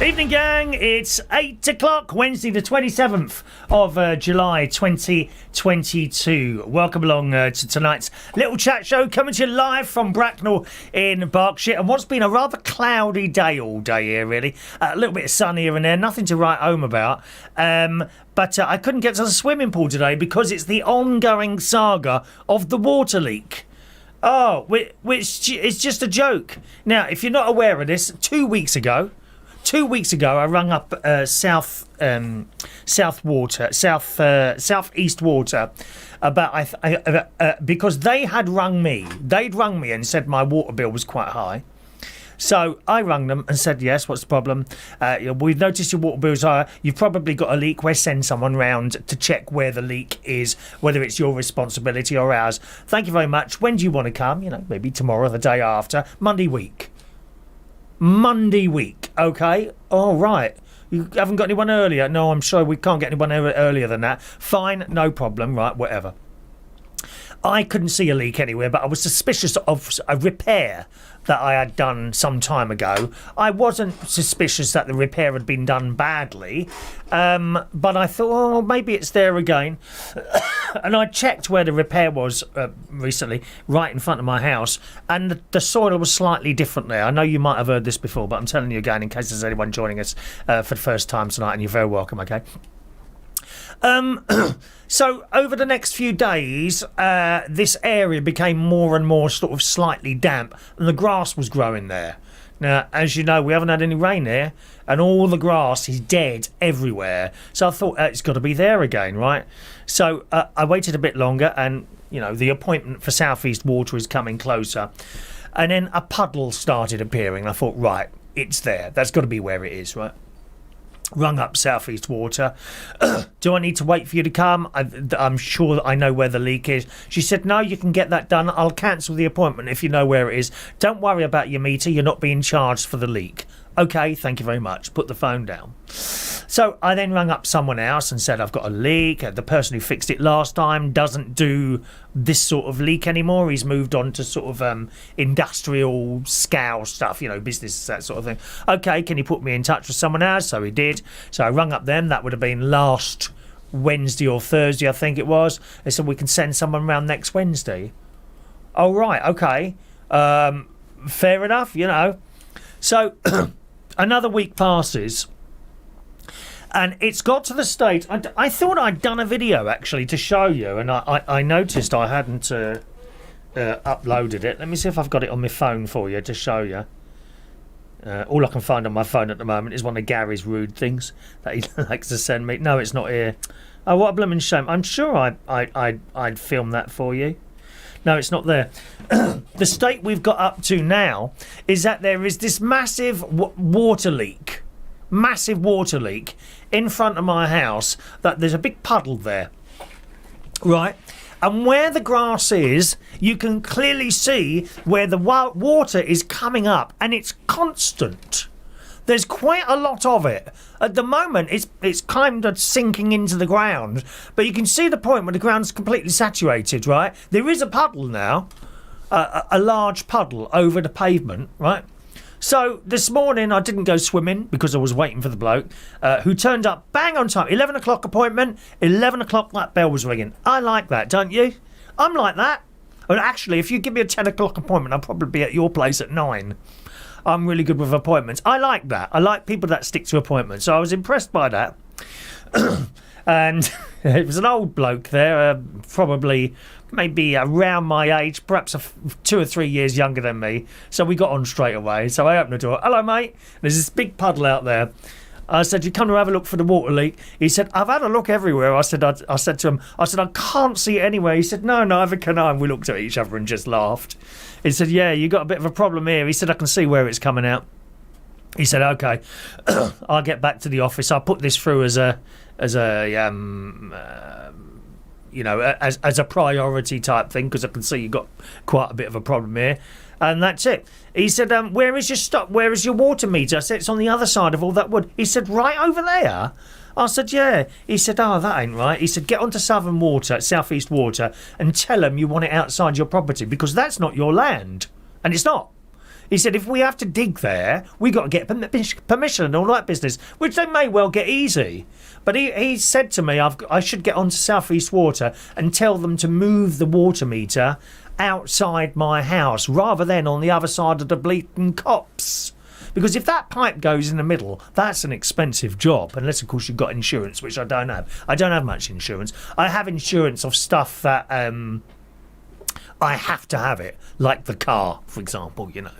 Evening, gang. It's 8 o'clock, Wednesday, the 27th of July 2022. Welcome along to tonight's little chat show, coming to you live from Bracknell in Berkshire. And what's been a rather cloudy day all day here, really. A little bit of sun here and there, nothing to write home about. But I couldn't get to the swimming pool today because it's the ongoing saga of the water leak. Oh, which it's just a joke. Now, if you're not aware of this, 2 weeks ago, I rung up South East Water about because they had rung me. They'd rung me and said my water bill was quite high. So I rung them and said, yes, what's the problem? We've noticed your water bill's higher. You've probably got a leak. We'll send someone round to check where the leak is, whether it's your responsibility or ours. Thank you very much. When do you want to come? Maybe tomorrow, the day after. Monday week, okay? All right. You haven't got anyone earlier? No, I'm sorry, we can't get anyone earlier than that. Fine, no problem, right, whatever. I couldn't see a leak anywhere, but I was suspicious of a repair that I had done some time ago. I wasn't suspicious that the repair had been done badly, but I thought, maybe it's there again. And I checked where the repair was recently, right in front of my house, and the soil was slightly different there. I know you might have heard this before, but I'm telling you again in case there's anyone joining us for the first time tonight, and you're very welcome, okay? So over the next few days, this area became more and more sort of slightly damp, and the grass was growing there. Now, as you know, we haven't had any rain there, and all the grass is dead everywhere. So I thought it's got to be there again, right? So I waited a bit longer, and the appointment for South East Water is coming closer, and then a puddle started appearing. I thought, right, it's there. That's got to be where it is, right? Rung up South East Water. Do I need to wait for you to come? I'm sure that I know where the leak is. She said, no, you can get that done. I'll cancel the appointment if you know where it is. Don't worry about your meter. You're not being charged for the leak. Okay, thank you very much. Put the phone down. So I then rung up someone else and said, I've got a leak. The person who fixed it last time doesn't do this sort of leak anymore. He's moved on to sort of industrial scour stuff, business, that sort of thing. Okay, can you put me in touch with someone else? So he did. So I rung up them. That would have been last Wednesday or Thursday, I think it was. They said, we can send someone round next Wednesday. Oh, right, okay. Fair enough, So another week passes. And it's got to the stage, I thought I'd done a video, actually, to show you, and I noticed I hadn't uploaded it. Let me see if I've got it on my phone for you to show you. All I can find on my phone at the moment is one of Gary's rude things that he likes to send me. No, it's not here. Oh, what a blooming shame. I'm sure I'd film that for you. No, it's not there. The state we've got up to now is that there is this massive water leak in front of my house, that there's a big puddle there, right? And where the grass is, you can clearly see where the water is coming up, and it's constant. There's quite a lot of it. At the moment, it's kind of sinking into the ground, but you can see the point where the ground's completely saturated, right? There is a puddle now, a large puddle over the pavement, right? So this morning I didn't go swimming because I was waiting for the bloke who turned up bang on time. 11 o'clock appointment, 11 o'clock that bell was ringing. I like that, don't you? I'm like that. And actually, if you give me a 10 o'clock appointment, I'll probably be at your place at 9. I'm really good with appointments. I like that. I like people that stick to appointments. So I was impressed by that. And it was an old bloke there, probably maybe around my age, perhaps 2 or 3 years younger than me. So we got on straight away. So I opened the door. Hello, mate. There's this big puddle out there. I said, you come to have a look for the water leak? He said, I've had a look everywhere. I said to him, I can't see it anywhere. He said, no, neither can I. And we looked at each other and just laughed. He said, yeah, you got a bit of a problem here. He said, I can see where it's coming out. He said, okay, I'll get back to the office. I'll put this through as a priority type thing, because I can see you've got quite a bit of a problem here. And that's it. He said, where is your stop? Where is your water meter? I said, it's on the other side of all that wood. He said, right over there? I said, yeah. He said, oh, that ain't right. He said, get onto Southern Water, South East Water, and tell them you want it outside your property, because that's not your land. And it's not. He said, if we have to dig there, we got to get permission and all that business, which they may well get easy. But he said to me, I should get onto South East Water and tell them to move the water meter outside my house rather than on the other side of the bleating copse. Because if that pipe goes in the middle, that's an expensive job. Unless, of course, you've got insurance, which I don't have. I don't have much insurance. I have insurance of stuff that I have to have it, like the car, for example, you know.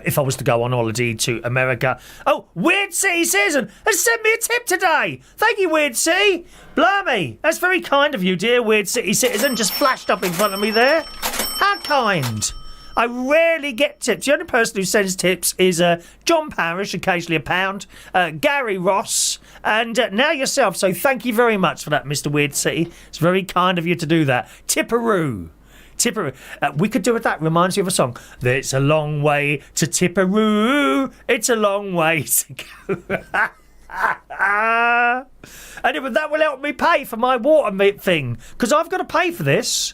If I was to go on holiday to America. Oh, Weird City Citizen has sent me a tip today. Thank you, Weird City. Blimey, that's very kind of you, dear Weird City Citizen. Just flashed up in front of me there. How kind. I rarely get tips. The only person who sends tips is John Parrish, occasionally £1, Gary Ross, and now yourself. So thank you very much for that, Mr. Weird City. It's very kind of you to do that. Tipperoo. We could do it. That reminds me of a song. It's a long way to Tipperoo. It's a long way to go. Anyway, that will help me pay for my water meter thing, because I've got to pay for this.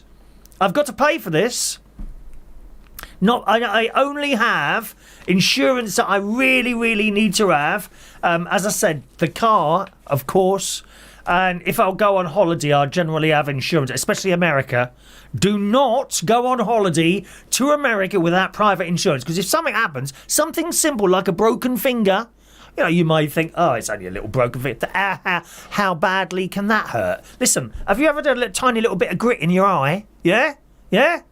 I only have insurance that I really, really need to have. As I said, the car, of course. And if I'll go on holiday, I generally have insurance, especially America. Do not go on holiday to America without private insurance, because if something happens, something simple like a broken finger, you know, you might think, oh, it's only a little broken finger. How badly can that hurt? Listen, have you ever had a tiny little bit of grit in your eye? Yeah? Yeah?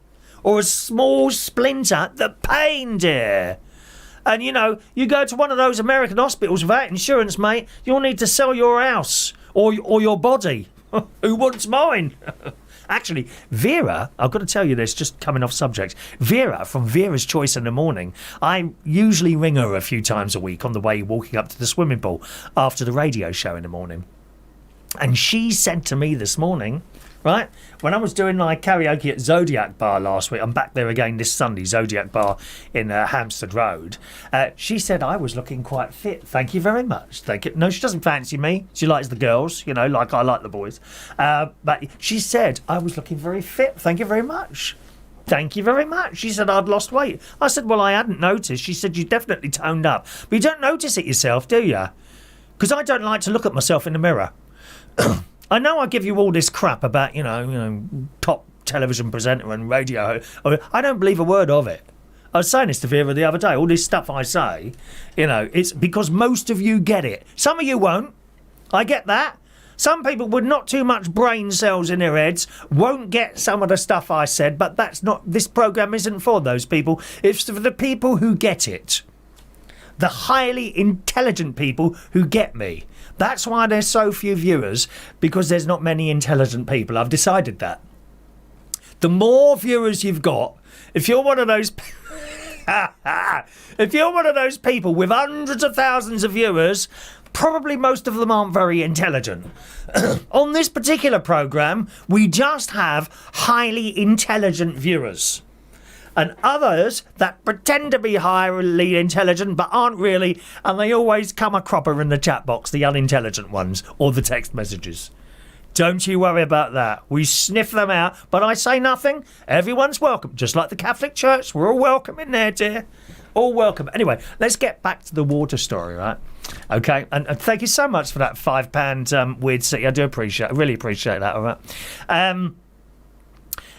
Or a small splinter? The pain, dear. And, you know, you go to one of those American hospitals without insurance, mate, you'll need to sell your house or your body. Who wants mine? Actually, Vera, I've got to tell you this, just coming off subject. Vera from Vera's Choice in the Morning, I usually ring her a few times a week on the way walking up to the swimming pool after the radio show in the morning. And she said to me this morning, right, when I was doing my karaoke at Zodiac Bar last week, I'm back there again this Sunday, Zodiac Bar in Hampstead Road. She said I was looking quite fit. Thank you very much. Thank you. No, she doesn't fancy me. She likes the girls, you know, like I like the boys. But she said I was looking very fit. Thank you very much. Thank you very much. She said I'd lost weight. I said, well, I hadn't noticed. She said, you definitely toned up. But you don't notice it yourself, do you? Because I don't like to look at myself in the mirror. I know I give you all this crap about, you know, top television presenter and radio. I don't believe a word of it. I was saying this to Vera the other day. All this stuff I say, you know, it's because most of you get it. Some of you won't. I get that. Some people with not too much brain cells in their heads won't get some of the stuff I said, but that's not. This programme isn't for those people. It's for the people who get it. The highly intelligent people who get me. That's why there's so few viewers, because there's not many intelligent people. I've decided that. The more viewers you've got, if you're one of those people with hundreds of thousands of viewers, probably most of them aren't very intelligent. On this particular programme, we just have highly intelligent viewers. And others that pretend to be highly intelligent but aren't really, and they always come a cropper in the chat box, the unintelligent ones, or the text messages. Don't you worry about that. We sniff them out, but I say nothing. Everyone's welcome, just like the Catholic Church. We're all welcome in there, dear. All welcome. Anyway, let's get back to the water story, right? Okay, and thank you so much for that £5 Weird City. I do appreciate, I really appreciate that, all right?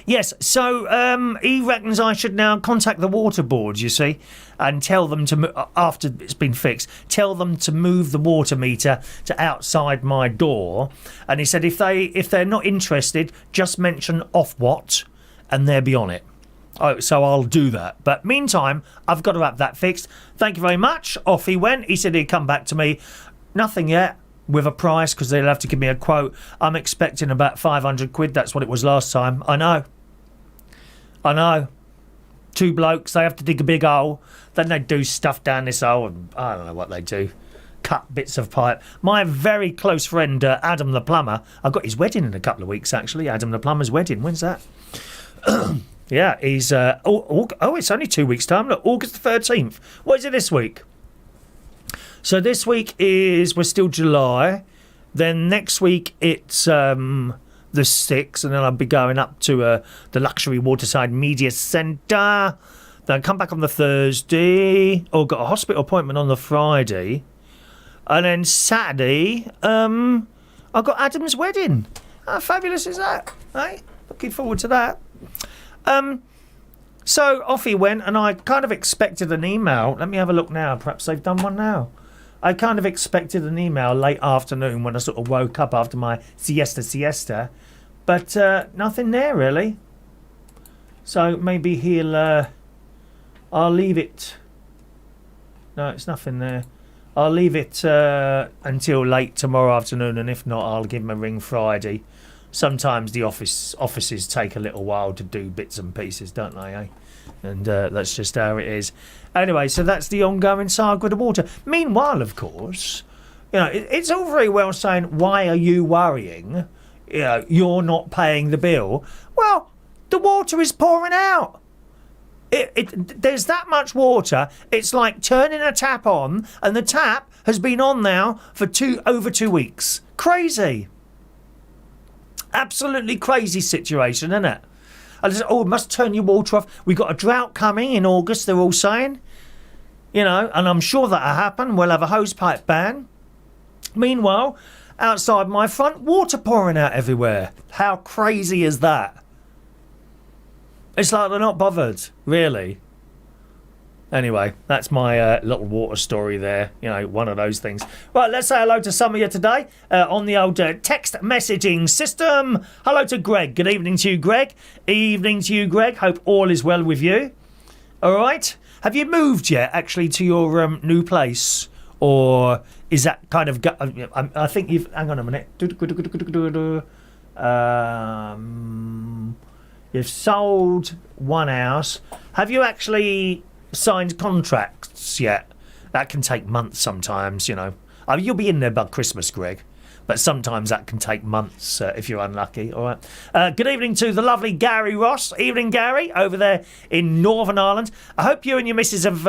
Yes, so he reckons I should now contact the water board, you see, and tell them to, after it's been fixed, tell them to move the water meter to outside my door. And he said if they're not interested, just mention Ofwat and they'll be on it. Oh, so I'll do that. But meantime, I've got to have that fixed. Thank you very much. Off he went. He said he'd come back to me. Nothing yet. With a price, because they'll have to give me a quote. I'm expecting about 500 quid. That's what it was last time. I know. Two blokes, they have to dig a big hole. Then they do stuff down this hole, and I don't know what they do. Cut bits of pipe. My very close friend, Adam the plumber, I've got his wedding in a couple of weeks, actually. Adam the plumber's wedding. When's that? Yeah, he's... it's only 2 weeks' time. Look, August the 13th. What is it this week? So this week we're still July. Then next week it's the 6th, and then I'll be going up to the Luxury Waterside Media Centre. Then I come back on the Thursday. Or got a hospital appointment on the Friday. And then Saturday, I got Adam's wedding. How fabulous is that? Eh? Looking forward to that. So off he went, and I kind of expected an email. Let me have a look now. Perhaps they've done one now. I kind of expected an email late afternoon when I sort of woke up after my siesta. But nothing there, really. So maybe I'll leave it. No, it's nothing there. I'll leave it until late tomorrow afternoon, and if not, I'll give him a ring Friday. Sometimes the offices take a little while to do bits and pieces, don't they, eh? And that's just how it is. Anyway, so that's the ongoing saga with the water. Meanwhile, of course, it's all very well saying, why are you worrying? You're not paying the bill. Well, the water is pouring out. There's that much water, it's like turning a tap on, and the tap has been on now for over 2 weeks. Crazy. Absolutely crazy situation, isn't it? I just, must turn your water off. We've got a drought coming in August, they're all saying. And I'm sure that'll happen. We'll have a hosepipe ban. Meanwhile, outside my front, water pouring out everywhere. How crazy is that? It's like they're not bothered, really. Anyway, that's my little water story there. One of those things. Right, let's say hello to some of you today on the old text messaging system. Hello to Greg. Good evening to you, Greg. Evening to you, Greg. Hope all is well with you. All right. Have you moved yet, actually, to your new place? Or is that kind of... I think you've... Hang on a minute. You've sold one house. Have you actually signed contracts yet? That can take months sometimes, you'll be in there by Christmas, Greg. But sometimes that can take months if you're unlucky. All right. Good evening to the lovely Gary Ross. Evening, Gary, over there in Northern Ireland. I hope you and your missus have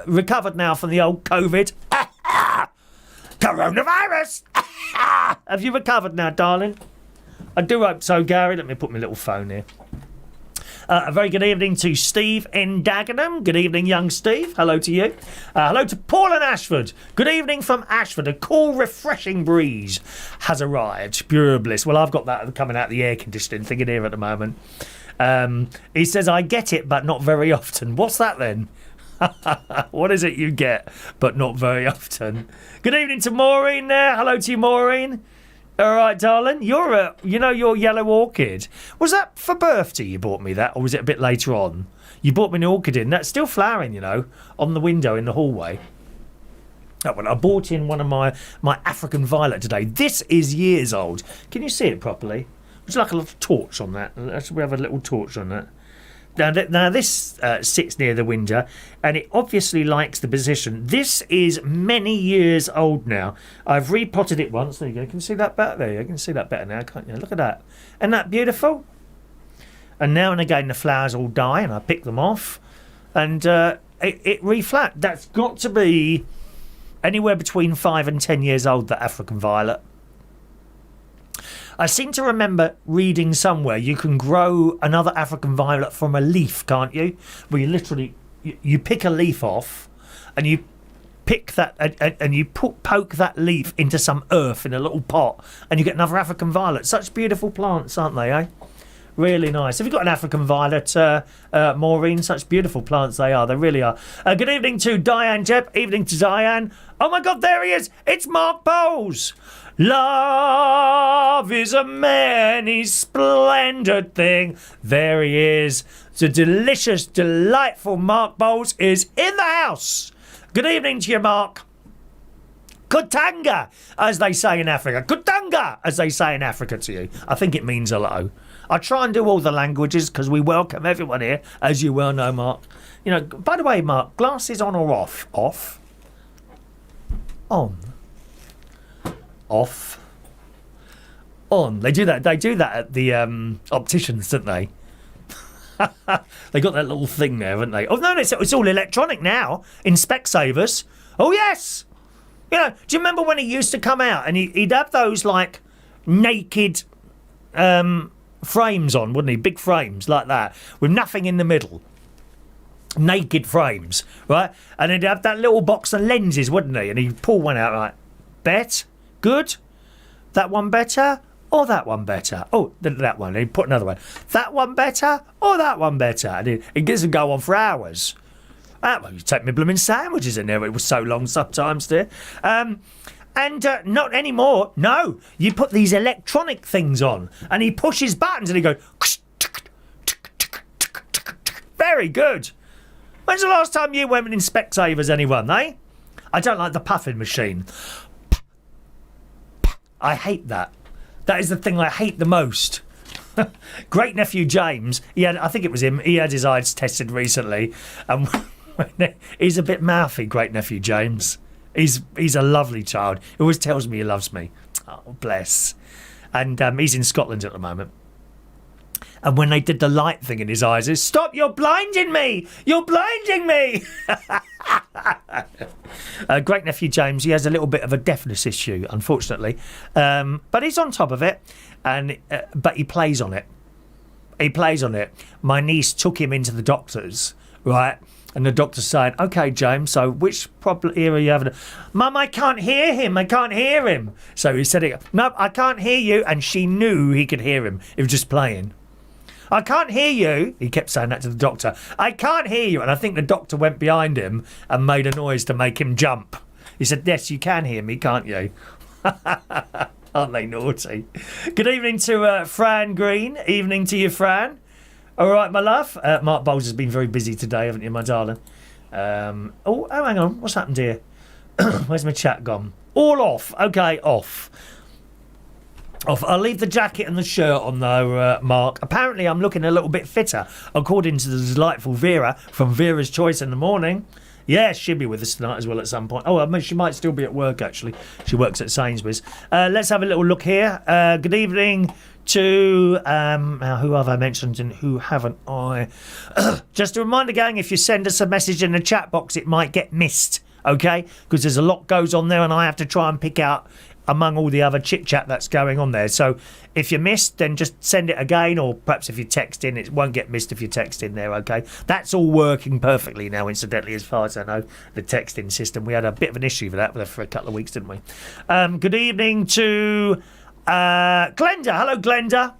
recovered now from the old COVID. Coronavirus! Have you recovered now, darling? I do hope so, Gary. Let me put my little phone here. A very good evening to Steve in Dagenham. Good evening, young Steve. Hello to you. Hello to Paul in Ashford. Good evening from Ashford. A cool, refreshing breeze has arrived. Pure bliss. Well, I've got that coming out the air conditioning thing in here at the moment. He says, I get it, but not very often. What's that then? What is it you get, but not very often? Good evening to Maureen there. Hello to you, Maureen. All right, darling. You're your yellow orchid. Was that for birthday you bought me that, or was it a bit later on? You bought me an orchid in. That's still flowering, on the window in the hallway. Oh, well, I bought in one of my African violet today. This is years old. Can you see it properly? Would you like a little torch on that? We have a little torch on that. Now this sits near the window, and it obviously likes the position. This is many years old now. I've repotted it once. There you go. Can you see that better? There you go. You can see that better now, can't you? Look at that. Isn't that beautiful? And now and again the flowers all die, and I pick them off, and it reflat. That's got to be anywhere between 5 and 10 years old, that African violet. I seem to remember reading somewhere you can grow another African violet from a leaf, can't you? Where you literally you pick a leaf off, and you pick that and you poke that leaf into some earth in a little pot, and you get another African violet. Such beautiful plants, aren't they? Eh? Really nice. Have you got an African violet, Maureen? Such beautiful plants they are. They really are. Good evening to Diane Jeb. Evening to Diane. Oh my God, there he is. It's Mark Bowles. Love is a many splendid thing. There he is. The delicious, delightful Mark Bowles is in the house. Good evening to you, Mark. Kutanga, as they say in Africa. Kutanga, as they say in Africa to you. I think it means hello. I try and do all the languages because we welcome everyone here, as you well know, Mark. By the way, Mark, glasses on or off? Off. On. Off. On. They do that at the opticians, don't they? They got that little thing there, haven't they? Oh no, it's all electronic now in Specsavers. Oh yes. Do you remember when he used to come out and he'd have those like naked frames on, wouldn't he? Big frames like that with nothing in the middle. naked frames, right? And he'd have that little box of lenses, wouldn't he? And he'd pull one out like, bet, good, that one better, or that one better? Oh, that one. And he'd put another one. That one better, or that one better? And it gets to go on for hours. Well, you take me blooming sandwiches in there. It was so long sometimes, dear. And not anymore. No, you put these electronic things on, and he pushes buttons, and he goes. Very good. When's the last time you went in Specsavers, anyone, eh? I don't like the puffing machine. I hate that. That is the thing I hate the most. Great nephew James, I think it was him, he had his eyes tested recently. And he's a bit mouthy, great nephew James. He's a lovely child. He always tells me he loves me. Oh, bless. And he's in Scotland at the moment. And when they did the light thing in his eyes, it's, stop, you're blinding me! You're blinding me! Great nephew James, he has a little bit of a deafness issue, unfortunately. But he's on top of it, and but he plays on it. He plays on it. My niece took him into the doctors, right? And the doctor's saying, OK, James, so which problem ear are you having? Mum, I can't hear him. I can't hear him. So he said, no, I can't hear you. And she knew he could hear him. He was just playing. I can't hear you. He kept saying that to the doctor. I can't hear you. And I think the doctor went behind him and made a noise to make him jump. He said, yes, you can hear me, can't you? Aren't they naughty? Good evening to Fran Green. Evening to you, Fran. All right, my love. Mark Bowles has been very busy today, haven't you, my darling? Oh, hang on. What's happened here? Where's my chat gone? All off. OK, off. I'll leave the jacket and the shirt on though, Mark. Apparently I'm looking a little bit fitter, according to the delightful Vera from Vera's Choice in the Morning. Yeah, she'll be with us tonight as well at some point. Oh, I mean, she might still be at work, actually. She works at Sainsbury's. Let's have a little look here. Good evening to... who have I mentioned and who haven't I? Just a reminder, gang, if you send us a message in the chat box, it might get missed, OK? Because there's a lot goes on there and I have to try and pick out among all the other chit-chat that's going on there. So if you missed, then just send it again, or perhaps if you text in, it won't get missed if you text in there, OK? That's all working perfectly now, incidentally, as far as I know, the texting system. We had a bit of an issue with that for a couple of weeks, didn't we? Good evening to Glenda. Hello, Glenda.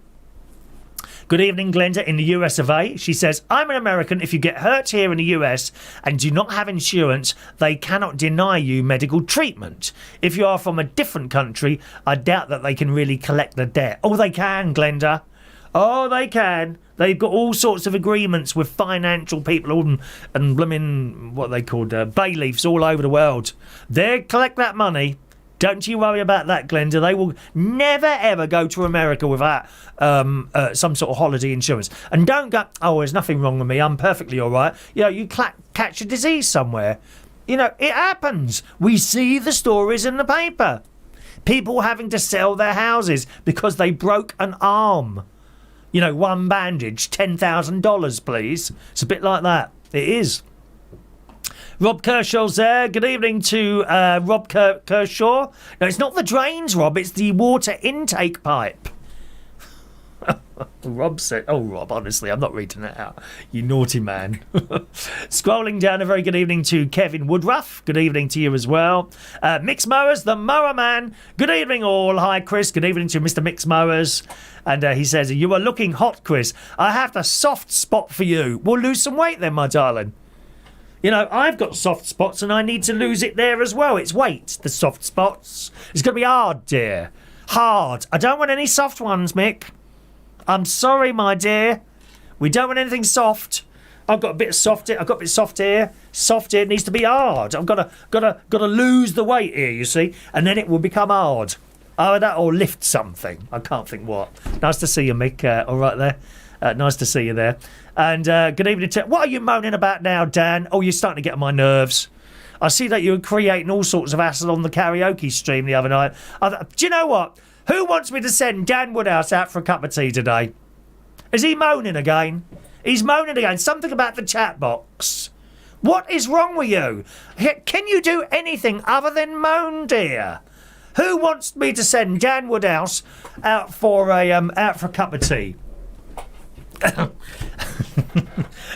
Good evening, Glenda, in the US of A. She says, I'm an American. If you get hurt here in the US and do not have insurance, they cannot deny you medical treatment. If you are from a different country, I doubt that they can really collect the debt. Oh, they can, Glenda. Oh, they can. They've got all sorts of agreements with financial people and blooming, what they called, bailiffs all over the world. They collect that money. Don't you worry about that, Glenda. They will never, ever go to America without some sort of holiday insurance. And don't go, oh, there's nothing wrong with me. I'm perfectly all right. You know, you catch a disease somewhere. You know, it happens. We see the stories in the paper. People having to sell their houses because they broke an arm. You know, one bandage, $10,000, please. It's a bit like that. It is. Rob Kershaw's there. Good evening to Rob Kershaw. No, it's not the drains, Rob. It's the water intake pipe. Rob said... Oh, Rob, honestly, I'm not reading that out. You naughty man. Scrolling down, a very good evening to Kevin Woodruff. Good evening to you as well. Mix Mowers, the Mower Man. Good evening, all. Hi, Chris. Good evening to Mr. Mix Mowers. And he says, you are looking hot, Chris. I have a soft spot for you. We'll lose some weight then, my darling. You know, I've got soft spots and I need to lose it there as well. It's weight, the soft spots. It's going to be hard, dear. Hard. I don't want any soft ones, Mick. I'm sorry, my dear. We don't want anything soft. I've got a bit of soft here. I've got a bit of soft here. Soft here needs to be hard. I've got to lose the weight here, you see, and then it will become hard. Oh, that or lift something. I can't think what. Nice to see you, Mick. All right there. Nice to see you there. And good evening to... What are you moaning about now, Dan? Oh, you're starting to get on my nerves. I see that you were creating all sorts of hassle on the karaoke stream the other night. Do you know what? Who wants me to send Dan Woodhouse out for a cup of tea today? Is he moaning again? He's moaning again. Something about the chat box. What is wrong with you? Can you do anything other than moan, dear? Who wants me to send Dan Woodhouse out for a cup of tea?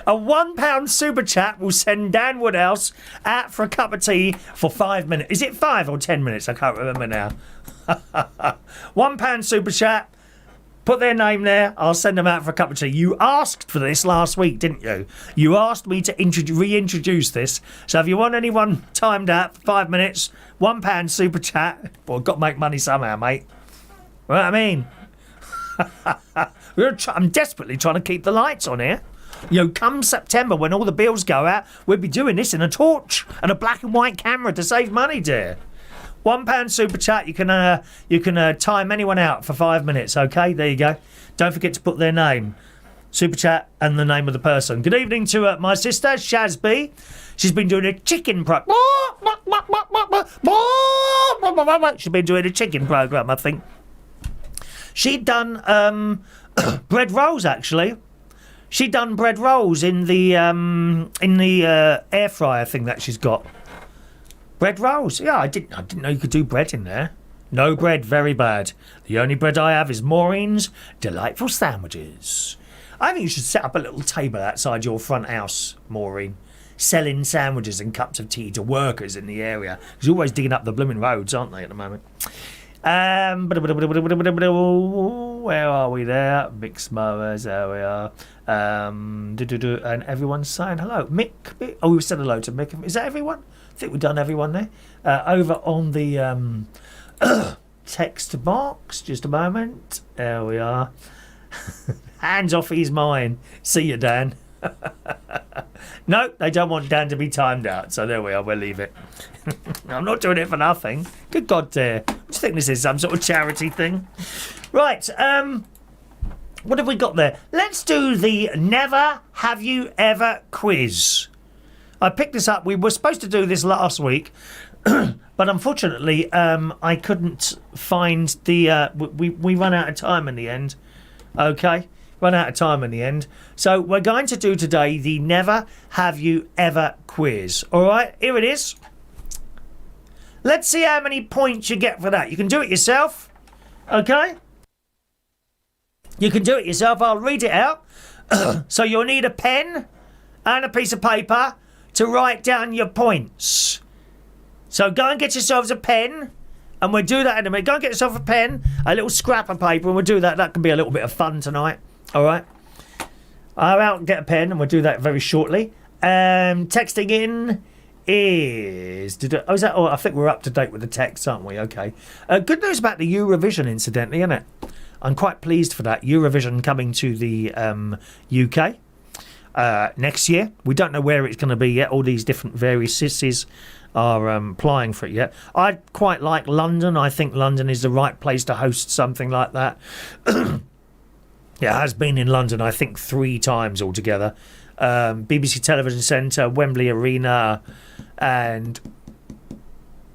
A £1 super chat will send Dan Woodhouse out for a cup of tea for 5 minutes. Is it 5 or 10 minutes? I can't remember now. £1 super chat. Put their name there. I'll send them out for a cup of tea. You asked for this last week, didn't you? You asked me to reintroduce this. So if you want anyone timed out for 5 minutes, £1 super chat. Well, I've got to make money somehow, mate. You know what I mean? I'm desperately trying to keep the lights on here. You know, come September when all the bills go out, we'll be doing this in a torch and a black and white camera to save money, dear. £1 super chat. You can time anyone out for 5 minutes. Okay, there you go. Don't forget to put their name, super chat, and the name of the person. Good evening to my sister Shazby. She's been doing a chicken She's been doing a chicken program, I think. She'd done bread rolls actually. She'd done bread rolls in the air fryer thing that she's got. Bread rolls. Yeah, I didn't know you could do bread in there. No bread, very bad. The only bread I have is Maureen's delightful sandwiches. I think you should set up a little table outside your front house, Maureen, selling sandwiches and cups of tea to workers in the area. Because you're always digging up the blooming roads, aren't they, at the moment? Where are we there? Mixed mowers, there we are. And everyone's saying hello. Mick. Oh, we said hello to Mick. Is that everyone? I think we've done everyone there. Over on the text box, just a moment. There we are. Hands off his mine. See you, Dan. No, they don't want Dan to be timed out, so there we are, we'll leave it. I'm not doing it for nothing. Good God, dear. Do you think this is some sort of charity thing? Right, what have we got there? Let's do the Never Have You Ever quiz. I picked this up. We were supposed to do this last week, but unfortunately, I couldn't find the... we ran out of time in the end. Okay? Run out of time in the end. So we're going to do today the Never Have You Ever quiz. All right? Here it is. Let's see how many points you get for that. You can do it yourself. Okay? You can do it yourself. I'll read it out. So you'll need a pen and a piece of paper to write down your points. So go and get yourselves a pen, and we'll do that in a minute. Go and get yourself a pen, a little scrap of paper, and we'll do that. That can be a little bit of fun tonight. All right? I'll out and get a pen, and we'll do that very shortly. Texting in is... Oh, I think we're up to date with the text, aren't we? Okay. Good news about the Eurovision, incidentally, isn't it? I'm quite pleased for that. Eurovision coming to the UK next year. We don't know where it's going to be yet. All these different various cities are applying for it yet. I'd quite like London. I think London is the right place to host something like that. Yeah, it has been in London, I think, 3 times altogether. BBC Television Centre, Wembley Arena, and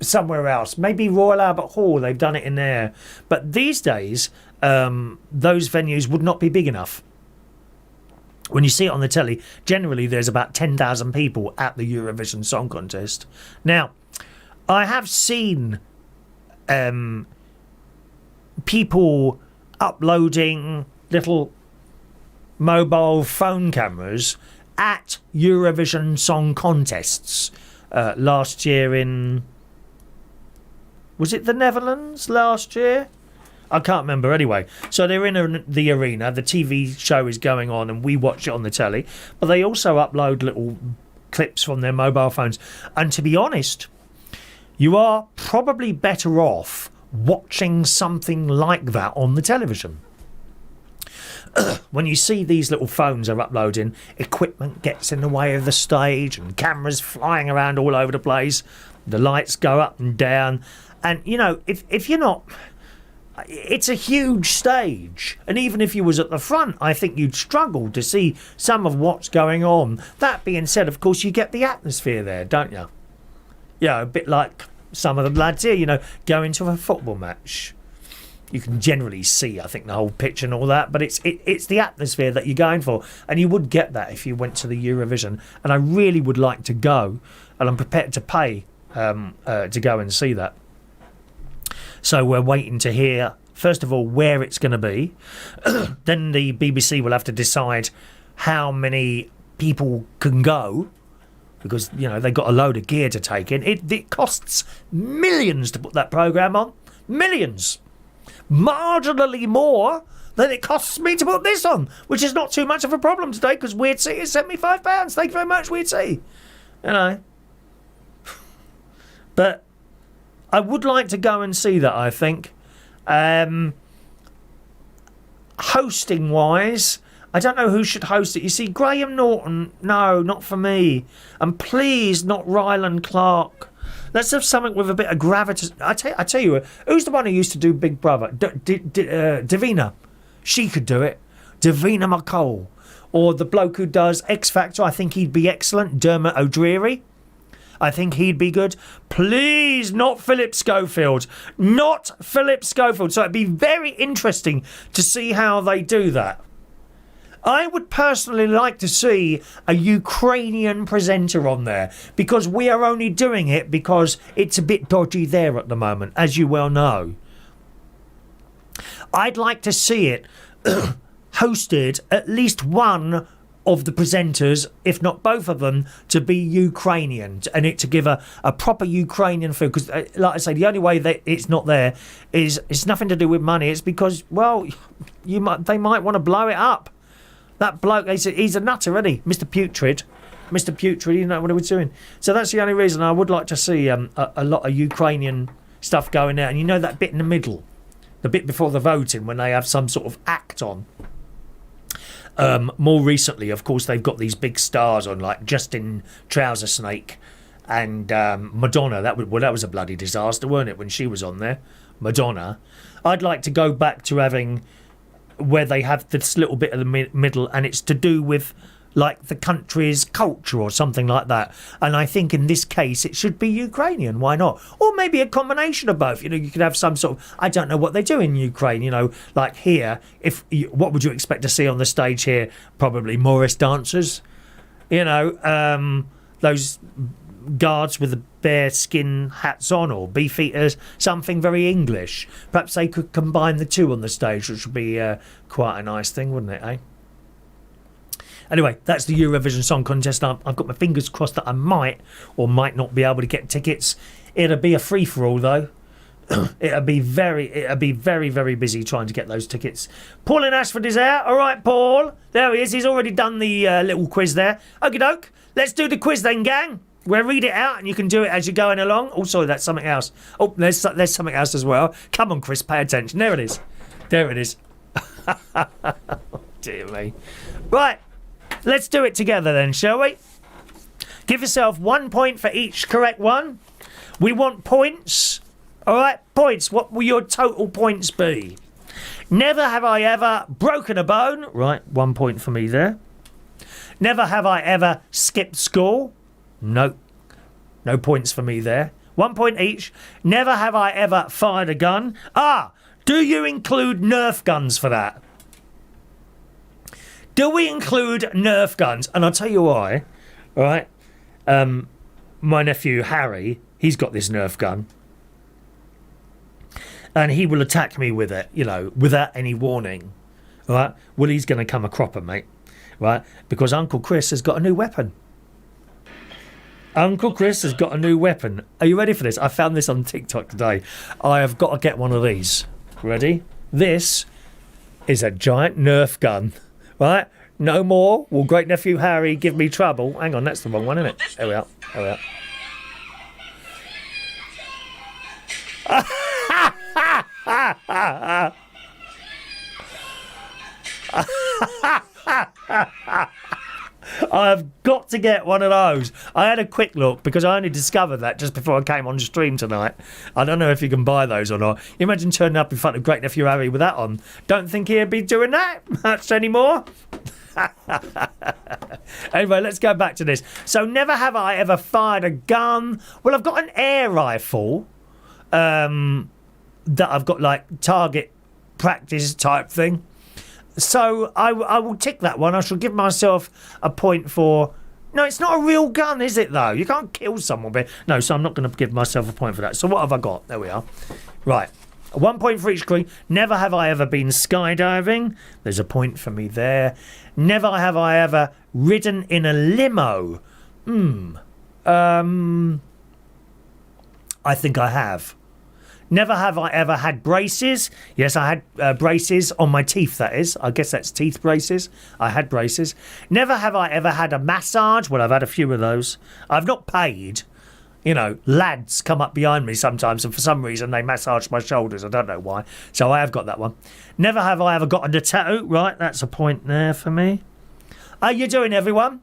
somewhere else. Maybe Royal Albert Hall, they've done it in there. But these days, those venues would not be big enough. When you see it on the telly, generally there's about 10,000 people at the Eurovision Song Contest. Now, I have seen people uploading little mobile phone cameras at Eurovision Song Contests. Last year in... Was it the Netherlands last year? I can't remember anyway. So they're in the arena, the TV show is going on and we watch it on the telly, but they also upload little clips from their mobile phones. And to be honest, you are probably better off watching something like that on the television. When you see these little phones are uploading, equipment gets in the way of the stage and cameras flying around all over the place, the lights go up and down, and you know, if you're not... It's a huge stage, and even if you was at the front, I think you'd struggle to see some of what's going on. That being said, of course, you get the atmosphere there, don't you? Yeah, a bit like some of the lads here, you know, going to a football match. You can generally see, I think, the whole pitch and all that, but it's the atmosphere that you're going for, and you would get that if you went to the Eurovision. And I really would like to go, and I'm prepared to pay to go and see that. So we're waiting to hear, first of all, where it's going to be. Then the BBC will have to decide how many people can go, because, you know, they've got a load of gear to take in. It costs millions to put that programme on. Millions. Marginally more than it costs me to put this on, which is not too much of a problem today, because Weird Sea has sent me £5. Thank you very much, Weird Sea. You know. But I would like to go and see that, I think. Hosting-wise, I don't know who should host it. You see, Graham Norton, no, not for me. And please, not Ryland Clark. Let's have something with a bit of gravitas. I tell you, who's the one who used to do Big Brother? Davina. She could do it. Davina McCall. Or the bloke who does X Factor, I think he'd be excellent. Dermot O'Dreary. I think he'd be good. Please, not Philip Schofield. Not Philip Schofield. So it'd be very interesting to see how they do that. I would personally like to see a Ukrainian presenter on there, because we are only doing it because it's a bit dodgy there at the moment, as you well know. I'd like to see it hosted, at least one of the presenters, if not both of them, to be Ukrainian, and it to give a proper Ukrainian feel. Because, like I say, the only way that it's not there is it's nothing to do with money. It's because, well, they might want to blow it up. That bloke, he's a nutter, isn't he? Mr. Putrid. Mr. Putrid, you know what he was doing. So that's the only reason I would like to see a lot of Ukrainian stuff going out. And you know that bit in the middle, the bit before the voting, when they have some sort of act on. More recently, of course, they've got these big stars on, like Justin Trouser Snake and Madonna. That was a bloody disaster, weren't it, when she was on there? Madonna. I'd like to go back to having where they have this little bit of the middle, and it's to do with like the country's culture or something like that. And I think in this case it should be Ukrainian. Why not? Or maybe a combination of both. You know, you could have some sort of, I don't know what they do in Ukraine, you know, like here, what would you expect to see on the stage here? Probably Morris dancers, you know, those guards with the bear skin hats on, or beef eaters, something very English. Perhaps they could combine the two on the stage, which would be quite a nice thing, wouldn't it, eh? Anyway, that's the Eurovision Song Contest. I've got my fingers crossed that I might or might not be able to get tickets. It'll be a free-for-all, though. It'll be very, very busy trying to get those tickets. Paul in Ashford is out. All right, Paul. There he is. He's already done the little quiz there. Okie doke. Let's do the quiz then, gang. We'll read it out and you can do it as you're going along. Oh, sorry, that's something else. Oh, there's something else as well. Come on, Chris, pay attention. There it is. There it is. Dear me. Right. Let's do it together then, shall we? Give yourself 1 point for each correct one. We want points. All right, points. What will your total points be? Never have I ever broken a bone. Right, 1 point for me there. Never have I ever skipped school. No. No points for me there. 1 point each. Never have I ever fired a gun. Do you include Nerf guns for that? Do we include Nerf guns? And I'll tell you why. All right. My nephew Harry, he's got this Nerf gun. And he will attack me with it, you know, without any warning. All right. Well, he's going to come a cropper, mate. Right. Because Uncle Chris has got a new weapon. Uncle Chris has got a new weapon. Are you ready for this? I found this on TikTok today. I have got to get one of these. Ready? This is a giant Nerf gun. Right? No more will great nephew Harry give me trouble. Hang on, that's the wrong one, isn't it? There we are. There we are. I've got to get one of those. I had a quick look because I only discovered that just before I came on stream tonight. I don't know if you can buy those or not. You imagine turning up in front of great nephew Harry with that on. Don't think he'd be doing that much anymore. Anyway, let's go back to this. So never have I ever fired a gun. Well, I've got an air rifle that I've got like target practice type thing. So I will tick that one. I shall give myself a point for... No, it's not a real gun, is it, though? You can't kill someone with it. No, so I'm not going to give myself a point for that. So what have I got? There we are. Right. 1 point for each screen. Never have I ever been skydiving. There's a point for me there. Never have I ever ridden in a limo. I think I have. Never have I ever had braces. Yes, I had braces on my teeth, that is. I guess that's teeth braces. I had braces. Never have I ever had a massage. Well, I've had a few of those. I've not paid. You know, lads come up behind me sometimes and for some reason they massage my shoulders. I don't know why. So I have got that one. Never have I ever gotten a tattoo. Right, that's a point there for me. How you doing, everyone?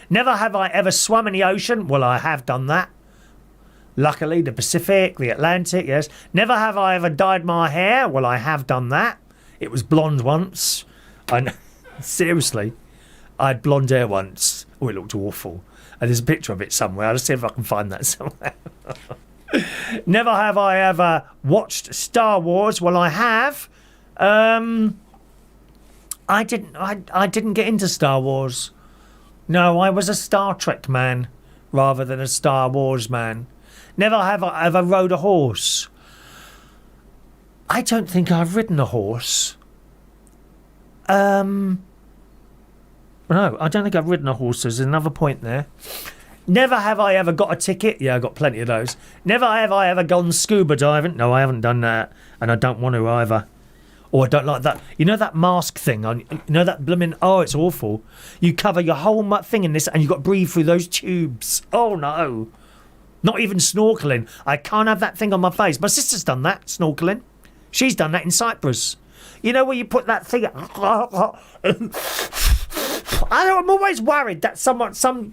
Never have I ever swum in the ocean. Well, I have done that. Luckily, the Pacific, the Atlantic, yes. Never have I ever dyed my hair. Well, I have done that. It was blonde once. Seriously, I had blonde hair once. Oh, it looked awful. And there's a picture of it somewhere. I'll just see if I can find that somewhere. Never have I ever watched Star Wars. Well, I have. I didn't get into Star Wars. No, I was a Star Trek man rather than a Star Wars man. Never have I ever rode a horse. I don't think I've ridden a horse. No, I don't think I've ridden a horse. There's another point there. Never have I ever got a ticket. Yeah, I got plenty of those. Never have I ever gone scuba diving. No, I haven't done that. And I don't want to either. Or I don't like that. You know that mask thing? You know that blooming... Oh, it's awful. You cover your whole thing in this and you've got to breathe through those tubes. Oh, no. Not even snorkelling. I can't have that thing on my face. My sister's done that, snorkelling. She's done that in Cyprus. You know where you put that thing... I'm always worried that some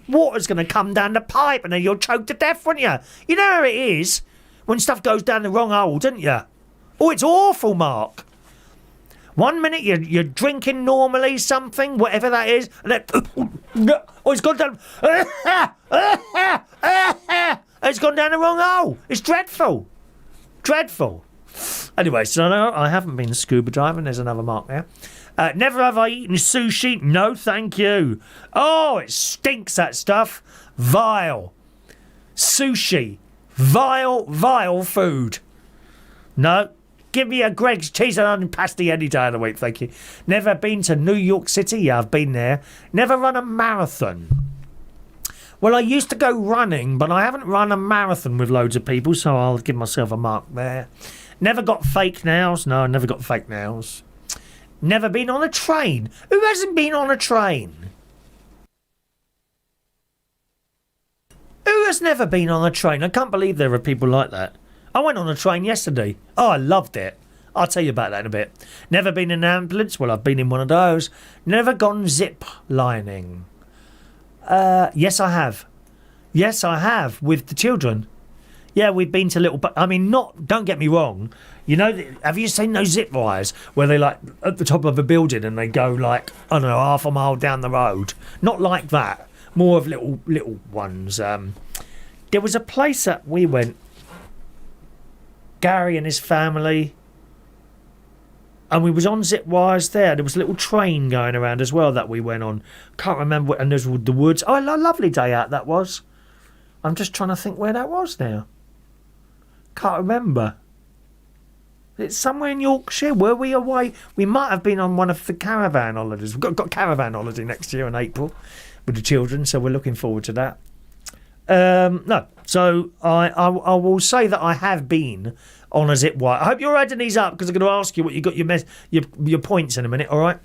water's going to come down the pipe and then you'll choke to death, won't you? You know how it is when stuff goes down the wrong hole, don't you? Oh, it's awful, Mark. 1 minute you're drinking normally something, whatever that is, and then... Oh, it's gone down... It's gone down the wrong hole. It's dreadful. Dreadful. Anyway, so no, I haven't been scuba diving. There's another mark there. Never have I eaten sushi. No, thank you. Oh, it stinks, that stuff. Vile. Sushi. Vile food. No. Give me a Greg's cheese and onion pasty any day of the week, thank you. Never been to New York City. Yeah, I've been there. Never run a marathon. Well, I used to go running, but I haven't run a marathon with loads of people, so I'll give myself a mark there. Never got fake nails. No, I never got fake nails. Never been on a train. Who hasn't been on a train? Who has never been on a train? I can't believe there are people like that. I went on a train yesterday. Oh, I loved it. I'll tell you about that in a bit. Never been in an ambulance. Well, I've been in one of those. Never gone zip lining. Yes, I have. Yes, I have, with the children. Yeah, we've been to little... I mean, don't get me wrong. You know, have you seen those zip wires where they like at the top of a building and they go like, I don't know, half a mile down the road? Not like that. More of little ones. There was a place that we went, Gary and his family, and we was on zip wires there. There was a little train going around as well that we went on. Can't remember. And there's the woods. Oh, a lovely day out that was. I'm just trying to think where that was now. Can't remember. It's somewhere in Yorkshire. Were we away? We might have been on one of the caravan holidays. We've got caravan holiday next year in April with the children, so we're looking forward to that. No, so I will say that I have been on a zip wire. I hope you're adding these up because I'm going to ask you what you got your points in a minute. All right.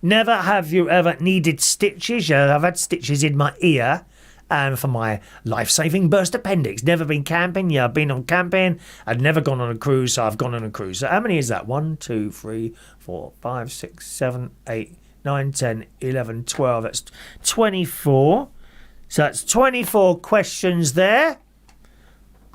Never have you ever needed stitches? Yeah, I've had stitches in my ear. And for my life-saving burst appendix. Never been camping. Yeah, I've been on camping. I've never gone on a cruise, so I've gone on a cruise. So how many is that? 1, 2, 3, 4, 5, 6, 7, 8, 9, 10, 11, 12. That's 24. So that's 24 questions there.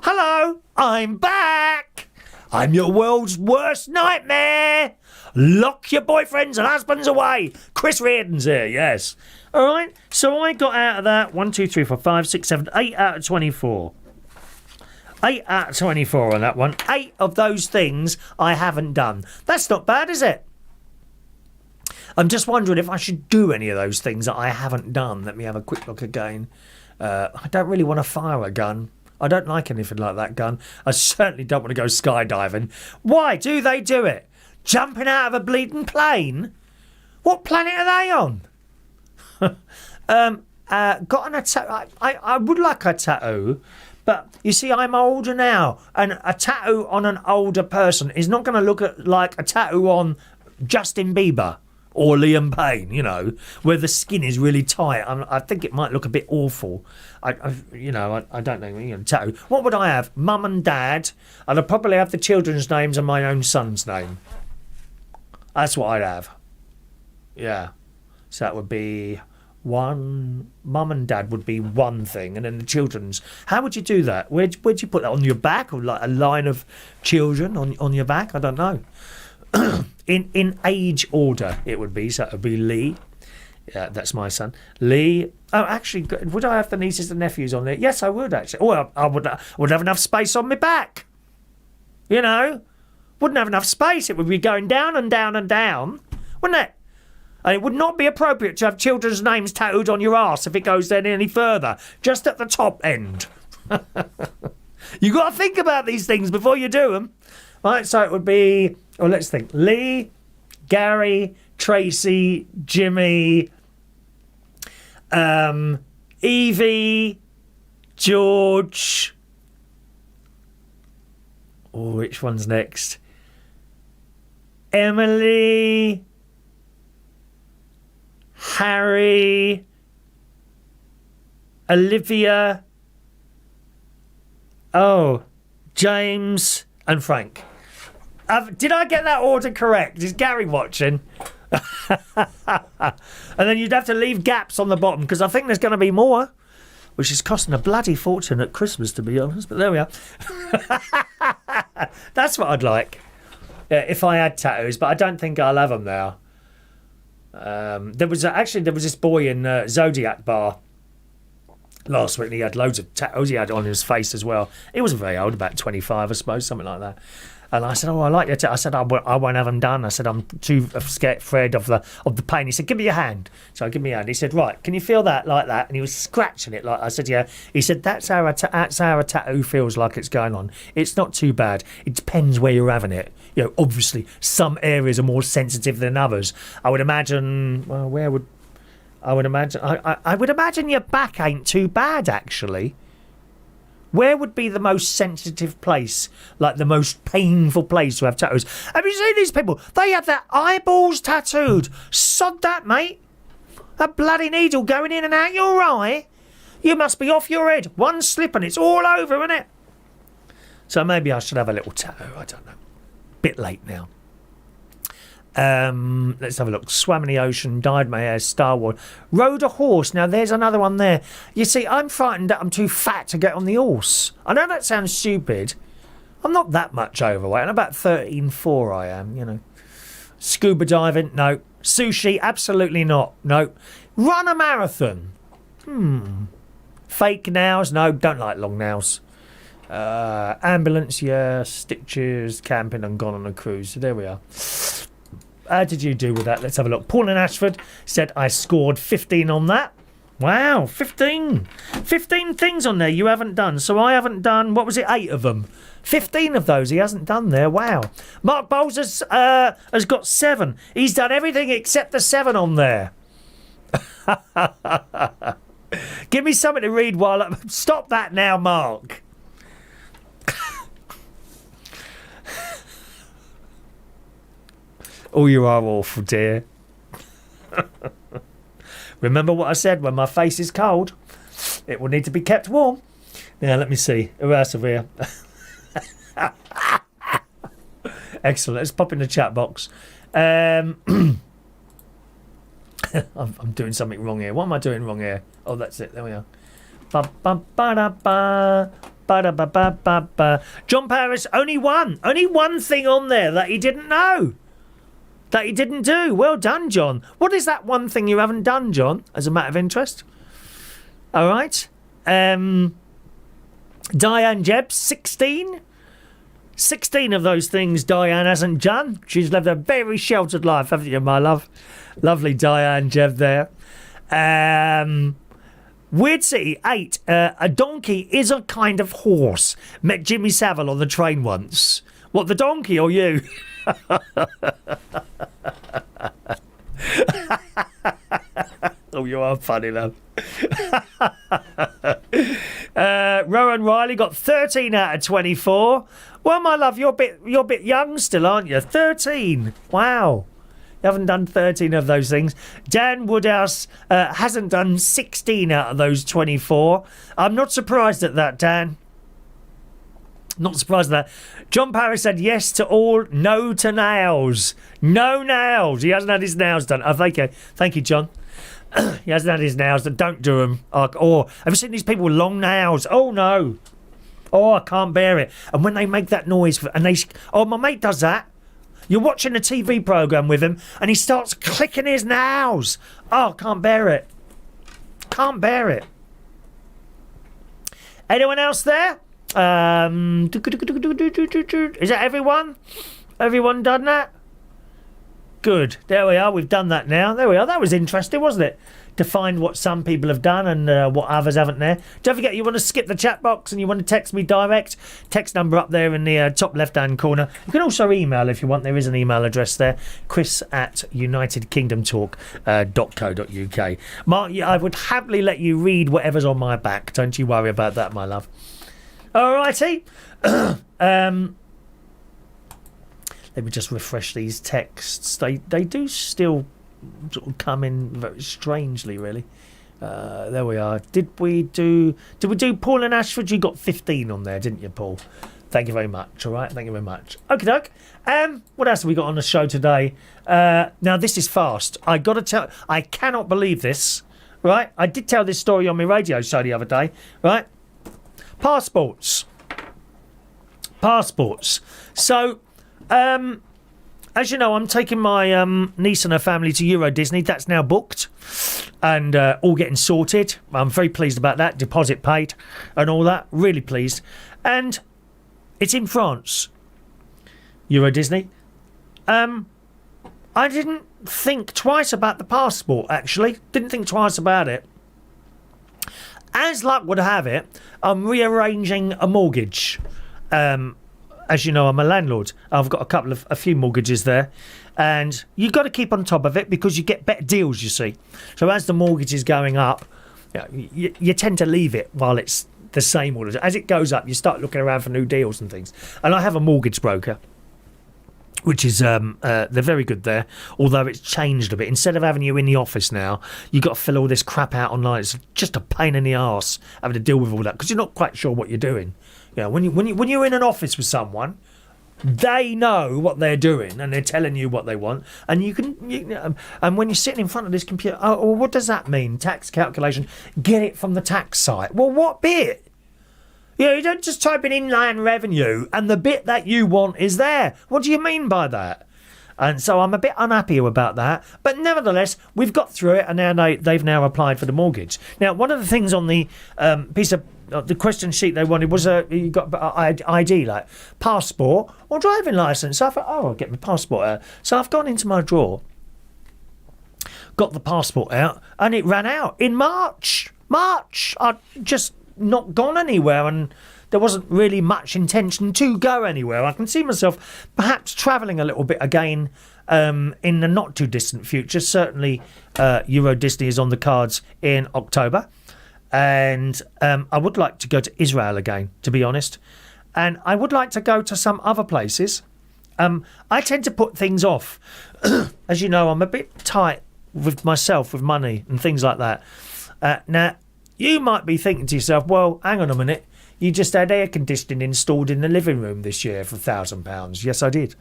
Hello, I'm back. I'm your world's worst nightmare. Lock your boyfriends and husbands away. Chris Reardon's here, yes. All right, so I got out of that 1, 2, 3, 4, 5, 6, 7, 8 out of 24. 8 out of 24 on that one. 8 of those things I haven't done. That's not bad, is it? I'm just wondering if I should do any of those things that I haven't done. Let me have a quick look again. I don't really want to fire a gun. I don't like anything like that, gun. I certainly don't want to go skydiving. Why do they do it? Jumping out of a bleeding plane? What planet are they on? Got a tattoo. I would like a tattoo, but you see, I'm older now, and a tattoo on an older person is not going to look like a tattoo on Justin Bieber or Liam Payne, you know, where the skin is really tight. I think it might look a bit awful. I don't know. You know, tattoo. What would I have? Mum and Dad. I'd probably have the children's names and my own son's name. That's what I'd have. Yeah. So that would be one. Mum and Dad would be one thing, and then the children's. How would you do that? Where'd you put that, on your back, or like a line of children on your back? I don't know. in age order it would be. So it would be Lee. Yeah, that's my son. Lee. Oh, actually, would I have the nieces and nephews on there? Yes, I would actually. Oh, I would have enough space on my back. You know, wouldn't have enough space. It would be going down and down and down, wouldn't it? And it would not be appropriate to have children's names tattooed on your arse if it goes then any further. Just at the top end. You got to think about these things before you do them. Right, so it would be, well, let's think. Lee, Gary, Tracy, Jimmy, Evie, George. Oh, which one's next? Emily, Harry, Olivia, James, and Frank. Did I get that order correct? Is Gary watching? And then you'd have to leave gaps on the bottom, because I think there's going to be more, which is costing a bloody fortune at Christmas, to be honest. But there we are. That's what I'd like. Yeah, if I had tattoos, but I don't think I'll have them now. There was this boy in Zodiac Bar last week, and he had loads of tattoos he had on his face as well. He wasn't very old, about 25, I suppose, something like that. And I said, I like your tattoo. I said, I won't have them done. I said, I'm too afraid of the pain. He said, give me your hand. So I give me your hand. He said, right, can you feel that like that? And he was scratching it like. I said, yeah. He said, that's how a tattoo feels like it's going on. It's not too bad. It depends where you're having it. You know, obviously, some areas are more sensitive than others. I would imagine. Well, I would imagine your back ain't too bad, actually. Where would be the most sensitive place, like the most painful place to have tattoos? Have you seen these people? They have their eyeballs tattooed. Sod that, mate. A bloody needle going in and out your eye. You must be off your head. One slip and it's all over, isn't it? So maybe I should have a little tattoo. I don't know. Bit late now. Let's have a look. Swam in the ocean, dyed my hair, Star Wars. Rode a horse. Now there's another one there. You see, I'm frightened that I'm too fat to get on the horse. I know that sounds stupid. I'm not that much overweight. I'm about 13.4 I am, you know. Scuba diving, no. Sushi, absolutely not. No. Run a marathon. Fake nails, no, don't like long nails. Ambulance, yeah. Stitches, camping and gone on a cruise. So there we are. How did you do with that? Let's have a look. Paul in Ashford said I scored 15 on that. Wow, 15. 15 things on there you haven't done. So I haven't done, what was it, 8 of them? 15 of those he hasn't done there. Wow. Mark Bowles has got 7. He's done everything except the 7 on there. Give me something to read while stop that now, Mark. Oh, you are awful, dear. Remember what I said, when my face is cold, it will need to be kept warm. Now, let me see. Who else have we here? Excellent. Let's pop in the chat box. I'm doing something wrong here. What am I doing wrong here? Oh, that's it. There we are. John Paris, only one thing on there that he didn't know. That he didn't do. Well done, John. What is that one thing you haven't done, John, as a matter of interest? All right. Diane Jeb, 16. 16 of those things Diane hasn't done. She's lived a very sheltered life, haven't you, my love? Lovely Diane Jeb there. Weird City 8. A donkey is a kind of horse. Met Jimmy Savile on the train once. What, the donkey or you? Oh, you are funny, love. Rowan Riley got 13 out of 24. Well, my love, you're a bit young still, aren't you? 13. Wow. You haven't done 13 of those things. Dan Woodhouse hasn't done 16 out of those 24. I'm not surprised at that, Dan. Not surprised at that. John Parris said yes to all, no to nails. No nails. He hasn't had his nails done. Oh, thank you, John. He hasn't had his nails done. Don't do them. Or have you seen these people with long nails? Oh, no. Oh, I can't bear it. And when they make that noise, my mate does that. You're watching a TV programme with him and he starts clicking his nails. Oh, can't bear it. Can't bear it. Anyone else there? Is that everyone? Everyone done that? Good. There we are. We've done that now. There we are. That was interesting, wasn't it? To find what some people have done and what others haven't there. Don't forget, you want to skip the chat box and you want to text me direct. Text number up there in the top left-hand corner. You can also email if you want. There is an email address there. chris@unitedkingdomtalk.co.uk. Mark, I would happily let you read whatever's on my back. Don't you worry about that, my love. Alrighty. Let me just refresh these texts. They do still sort of come in very strangely, really. There we are. Did we do Paul and Ashford? You got 15 on there, didn't you, Paul? Thank you very much. All right, thank you very much. Okie doke. What else have we got on the show today? Now this is fast. I got to tell. I cannot believe this. Right, I did tell this story on my radio show the other day. Right, passports. So. As you know, I'm taking my niece and her family to Euro Disney. That's now booked and all getting sorted. I'm very pleased about that. Deposit paid and all that. Really pleased. And it's in France, Euro Disney. I didn't think twice about the passport, actually. Didn't think twice about it. As luck would have it, I'm rearranging a mortgage. As you know, I'm a landlord. I've got a few mortgages there. And you've got to keep on top of it because you get better deals, you see. So as the mortgage is going up, you tend to leave it while it's the same. As it goes up, you start looking around for new deals and things. And I have a mortgage broker, which is, they're very good there, although it's changed a bit. Instead of having you in the office now, you've got to fill all this crap out online. It's just a pain in the arse having to deal with all that because you're not quite sure what you're doing. Yeah, when you're in an office with someone, they know what they're doing and they're telling you what they want, and and when you're sitting in front of this computer, oh, what does that mean? Tax calculation. Get it from the tax site. Well, what bit? You don't just type in inland revenue and the bit that you want is there. What do you mean by that? And so I'm a bit unhappy about that, but nevertheless, we've got through it, and now they've now applied for the mortgage. Now, one of the things on the piece of the question sheet they wanted was you got ID, like passport or driving license. So I thought, I'll get my passport out. So I've gone into my drawer, got the passport out, and it ran out in March. I'd just not gone anywhere, and there wasn't really much intention to go anywhere. I can see myself perhaps travelling a little bit again in the not too distant future. Certainly Euro Disney is on the cards in October. And I would like to go to Israel again, to be honest. And I would like to go to some other places. I tend to put things off. As you know, I'm a bit tight with myself, with money and things like that. Now, you might be thinking to yourself, well, hang on a minute. You just had air conditioning installed in the living room this year for £1,000. Yes, I did.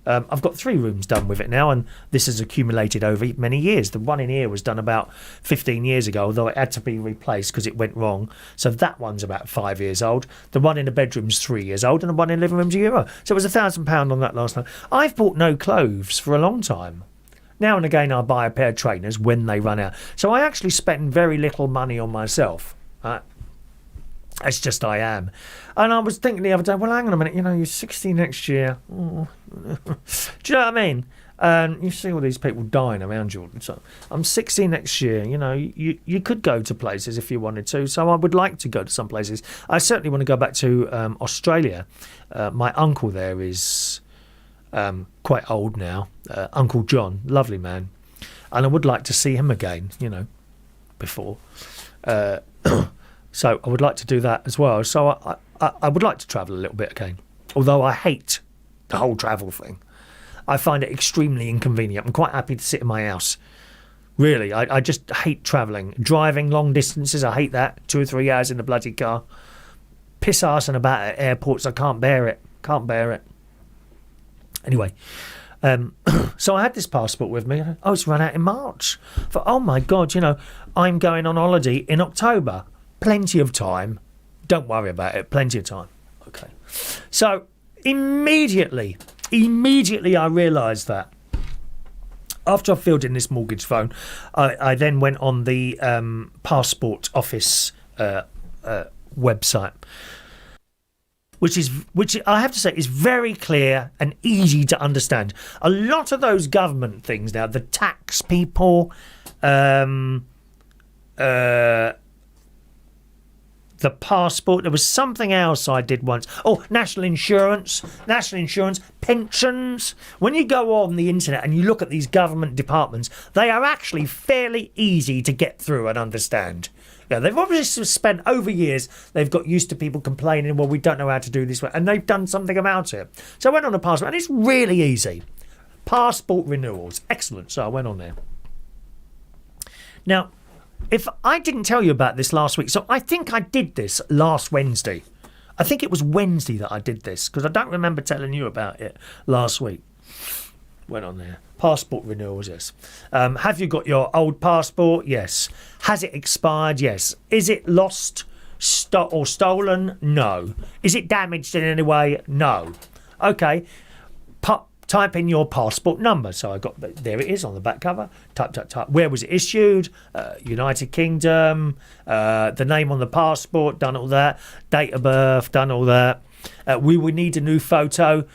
I've got 3 rooms done with it now, and this has accumulated over many years. The one in here was done about 15 years ago, although it had to be replaced because it went wrong. So that one's about 5 years old. The one in the bedroom's 3 years old, and the one in the living room's €1. So it was £1,000 on that last night. I've bought no clothes for a long time. Now and again, I buy a pair of trainers when they run out. So I actually spend very little money on myself. It's just I am. And I was thinking the other day, well, hang on a minute, you're 60 next year. Do you know what I mean? And you see all these people dying around you. So I'm 60 next year. You know, you could go to places if you wanted to. So I would like to go to some places. I certainly want to go back to Australia. My uncle there is quite old now. Uncle John, lovely man. And I would like to see him again, you know, before. So I would like to do that as well. So I would like to travel a little bit again. Although I hate the whole travel thing. I find it extremely inconvenient. I'm quite happy to sit in my house. Really, I just hate travelling. Driving long distances, I hate that. 2 or 3 hours in the bloody car. Piss arsing about at airports, I can't bear it. Can't bear it. Anyway, so I had this passport with me. Oh, it's run out in March. Oh my God, you know, I'm going on holiday in October. Plenty of time. Don't worry about it. Plenty of time. Okay. So immediately I realised that after I filled in this mortgage phone, I then went on the passport office website, which I have to say is very clear and easy to understand. A lot of those government things now, the tax people, the passport. There was something else I did once. Oh, national insurance, pensions. When you go on the internet and you look at these government departments, they are actually fairly easy to get through and understand. Yeah, they've obviously spent over years, they've got used to people complaining, well, we don't know how to do this, and they've done something about it. So I went on a passport, and it's really easy. Passport renewals. Excellent. So I went on there. Now, if I didn't tell you about this last week, so I think I did this last Wednesday. I think it was Wednesday that I did this, because I don't remember telling you about it last week. Went on there. Passport renewals, yes. Have you got your old passport? Yes. Has it expired? Yes. Is it lost or stolen? No. Is it damaged in any way? No. Okay. Type in your passport number. So I got, there it is on the back cover. Type. Where was it issued? United Kingdom. The name on the passport. Done all that. Date of birth. Done all that. We would need a new photo.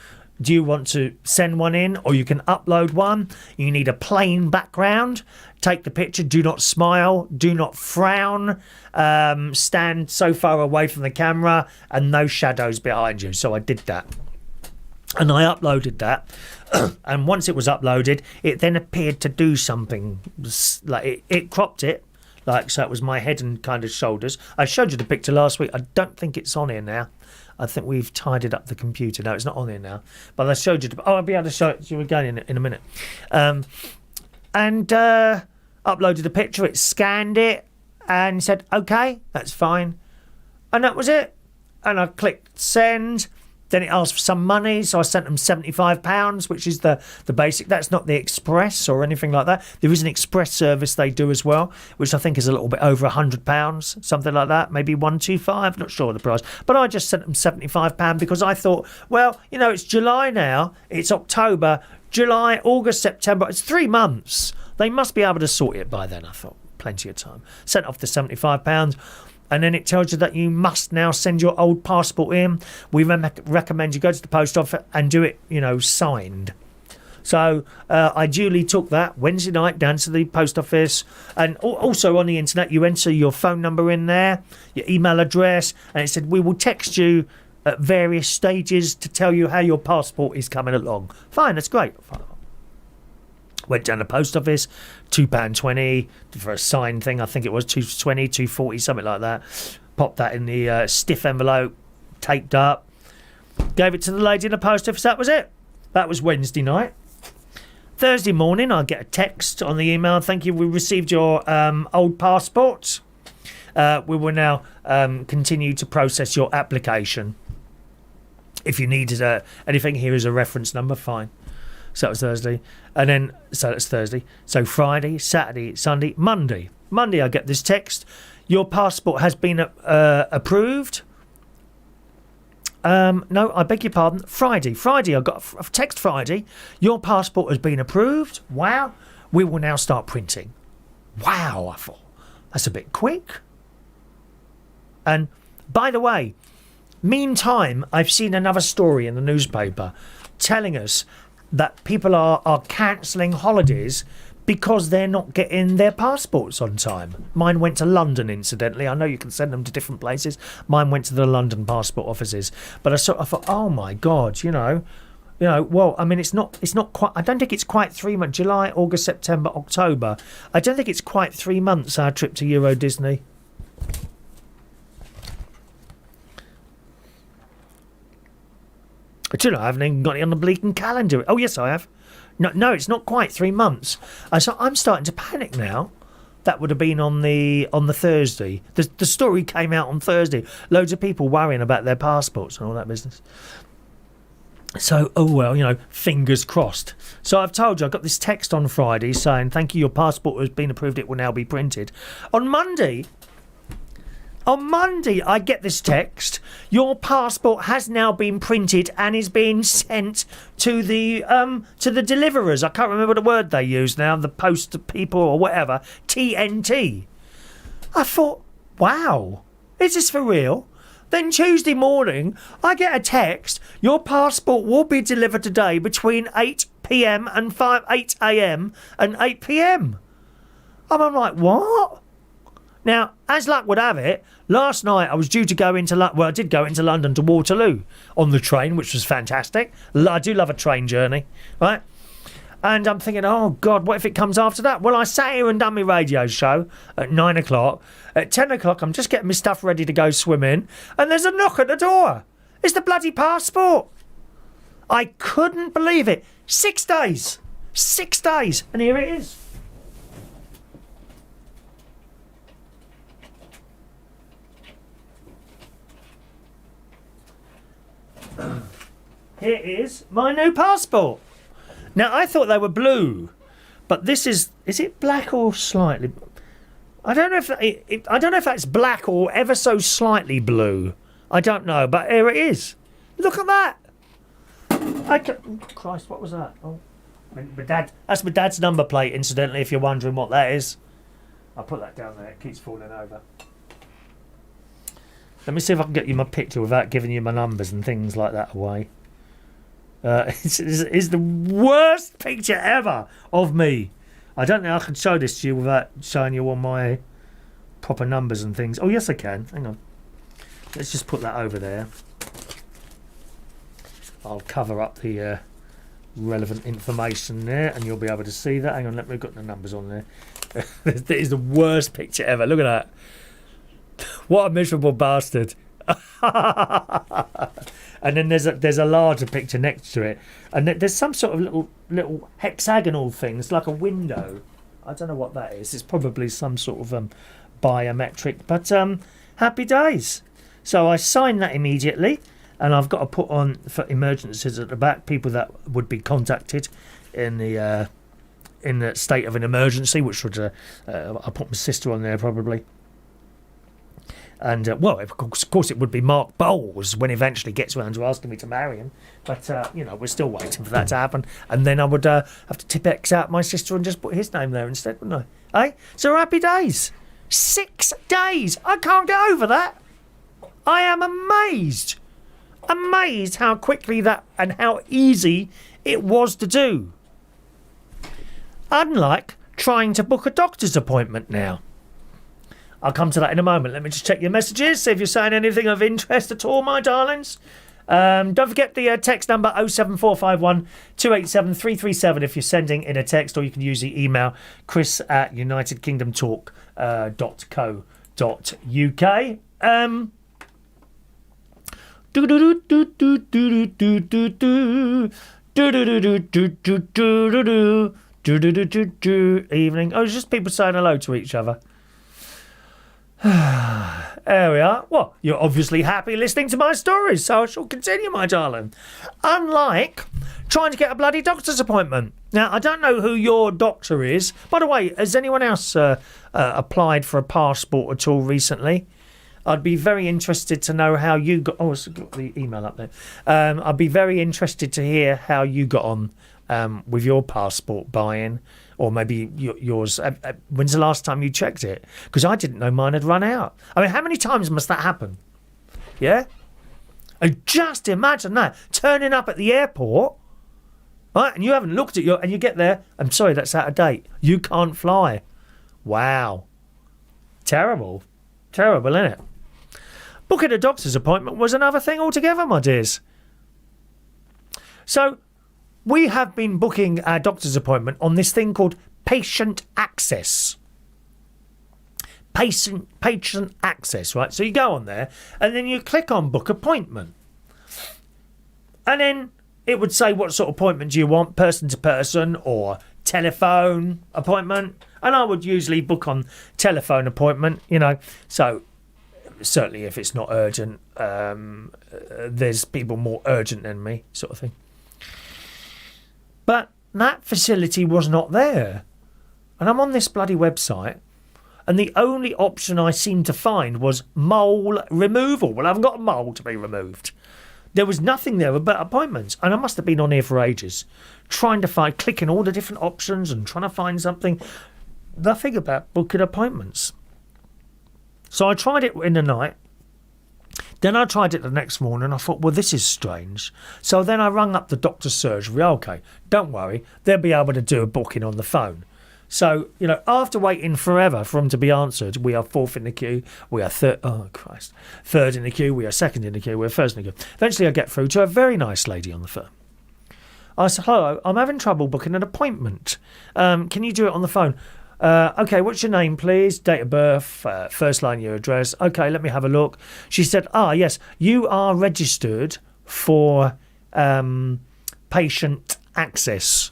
Do you want to send one in, or you can upload one? You need a plain background. Take the picture. Do not smile. Do not frown. Stand so far away from the camera and no shadows behind you. So I did that. And I uploaded that, and once it was uploaded, it then appeared to do something. Like it cropped it, like so it was my head and kind of shoulders. I showed you the picture last week. I don't think it's on here now. I think we've tidied up the computer. No, it's not on here now. But I showed you. I'll be able to show it to you again in a minute. And uploaded the picture. It scanned it and said, "Okay, that's fine," and that was it. And I clicked send. Then it asked for some money, so I sent them £75, which is the basic. That's not the express or anything like that. There is an express service they do as well, which I think is a little bit over £100, something like that, maybe 125, not sure of the price. But I just sent them £75 because I thought, well, you know, it's July now, it's October, July, August, September, it's 3 months. They must be able to sort it by then, I thought. Plenty of time. Sent off the £75. And then it tells you that you must now send your old passport in. We recommend you go to the post office and do it, you know, signed. So I duly took that Wednesday night down to the post office. And also on the internet, you enter your phone number in there, your email address, and it said, we will text you at various stages to tell you how your passport is coming along. Fine, that's great. Went down the post office, £2.20 for a signed thing. I think it was £2.20, £2.40, something like that. Popped that in the stiff envelope, taped up. Gave it to the lady in the post office. That was it. That was Wednesday night. Thursday morning, I get a text on the email. Thank you. We received your old passport. We will now continue to process your application. If you needed anything, here is a reference number. Fine. So that was Thursday. And then, so that's Thursday. So Friday, Saturday, Sunday, Monday. Monday, I get this text. Your passport has been approved. No, I beg your pardon. Friday, I got a text Friday. Your passport has been approved. Wow. We will now start printing. Wow, I thought. That's a bit quick. And by the way, meantime, I've seen another story in the newspaper telling us that people are cancelling holidays because they're not getting their passports on time. Mine went to London, incidentally. I know you can send them to different places. Mine went to the London passport offices. But I thought, oh my God, well, I mean, it's not quite. I don't think it's quite 3 months. July, August, September, October. I don't think it's quite 3 months. Our trip to Euro Disney. But I haven't even got it on the bleaking calendar. Oh yes, I have. No, it's not quite 3 months. So I'm starting to panic now. That would have been on the Thursday. The story came out on Thursday. Loads of people worrying about their passports and all that business. So, fingers crossed. So I've told you, I got this text on Friday saying, thank you, your passport has been approved, it will now be printed. On Monday, I get this text, your passport has now been printed and is being sent to the deliverers. I can't remember the word they use now, the post people or whatever, TNT. I thought, wow, is this for real? Then Tuesday morning, I get a text, your passport will be delivered today between 8 p.m. and 8 a.m. and 8 p.m. And I'm like, what? Now, as luck would have it, last night I was due to go into I did go into London to Waterloo on the train, which was fantastic. I do love a train journey, right? And I'm thinking, oh God, what if it comes after that? Well, I sat here and done my radio show at 9 o'clock. At 10 o'clock, I'm just getting my stuff ready to go swimming, and there's a knock at the door. It's the bloody passport. I couldn't believe it. 6 days. 6 days. And here it is. Here is my new passport. Now, I thought they were blue, but this is it black or slightly? I don't know if that's black or ever so slightly blue. I don't know, but here it is. Look at that. Christ, what was that? Oh, that's my dad's number plate, incidentally, if you're wondering what that is. I'll put that down there. It keeps falling over. Let me see if I can get you my picture without giving you my numbers and things like that away. It's the worst picture ever of me. I don't think I can show this to you without showing you all my proper numbers and things. Oh, yes, I can. Hang on. Let's just put that over there. I'll cover up the relevant information there, and you'll be able to see that. Hang on, let me get the numbers on there. That is the worst picture ever. Look at that. What a miserable bastard. And then there's a larger picture next to it, and there's some sort of little hexagonal thing. It's like a window. I don't know what that is. It's probably some sort of biometric, but happy days. So I signed that immediately, and I've got to put on for emergencies at the back, people that would be contacted in the state of an emergency, which would I'll put my sister on there probably. And, of course it would be Mark Bowles when he eventually gets around to asking me to marry him. But, we're still waiting for that to happen. And then I would have to tip X out my sister and just put his name there instead, wouldn't I? Eh? So happy days. 6 days. I can't get over that. I am amazed. Amazed how quickly that and how easy it was to do. Unlike trying to book a doctor's appointment now. I'll come to that in a moment. Let me just check your messages, see if you're saying anything of interest at all, my darlings. Don't forget the text number 07451 287 337 if you're sending in a text, or you can use the email chris@unitedkingdomtalk.co.uk. Evening. Oh, it's just people saying hello to each other. There we are. Well, you're obviously happy listening to my stories, so I shall continue, my darling. Unlike trying to get a bloody doctor's appointment. Now, I don't know who your doctor is. By the way, has anyone else applied for a passport at all recently? I'd be very interested to know how you got... Oh, it's got the email up there. I'd be very interested to hear how you got on with your passport buying. Or maybe yours. When's the last time you checked it? Because I didn't know mine had run out. I mean, how many times must that happen? Yeah? And just imagine that. Turning up at the airport Right? And you haven't looked at and you get there, I'm sorry, that's out of date. You can't fly. Wow. Terrible. Terrible, isn't it? Booking a doctor's appointment was another thing altogether, my dears. So, we have been booking our doctor's appointment on this thing called patient access. Patient access, right? So you go on there and then you click on book appointment. And then it would say what sort of appointment do you want, person to person or telephone appointment. And I would usually book on telephone appointment, you know. So certainly if it's not urgent, there's people more urgent than me, sort of thing. But that facility was not there. And I'm on this bloody website, and the only option I seemed to find was mole removal. Well, I haven't got a mole to be removed. There was nothing there about appointments. And I must have been on here for ages, clicking all the different options and trying to find something. Nothing about booking appointments. So I tried it in the night. Then I tried it the next morning. I thought, well, this is strange. So then I rang up the doctor's surgery. Okay, don't worry. They'll be able to do a booking on the phone. So, you know, after waiting forever for them to be answered, we are fourth in the queue. We are third in the queue. We are second in the queue. We're first in the queue. Eventually I get through to a very nice lady on the phone. I said, hello, I'm having trouble booking an appointment. Can you do it on the phone? Okay, what's your name, please? Date of birth, first line, your address. Okay, let me have a look. She said, yes, you are registered for patient access.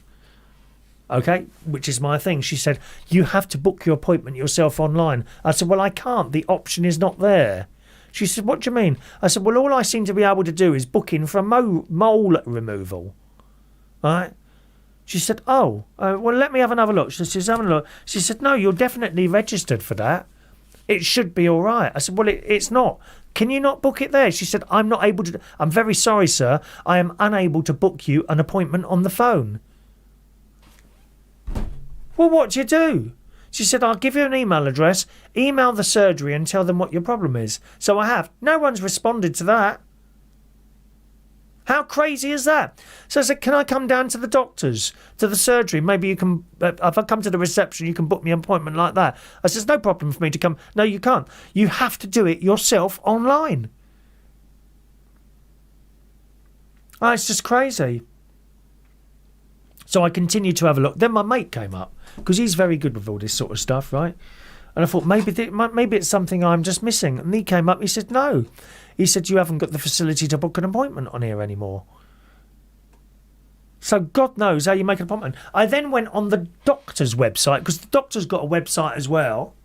Okay, which is my thing. She said, you have to book your appointment yourself online. I said, well, I can't. The option is not there. She said, what do you mean? I said, well, all I seem to be able to do is book in for a mole removal. All right? She said, well, let me have another look. She's having a look. She said, no, you're definitely registered for that. It should be all right. I said, well, it's not. Can you not book it there? She said, I'm not able to. I'm very sorry, sir. I am unable to book you an appointment on the phone. Well, what do you do? She said, I'll give you an email address. Email the surgery and tell them what your problem is. So I have. No one's responded to that. How crazy is that? So I said, can I come down to the doctors, to the surgery? Maybe you can, if I come to the reception, you can book me an appointment like that. I said, there's no problem for me to come. No, you can't. You have to do it yourself online. Oh, it's just crazy. So I continued to have a look. Then my mate came up, because he's very good with all this sort of stuff, right? And I thought, maybe it's something I'm just missing. And he came up, he said, no. He said, you haven't got the facility to book an appointment on here anymore. So God knows how you make an appointment. I then went on the doctor's website, because the doctor's got a website as well,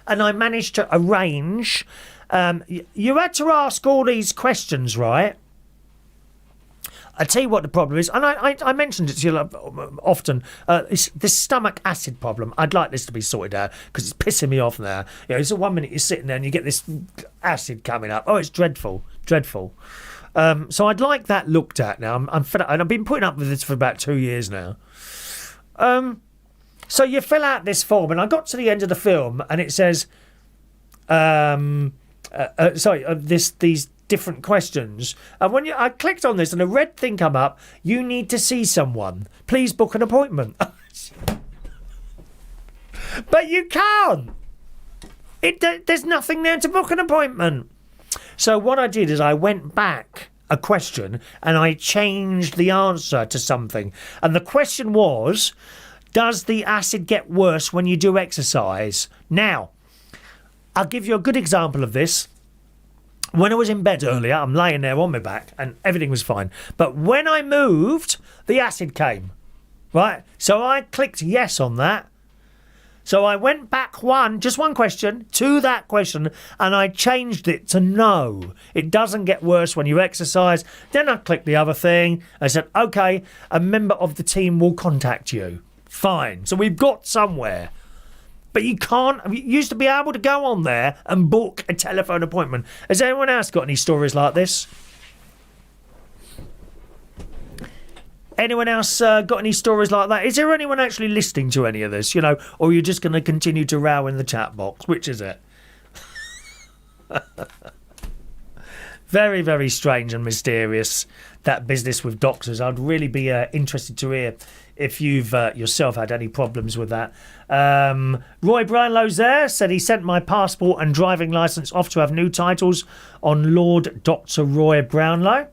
and I managed to arrange. You had to ask all these questions, right? I tell you what the problem is, and I mentioned it to you often. It's this stomach acid problem. I'd like this to be sorted out because it's pissing me off now. You know, it's 1 minute you're sitting there and you get this acid coming up. Oh, it's dreadful, dreadful. So I'd like that looked at now. I'm fed up, and I've been putting up with this for about 2 years now. So you fill out this form, and I got to the end of the film, and it says, these different questions, and when I clicked on this and a red thing come up, you need to see someone, please book an appointment. But you can't. There's nothing there to book an appointment. So what I did is I went back a question and I changed the answer to something, and the question was, does the acid get worse when you do exercise? Now I'll give you a good example of this. When I was in bed earlier, I'm laying there on my back and everything was fine. But when I moved, the acid came, right? So I clicked yes on that. So I went back just one question to that question, and I changed it to no. It doesn't get worse when you exercise. Then I clicked the other thing. I said, okay, a member of the team will contact you. Fine. So we've got somewhere. But you can't. You used to be able to go on there and book a telephone appointment. Has anyone else got any stories like this? Anyone else got any stories like that? Is there anyone actually listening to any of this, you know, or are you just going to continue to row in the chat box? Which is it? Very, very strange and mysterious. that business with doctors. I'd really be interested to hear if you've yourself had any problems with that. Roy Brownlow's there, said he sent my passport and driving licence off to have new titles on Lord Dr. Roy Brownlow.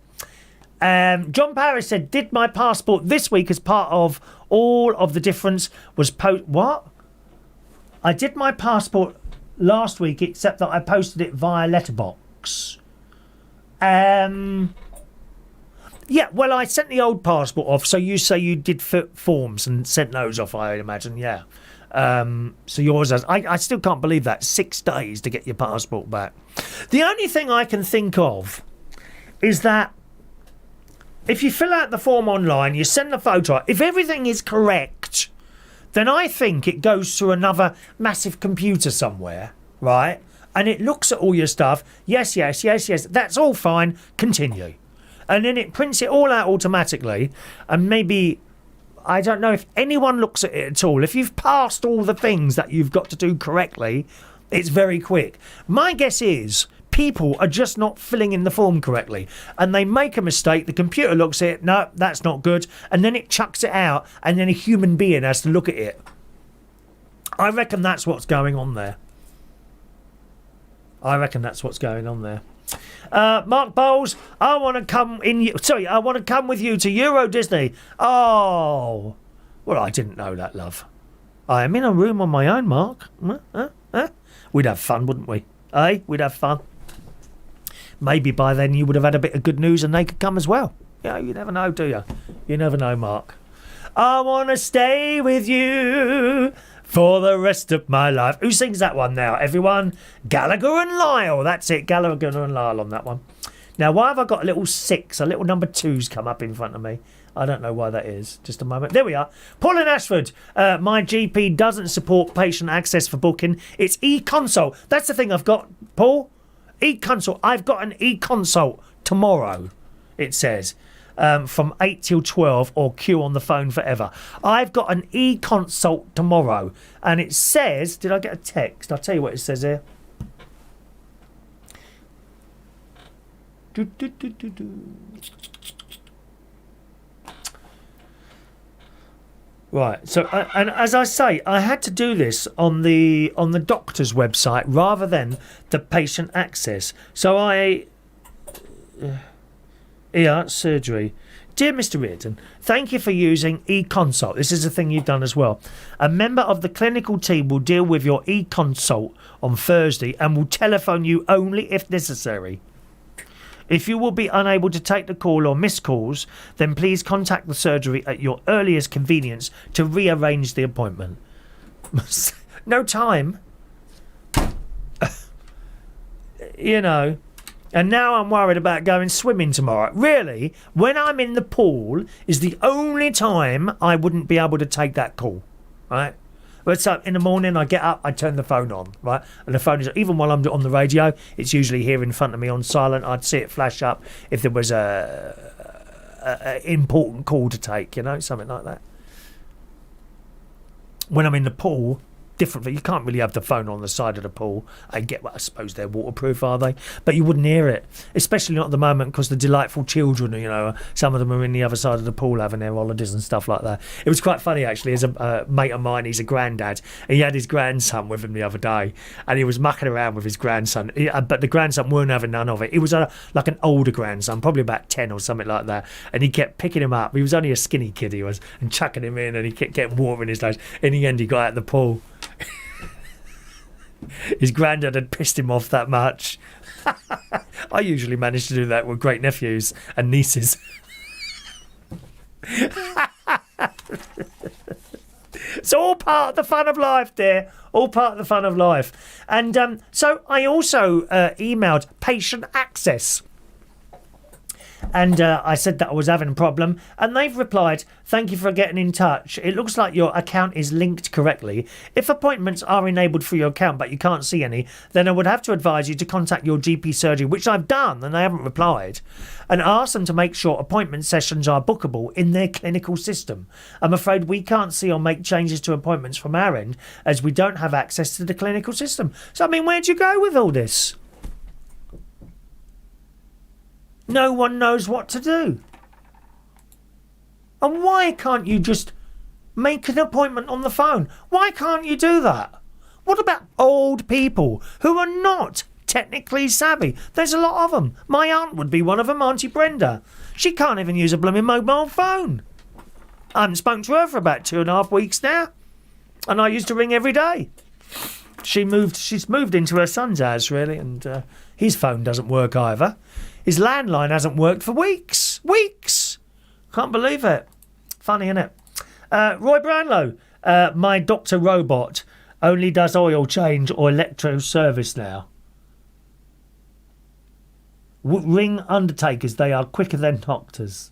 John Paris said, did my passport this week as part of all of the difference was what? I did my passport last week, except that I posted it via letterbox. Yeah, well, I sent the old passport off, so you say you did forms and sent those off, I imagine, yeah. So yours has... I still can't believe that. 6 days to get your passport back. The only thing I can think of is that if you fill out the form online, you send the photo, if everything is correct, then I think it goes to another massive computer somewhere, right? And it looks at all your stuff. Yes, yes, yes, yes. That's all fine. Continue. And then it prints it all out automatically. And maybe, I don't know if anyone looks at it at all. If you've passed all the things that you've got to do correctly, it's very quick. My guess is people are just not filling in the form correctly. And they make a mistake. The computer looks at it. No, that's not good. And then it chucks it out. And then a human being has to look at it. I reckon that's what's going on there. Mark Bowles, I want to come with you to Euro Disney. Oh, well, I didn't know that, love. I am in a room on my own, Mark. We'd have fun, wouldn't we? We'd have fun. Maybe by then you would have had a bit of good news and they could come as well. Yeah, you never know, do you? You never know, Mark. I want to stay with you for the rest of my life. Who sings that one now, everyone? Gallagher and Lyle. That's it, Gallagher and Lyle on that one. Now, why have I got a little 6, a little number 2's come up in front of me? I don't know why that is. Just a moment. There we are. Paul in Ashford. My GP doesn't support patient access for booking. It's e-consult. That's the thing I've got, Paul. E-consult. I've got an e-consult tomorrow, it says. From 8 till 12 or queue on the phone forever. I've got an e-consult tomorrow. And it says... Did I get a text? I'll tell you what it says here. Right. So, and as I say, I had to do this on the doctor's website rather than the patient access. So I... surgery. Dear Mr. Reardon, thank you for using e-consult. This is a thing you've done as well. A member of the clinical team will deal with your e-consult on Thursday and will telephone you only if necessary. If you will be unable to take the call or miss calls, then please contact the surgery at your earliest convenience to rearrange the appointment. No time. You know. And now I'm worried about going swimming tomorrow. Really, when I'm in the pool is the only time I wouldn't be able to take that call, right? But so in the morning I get up, I turn the phone on, right? And the phone is, even while I'm on the radio, it's usually here in front of me on silent. I'd see it flash up if there was a important call to take, you know, something like that. When I'm in the pool... different, you can't really have the phone on the side of the pool. I suppose they're waterproof, are they? But you wouldn't hear it, especially not at the moment, because the delightful children, you know, some of them are in the other side of the pool having their holidays and stuff like that. It was quite funny actually. As a mate of mine, he's a granddad, and he had his grandson with him the other day, and he was mucking around with his grandson, but the grandson weren't having none of it. He was like an older grandson, probably about 10 or something like that, and he kept picking him up. He was only a skinny kid, he was, and chucking him in, and he kept getting water in his nose. In the end, he got out of the pool. His granddad had pissed him off that much. I usually manage to do that with great nephews and nieces. It's all part of the fun of life, dear. All part of the fun of life. And so I also emailed patient access. And I said that I was having a problem, and they've replied, thank you for getting in touch. It looks like your account is linked correctly. If appointments are enabled for your account but you can't see any, then I would have to advise you to contact your GP surgery, which I've done, and they haven't replied, and ask them to make sure appointment sessions are bookable in their clinical system. I'm afraid we can't see or make changes to appointments from our end, as we don't have access to the clinical system. So, I mean, where'd you go with all this? No one knows what to do. And why can't you just make an appointment on the phone? Why can't you do that? What about old people who are not technically savvy? There's a lot of them. My aunt would be one of them, Auntie Brenda. She can't even use a blooming mobile phone. I haven't spoken to her for about 2.5 weeks now. And I used to ring every day. She's moved into her son's house, really, and his phone doesn't work either. His landline hasn't worked for weeks. Weeks! Can't believe it. Funny, innit? Roy Brownlow, my Dr. Robot only does oil change or electro service now. Ring undertakers, they are quicker than doctors.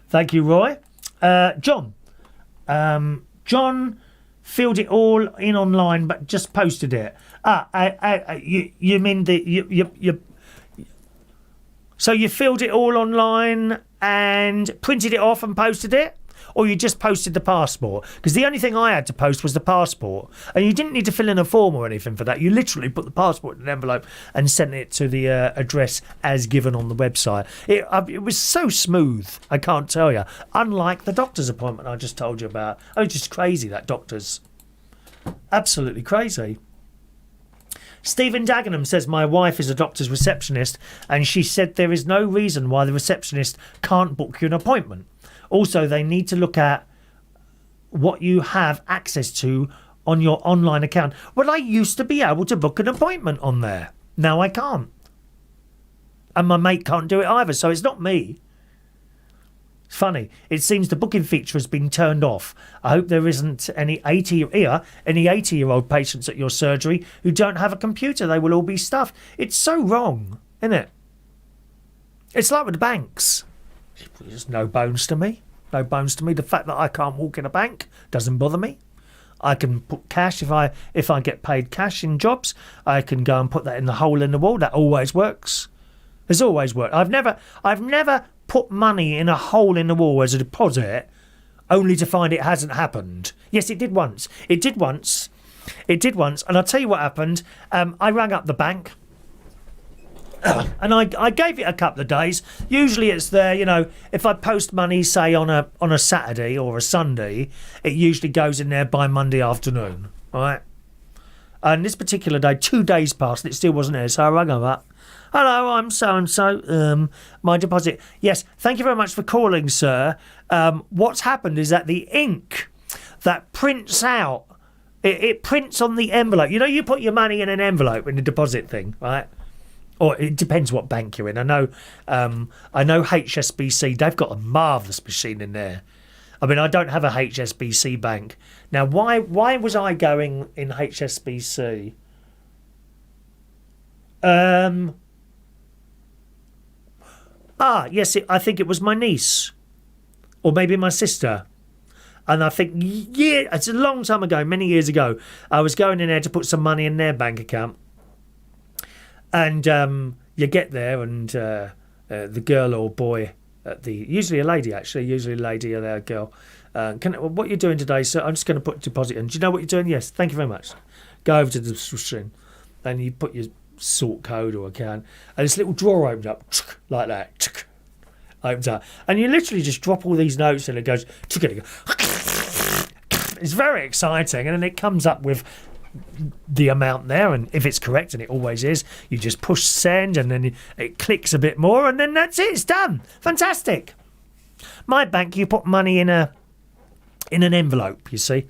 Thank you, Roy. John. John filled it all in online, but just posted it. You mean you so you filled it all online and printed it off and posted it? Or you just posted the passport? Because the only thing I had to post was the passport. And you didn't need to fill in a form or anything for that. You literally put the passport in an envelope and sent it to the address as given on the website. It was so smooth, I can't tell you. Unlike the doctor's appointment I just told you about. Oh, just crazy, that doctor's. Absolutely crazy. Stephen Dagenham says, my wife is a doctor's receptionist and she said there is no reason why the receptionist can't book you an appointment. Also, they need to look at what you have access to on your online account. Well, I used to be able to book an appointment on there. Now I can't. And my mate can't do it either, so it's not me. It's funny. It seems the booking feature has been turned off. I hope there isn't any 80-year-old patients at your surgery who don't have a computer. They will all be stuffed. It's so wrong, isn't it? It's like with the banks. There's no bones to me. No bones to me. The fact that I can't walk in a bank doesn't bother me. I can put cash if I get paid cash in jobs. I can go and put that in the hole in the wall. That always works. It's always worked. I've never put money in a hole in the wall as a deposit only to find it hasn't happened. Yes, it did once. It did once. And I'll tell you what happened. I rang up the bank. And I gave it a couple of days. Usually it's there, if I post money, say on a Saturday or a Sunday, it usually goes in there by Monday afternoon, all right? And this particular day, 2 days passed, and it still wasn't there, so I rang up. Hello, I'm so-and-so, my deposit. Yes, thank you very much for calling, sir. What's happened is that the ink that prints out, it prints on the envelope. You put your money in an envelope in the deposit thing, right? Or it depends what bank you're in. I know HSBC, they've got a marvellous machine in there. I mean, I don't have a HSBC bank. Now, why was I going in HSBC? Yes, I think it was my niece. Or maybe my sister. And I think, it's a long time ago, many years ago, I was going in there to put some money in their bank account. And you get there and the girl or boy, usually a lady or a girl, what are you doing today, sir? I'm just going to put a deposit in. Do you know what you're doing? Yes, thank you very much. Go over to the machine and you put your sort code or account and this little drawer opens up like that. Opens up. And you literally just drop all these notes and it goes. It's very exciting. And then it comes up with the amount there, and if it's correct, and it always is, you just push send and then it clicks a bit more and then that's it, it's done. Fantastic. My bank, you put money in an envelope, you see,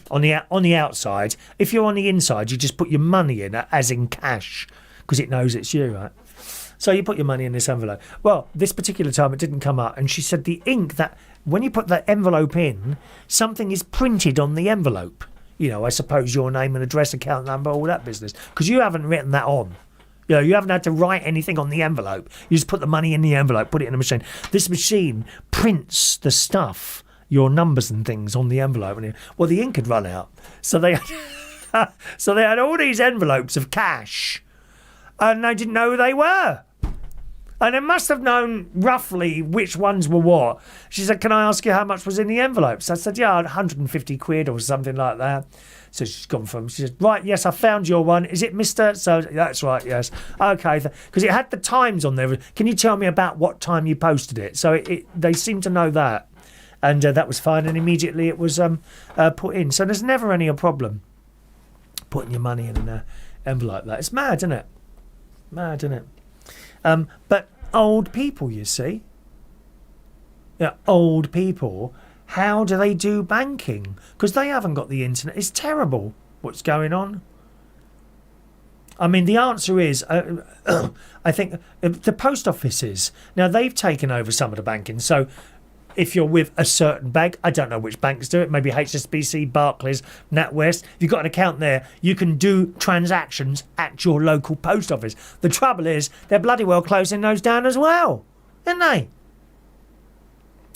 on the outside. If you're on the inside, you just put your money in as in cash because it knows it's you, right? So you put your money in this envelope. Well, this particular time it didn't come up, and she said the ink that when you put that envelope in, something is printed on the envelope. I suppose your name and address, account number, all that business. Because you haven't written that on. You haven't had to write anything on the envelope. You just put the money in the envelope, put it in a machine. This machine prints the stuff, your numbers and things on the envelope. Well, the ink had run out. So they had all these envelopes of cash. And they didn't know who they were. And they must have known roughly which ones were what. She said, can I ask you how much was in the envelopes? I said, yeah, 150 quid or something like that. So she said, right, yes, I found your one. Is it Mr. So that's right, yes. Okay, because it had the times on there. Can you tell me about what time you posted it? So they seem to know that. And that was fine. And immediately it was put in. So there's never any problem putting your money in an envelope like that. It's mad, isn't it? Mad, isn't it? But old people, you see. Yeah, old people, how do they do banking? Because they haven't got the internet. It's terrible what's going on. I mean, the answer is, I think, the post offices. Now, they've taken over some of the banking. So if you're with a certain bank, I don't know which banks do it, maybe HSBC, Barclays, NatWest, if you've got an account there, you can do transactions at your local post office. The trouble is, they're bloody well closing those down as well, aren't they?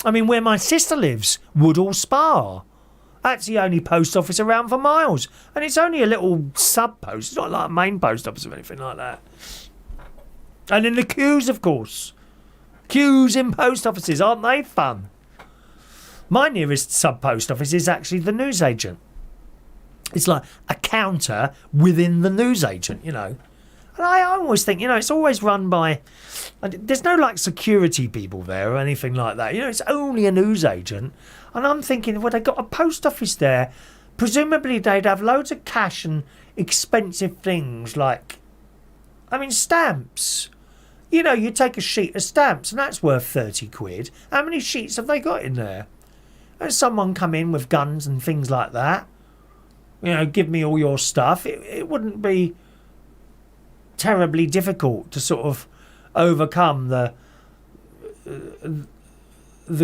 I mean, where my sister lives, Woodall Spa, that's the only post office around for miles. And it's only a little sub-post. It's not like a main post office or anything like that. And in the queues, of course. Queues in post offices, aren't they fun? My nearest sub-post office is actually the newsagent. It's like a counter within the newsagent, you know. And I always think, you know, it's always run by... There's no, like, security people there or anything like that. You know, it's only a newsagent. And I'm thinking, well, they got a post office there. Presumably they'd have loads of cash and expensive things like... I mean, stamps. You know, you take a sheet of stamps and that's worth 30 quid. How many sheets have they got in there? And someone come in with guns and things like that. You know, give me all your stuff. It wouldn't be terribly difficult to sort of overcome the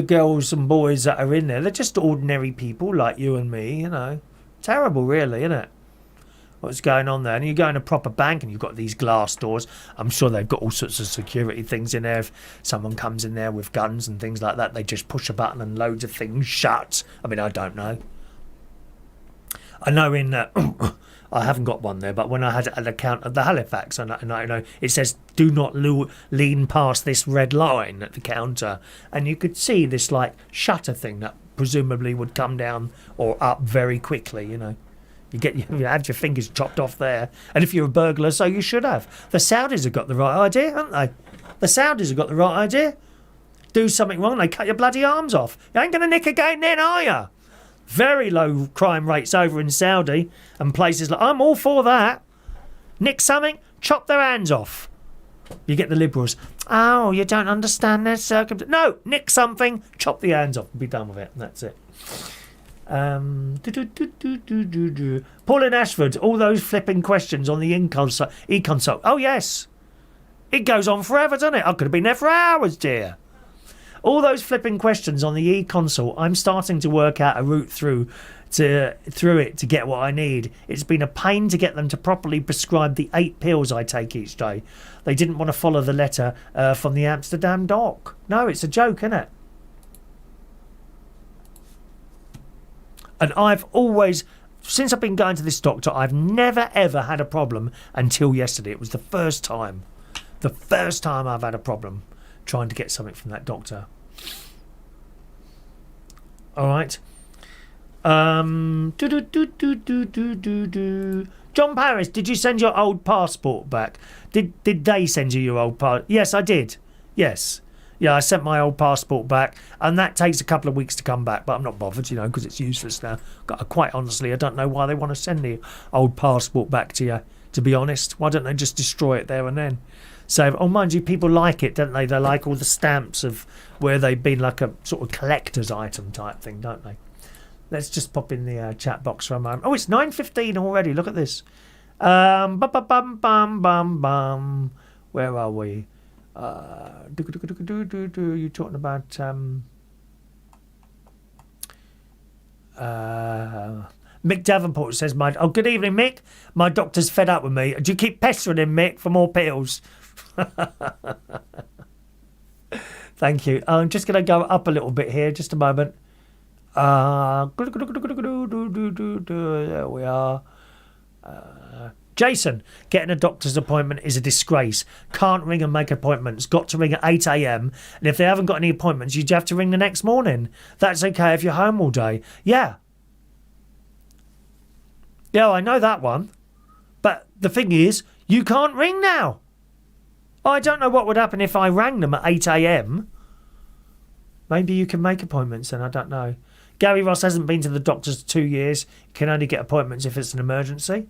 girls and boys that are in there. They're just ordinary people like you and me, you know. Terrible, really, isn't it? What's going on there? And you go in a proper bank and you've got these glass doors. I'm sure they've got all sorts of security things in there. If someone comes in there with guns and things like that, they just push a button and loads of things shut. I mean, I don't know. I know in... I haven't got one there, but when I had an account at the Halifax, and I know it says, do not lean past this red line at the counter. And you could see this, like, shutter thing that presumably would come down or up very quickly, you know. You had your fingers chopped off there. And if you're a burglar, so you should have. The Saudis have got the right idea, haven't they? The Saudis have got the right idea. Do something wrong, they cut your bloody arms off. You ain't going to nick again then, are you? Very low crime rates over in Saudi and places like... I'm all for that. Nick something, chop their hands off. You get the Liberals. Oh, you don't understand their circumstances. No, nick something, chop the hands off and be done with it. And that's it. Paul in Ashford, all those flipping questions on the e-consult. Oh, yes. It goes on forever, doesn't it? I could have been there for hours, dear. All those flipping questions on the e-consult, I'm starting to work out a route through it to get what I need. It's been a pain to get them to properly prescribe the 8 pills I take each day. They didn't want to follow the letter from the Amsterdam doc. No, it's a joke, isn't it? And I've always, since I've been going to this doctor, I've never ever had a problem until yesterday. It was the first time I've had a problem trying to get something from that doctor. All right. John Paris, did you send your old passport back? Did they send you your old passport? Yes, I did. Yes. Yeah, I sent my old passport back, and that takes a couple of weeks to come back, but I'm not bothered, you know, because it's useless now. Quite honestly, I don't know why they want to send the old passport back to you, to be honest. Why don't they just destroy it there and then? So, oh, mind you, people like it, don't they? They like all the stamps of where they've been, like a sort of collector's item type thing, don't they? Let's just pop in the chat box for a moment. Oh, it's 9:15 already. Look at this. Bum, bum, bum, bum, bum, bum. Where are we? You talking about Mick Davenport says, good evening, Mick. My doctor's fed up with me. Do you keep pestering him, Mick, for more pills? Thank you. I'm just going to go up a little bit here, just a moment. There we are. Jason, getting a doctor's appointment is a disgrace. Can't ring and make appointments. Got to ring at 8 a.m. And if they haven't got any appointments, you'd have to ring the next morning. That's okay if you're home all day. Yeah. Yeah, I know that one. But the thing is, you can't ring now. I don't know what would happen if I rang them at 8 a.m. Maybe you can make appointments then, I don't know. Gary Ross hasn't been to the doctors for 2 years. You can only get appointments if it's an emergency.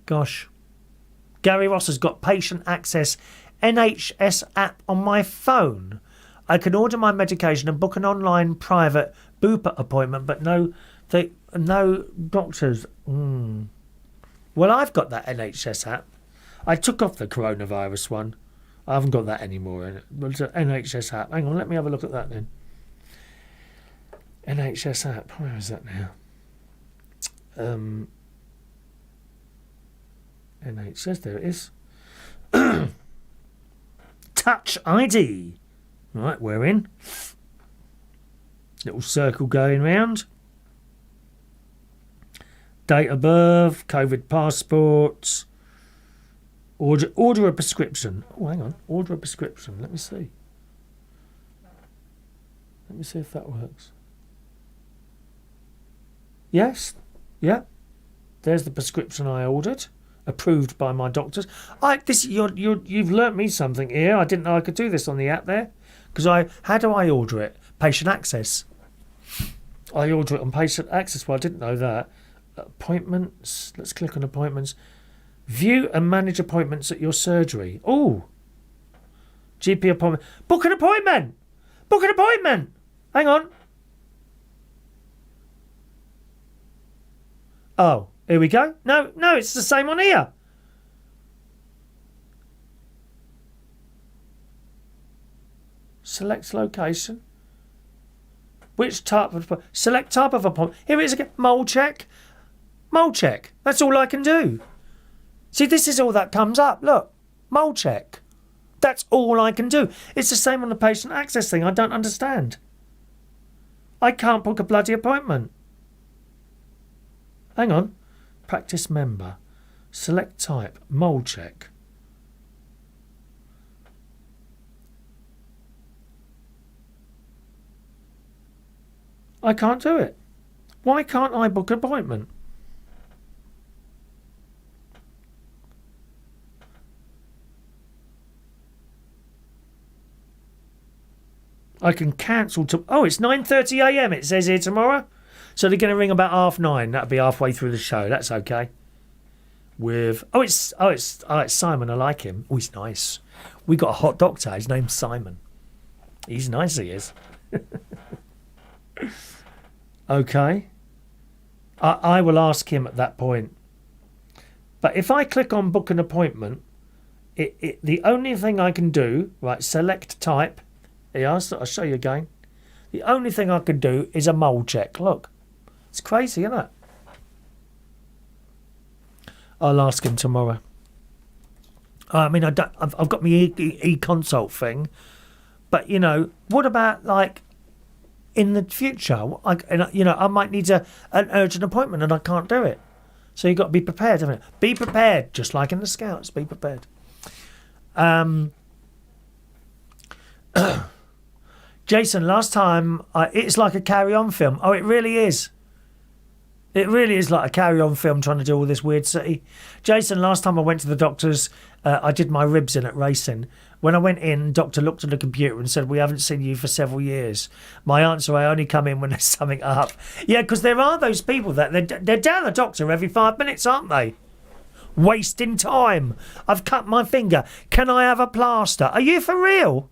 Gosh. Gary Ross has got patient access NHS app on my phone. I can order my medication and book an online private Bupa appointment, but no doctors. Well, I've got that NHS app. I took off the coronavirus one. I haven't got that anymore. It's an NHS app. Hang on, let me have a look at that then. NHS app. Where is that now? NHS, there it is. Touch ID. Right, we're in. Little circle going round. Date of birth, COVID passports. Order a prescription. Oh, hang on. Order a prescription. Let me see. Let me see if that works. Yes. Yeah. There's the prescription I ordered. Approved by my doctors. You've learnt me something here. I didn't know I could do this on the app there. Because how do I order it? Patient access. I order it on patient access. Well, I didn't know that. Appointments. Let's click on appointments. View and manage appointments at your surgery. Oh. GP appointment. Book an appointment. Book an appointment. Hang on. Oh, here we go. No, it's the same on here. Select location. Which type of... Select type of appointment. Here it is again. Mole check. Mole check. That's all I can do. See, this is all that comes up. Look. Mole check. That's all I can do. It's the same on the patient access thing. I don't understand. I can't book a bloody appointment. Hang on. Practice member. Select type. Mole check. I can't do it. Why can't I book an appointment? I can cancel to... Oh, it's 9:30 a.m. it says here tomorrow. So they're going to ring about 9:30. That'll be halfway through the show. That's okay. With... Oh, it's Simon. I like him. Oh, he's nice. We got a hot doctor. His name's Simon. He's nice, he is. Okay. I will ask him at that point. But if I click on book an appointment, the only thing I can do, right, select type. Here, I'll show you again. The only thing I can do is a mole check. Look. It's crazy, isn't it? I'll ask him tomorrow. I mean, I've got my e-consult thing. But, you know, what about, like, in the future? I might need an urgent appointment and I can't do it. So you've got to be prepared, haven't you? Be prepared, just like in the Scouts. Be prepared. Jason, last time, it's like a carry-on film. Oh, it really is. It really is like a carry-on film trying to do all this weird city. Jason, last time I went to the doctor's, I did my ribs in at racing. When I went in, doctor looked at the computer and said, "We haven't seen you for several years." My answer, I only come in when there's something up. Yeah, because there are those people that they're down the doctor every 5 minutes, aren't they? Wasting time. I've cut my finger. Can I have a plaster? Are you for real?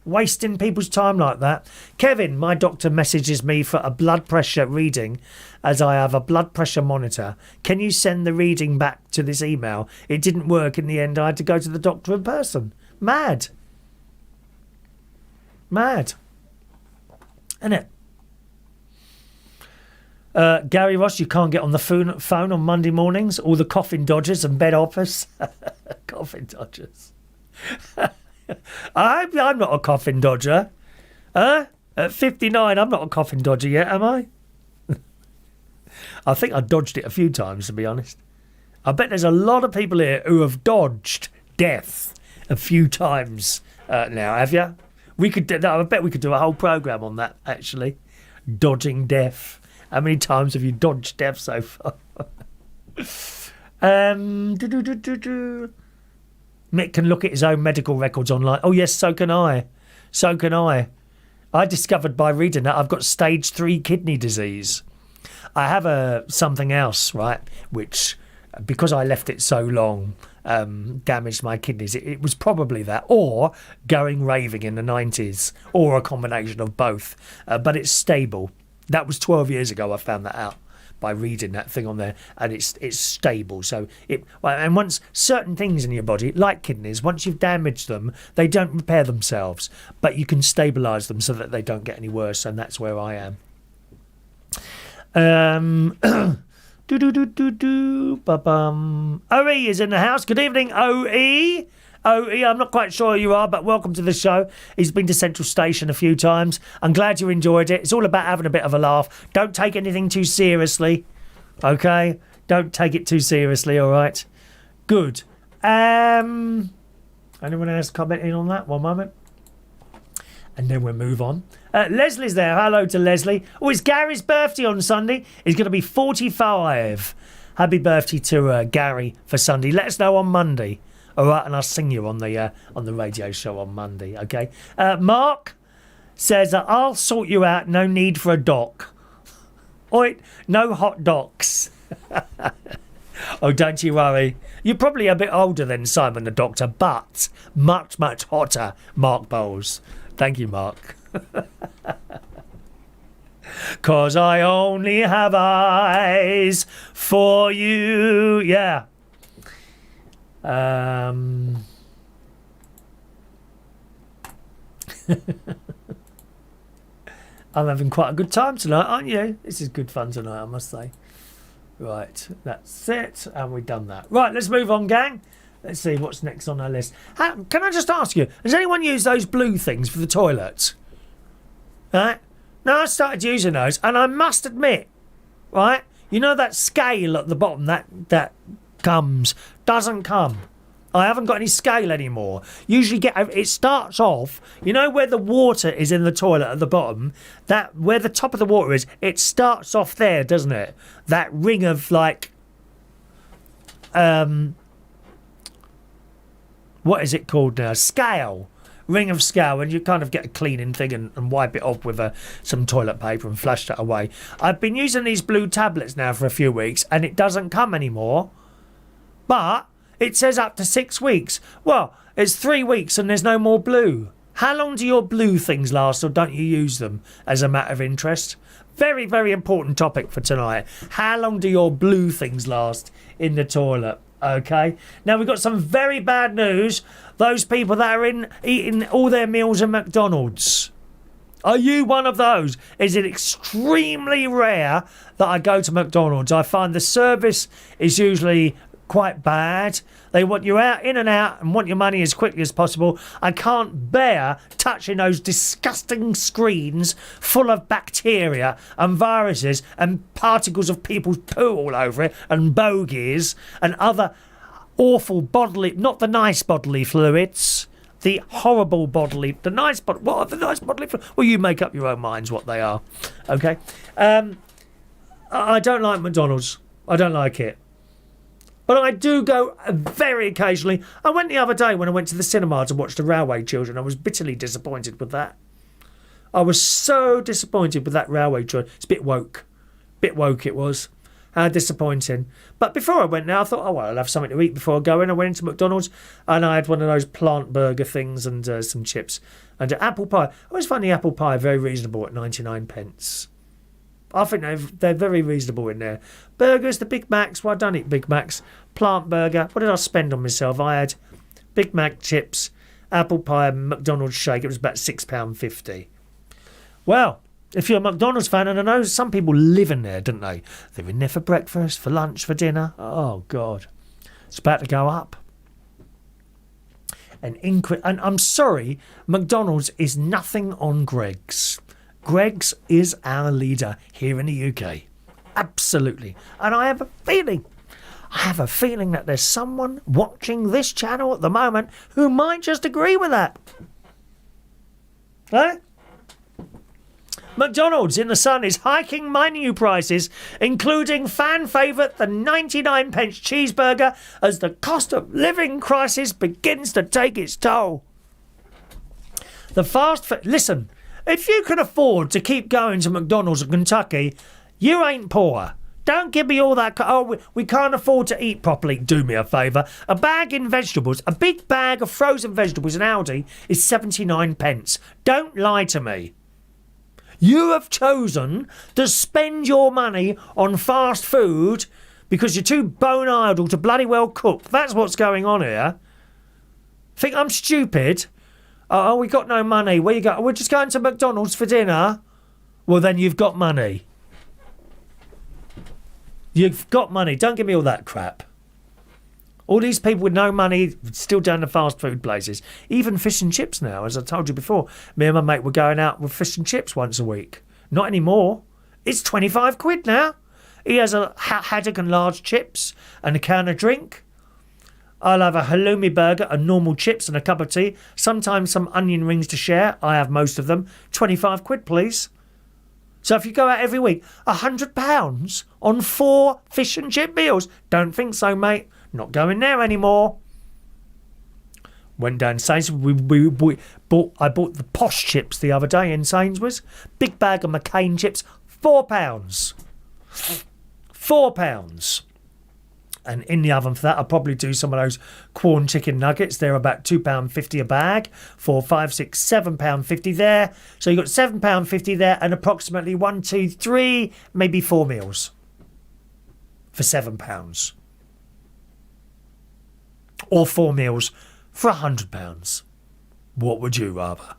Wasting people's time like that. Kevin, my doctor messages me for a blood pressure reading as I have a blood pressure monitor. Can you send the reading back to this email? It didn't work in the end. I had to go to the doctor in person. Mad. Mad. Isn't it? Gary Ross, you can't get on the phone on Monday mornings. All the coffin dodgers and bed office. Coffin dodgers. I'm not a coffin dodger. At 59, I'm not a coffin dodger yet, am I? I think I dodged it a few times, to be honest. I bet there's a lot of people here who have dodged death a few times now, have you? I bet we could do a whole programme on that, actually. Dodging death. How many times have you dodged death so far? Mick can look at his own medical records online. Oh, yes, so can I. So can I. I discovered by reading that I've got stage 3 kidney disease. I have something else, right, which, because I left it so long, damaged my kidneys. It was probably that, or going raving in the 90s, or a combination of both. But it's stable. That was 12 years ago I found that out by reading that thing on there, and it's stable. So and once certain things in your body, like kidneys, once you've damaged them, they don't repair themselves, but you can stabilise them so that they don't get any worse, and that's where I am. OE is in the house. Good evening, OE. OE, I'm not quite sure who you are, but welcome to the show. He's been to Central Station a few times. I'm glad you enjoyed it. It's all about having a bit of a laugh. Don't take anything too seriously, okay? Don't take it too seriously, all right? Good. Anyone else commenting on that? One moment. And then we'll move on. Leslie's there. Hello to Leslie. Oh, it's Gary's birthday on Sunday. He's going to be 45. Happy birthday to Gary for Sunday. Let us know on Monday. All right, and I'll sing you on the radio show on Monday, okay? Mark says, I'll sort you out. No need for a doc. Oi, no hot docs. Oh, don't you worry. You're probably a bit older than Simon the Doctor, but much, much hotter, Mark Bowles. Thank you, Mark. 'Cause I only have eyes for you. Yeah. I'm having quite a good time tonight, aren't you? This is good fun tonight, I must say. Right, that's it, and we've done that. Right, let's move on, gang. Let's see what's next on our list. Can I just ask you, has anyone used those blue things for the toilets? Right? Now I started using those, and I must admit, right, you know that scale at the bottom that doesn't come. I haven't got any scale anymore. Usually it starts off, you know where the water is in the toilet at the bottom, that where the top of the water is, it starts off there, doesn't it? That ring of like what is it called now? Scale. Ring of scale, and you kind of get a cleaning thing and wipe it off with some toilet paper and flush that away. I've been using these blue tablets now for a few weeks, and it doesn't come anymore. But it says up to 6 weeks. Well, it's 3 weeks and there's no more blue. How long do your blue things last, or don't you use them as a matter of interest? Very, very important topic for tonight. How long do your blue things last in the toilet? Okay. Now, we've got some very bad news. Those people that are eating all their meals at McDonald's. Are you one of those? Is it extremely rare that I go to McDonald's? I find the service is usually quite bad. They want you out, in and out, and want your money as quickly as possible. I can't bear touching those disgusting screens full of bacteria and viruses and particles of people's poo all over it, and bogies and other awful bodily, not the nice bodily fluids, the horrible bodily, what are the nice bodily fluids? Well, you make up your own minds what they are. Okay? I don't like McDonald's. I don't like it. But I do go very occasionally. I went the other day when I went to the cinema to watch The Railway Children. I was bitterly disappointed with that. I was so disappointed with that Railway Children. It's a bit woke. Bit woke it was. How disappointing. But before I went there, I thought, oh, well, I'll have something to eat before I go in. I went into McDonald's and I had one of those plant burger things and some chips. And apple pie. I always find the apple pie very reasonable at 99 pence. I think they're very reasonable in there. Burgers, the Big Macs. Well, I don't eat Big Macs. Plant burger. What did I spend on myself? I had Big Mac chips, apple pie, and McDonald's shake. It was about £6.50. Well, if you're a McDonald's fan, and I know some people live in there, don't they? They're in there for breakfast, for lunch, for dinner. Oh, God. It's about to go up. And I'm sorry, McDonald's is nothing on Greggs. Greggs is our leader here in the UK. Absolutely. And I have a feeling that there's someone watching this channel at the moment who might just agree with that. Eh? McDonald's in the Sun is hiking menu prices, including fan favourite the 99 pence cheeseburger, as the cost of living crisis begins to take its toll. Listen, if you can afford to keep going to McDonald's in Kentucky, you ain't poor. Don't give me all that. Oh, we can't afford to eat properly. Do me a favour. A bag in vegetables, a big bag of frozen vegetables in Aldi is 79 pence. Don't lie to me. You have chosen to spend your money on fast food because you're too bone idle to bloody well cook. That's what's going on here. Think I'm stupid? Oh, we got no money. Where you go? We're just going to McDonald's for dinner. Well, then you've got money. You've got money. Don't give me all that crap. All these people with no money still down to fast food places. Even fish and chips now, as I told you before. Me and my mate were going out with fish and chips once a week. Not anymore. It's 25 quid now. He has a haddock and large chips and a can of drink. I'll have a halloumi burger, a normal chips and a cup of tea. Sometimes some onion rings to share. I have most of them. 25 quid, please. So if you go out every week, £100 on 4 fish and chip meals. Don't think so, mate. Not going there anymore. Went down Sainsbury's. I bought the posh chips the other day in Sainsbury's. Big bag of McCain chips, £4. £4. And in the oven for that, I'll probably do some of those corn chicken nuggets. They're about £2.50 a bag. 4, 5, 6, £7.50 there. So you've got £7.50 there and approximately 1, 2, 3, maybe 4 meals for £7. Or 4 meals for £100. What would you rather?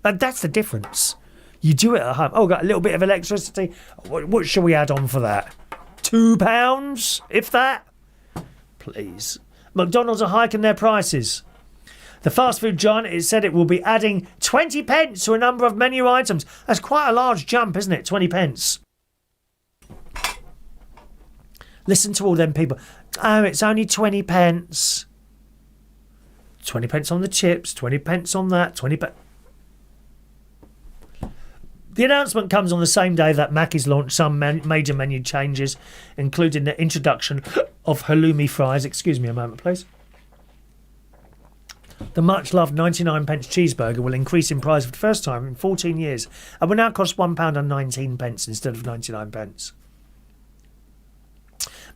And that's the difference. You do it at home. Oh, got a little bit of electricity. What shall we add on for that? £2, if that? Please. McDonald's are hiking their prices. The fast food giant has said it will be adding 20 pence to a number of menu items. That's quite a large jump, isn't it? 20 pence. Listen to all them people. Oh, it's only 20 pence. 20 pence on the chips, 20 pence on that, 20 pence. The announcement comes on the same day that Mackey's launched some major menu changes, including the introduction of halloumi fries. Excuse me a moment, please. The much-loved 99 pence cheeseburger will increase in price for the first time in 14 years and will now cost £1.19 instead of 99 pence.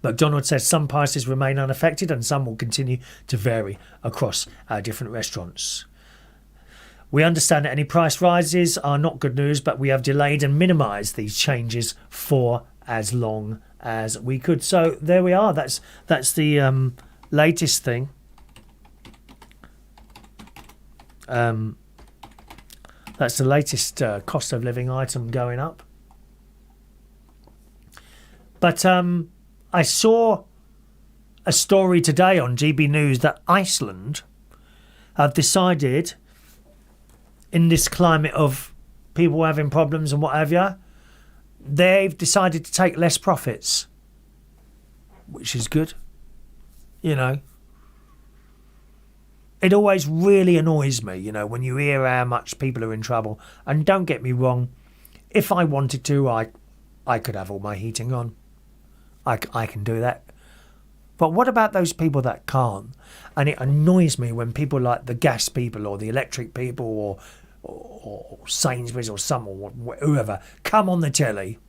McDonald says some prices remain unaffected and some will continue to vary across our different restaurants. We understand that any price rises are not good news, but we have delayed and minimised these changes for as long as we could. So there we are. That's the latest thing. That's the latest cost of living item going up. But I saw a story today on GB News that Iceland have decided, in this climate of people having problems and what have you, they've decided to take less profits, which is good. You know, it always really annoys me, you know, when you hear how much people are in trouble. And don't get me wrong, if I wanted to, I could have all my heating on. I can do that. But what about those people that can't? And it annoys me when people like the gas people or the electric people or Sainsbury's or whoever come on the telly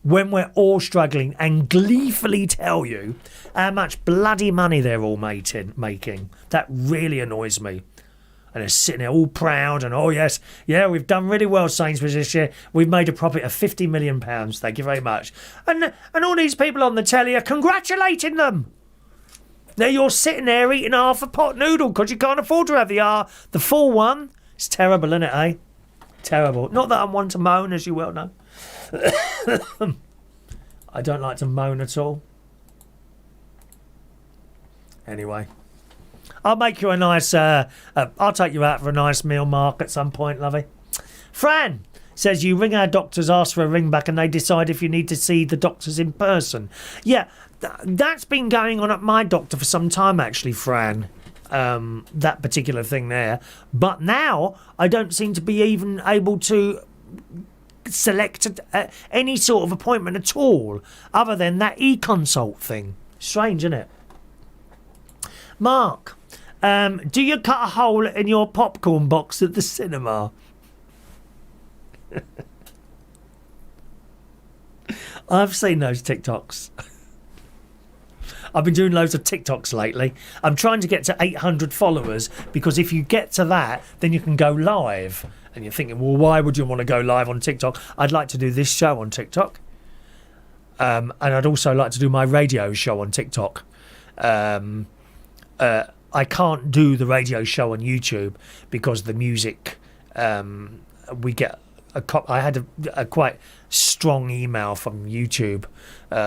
when we're all struggling and gleefully tell you how much bloody money they're all making. That really annoys me. And they're sitting there all proud and, oh yes, yeah, we've done really well, Sainsbury's, this year. We've made a profit of £50 million. Thank you very much. And all these people on the telly are congratulating them. Now you're sitting there eating half a pot noodle because you can't afford to have the full one. It's terrible, isn't it, eh? Terrible. Not that I'm one to moan, as you well know. I don't like to moan at all. Anyway. I'll make you a nice... I'll take you out for a nice meal, Mark, at some point, lovey. Fran, Says you ring our doctors, ask for a ring back, and they decide if you need to see the doctors in person. Yeah, that's been going on at my doctor for some time, actually, Fran. That particular thing there. But now I don't seem to be even able to select any sort of appointment at all, other than that e-consult thing. Strange, isn't it? Mark, do you cut a hole in your popcorn box at the cinema? I've seen those TikToks. I've been doing loads of TikToks lately. I'm trying to get to 800 followers, because if you get to that, then you can go live. And you're thinking, well, why would you want to go live on TikTok? I'd like to do this show on TikTok. And I'd also like to do my radio show on TikTok. I can't do the radio show on YouTube because the music, we get I had a quite strong email from YouTube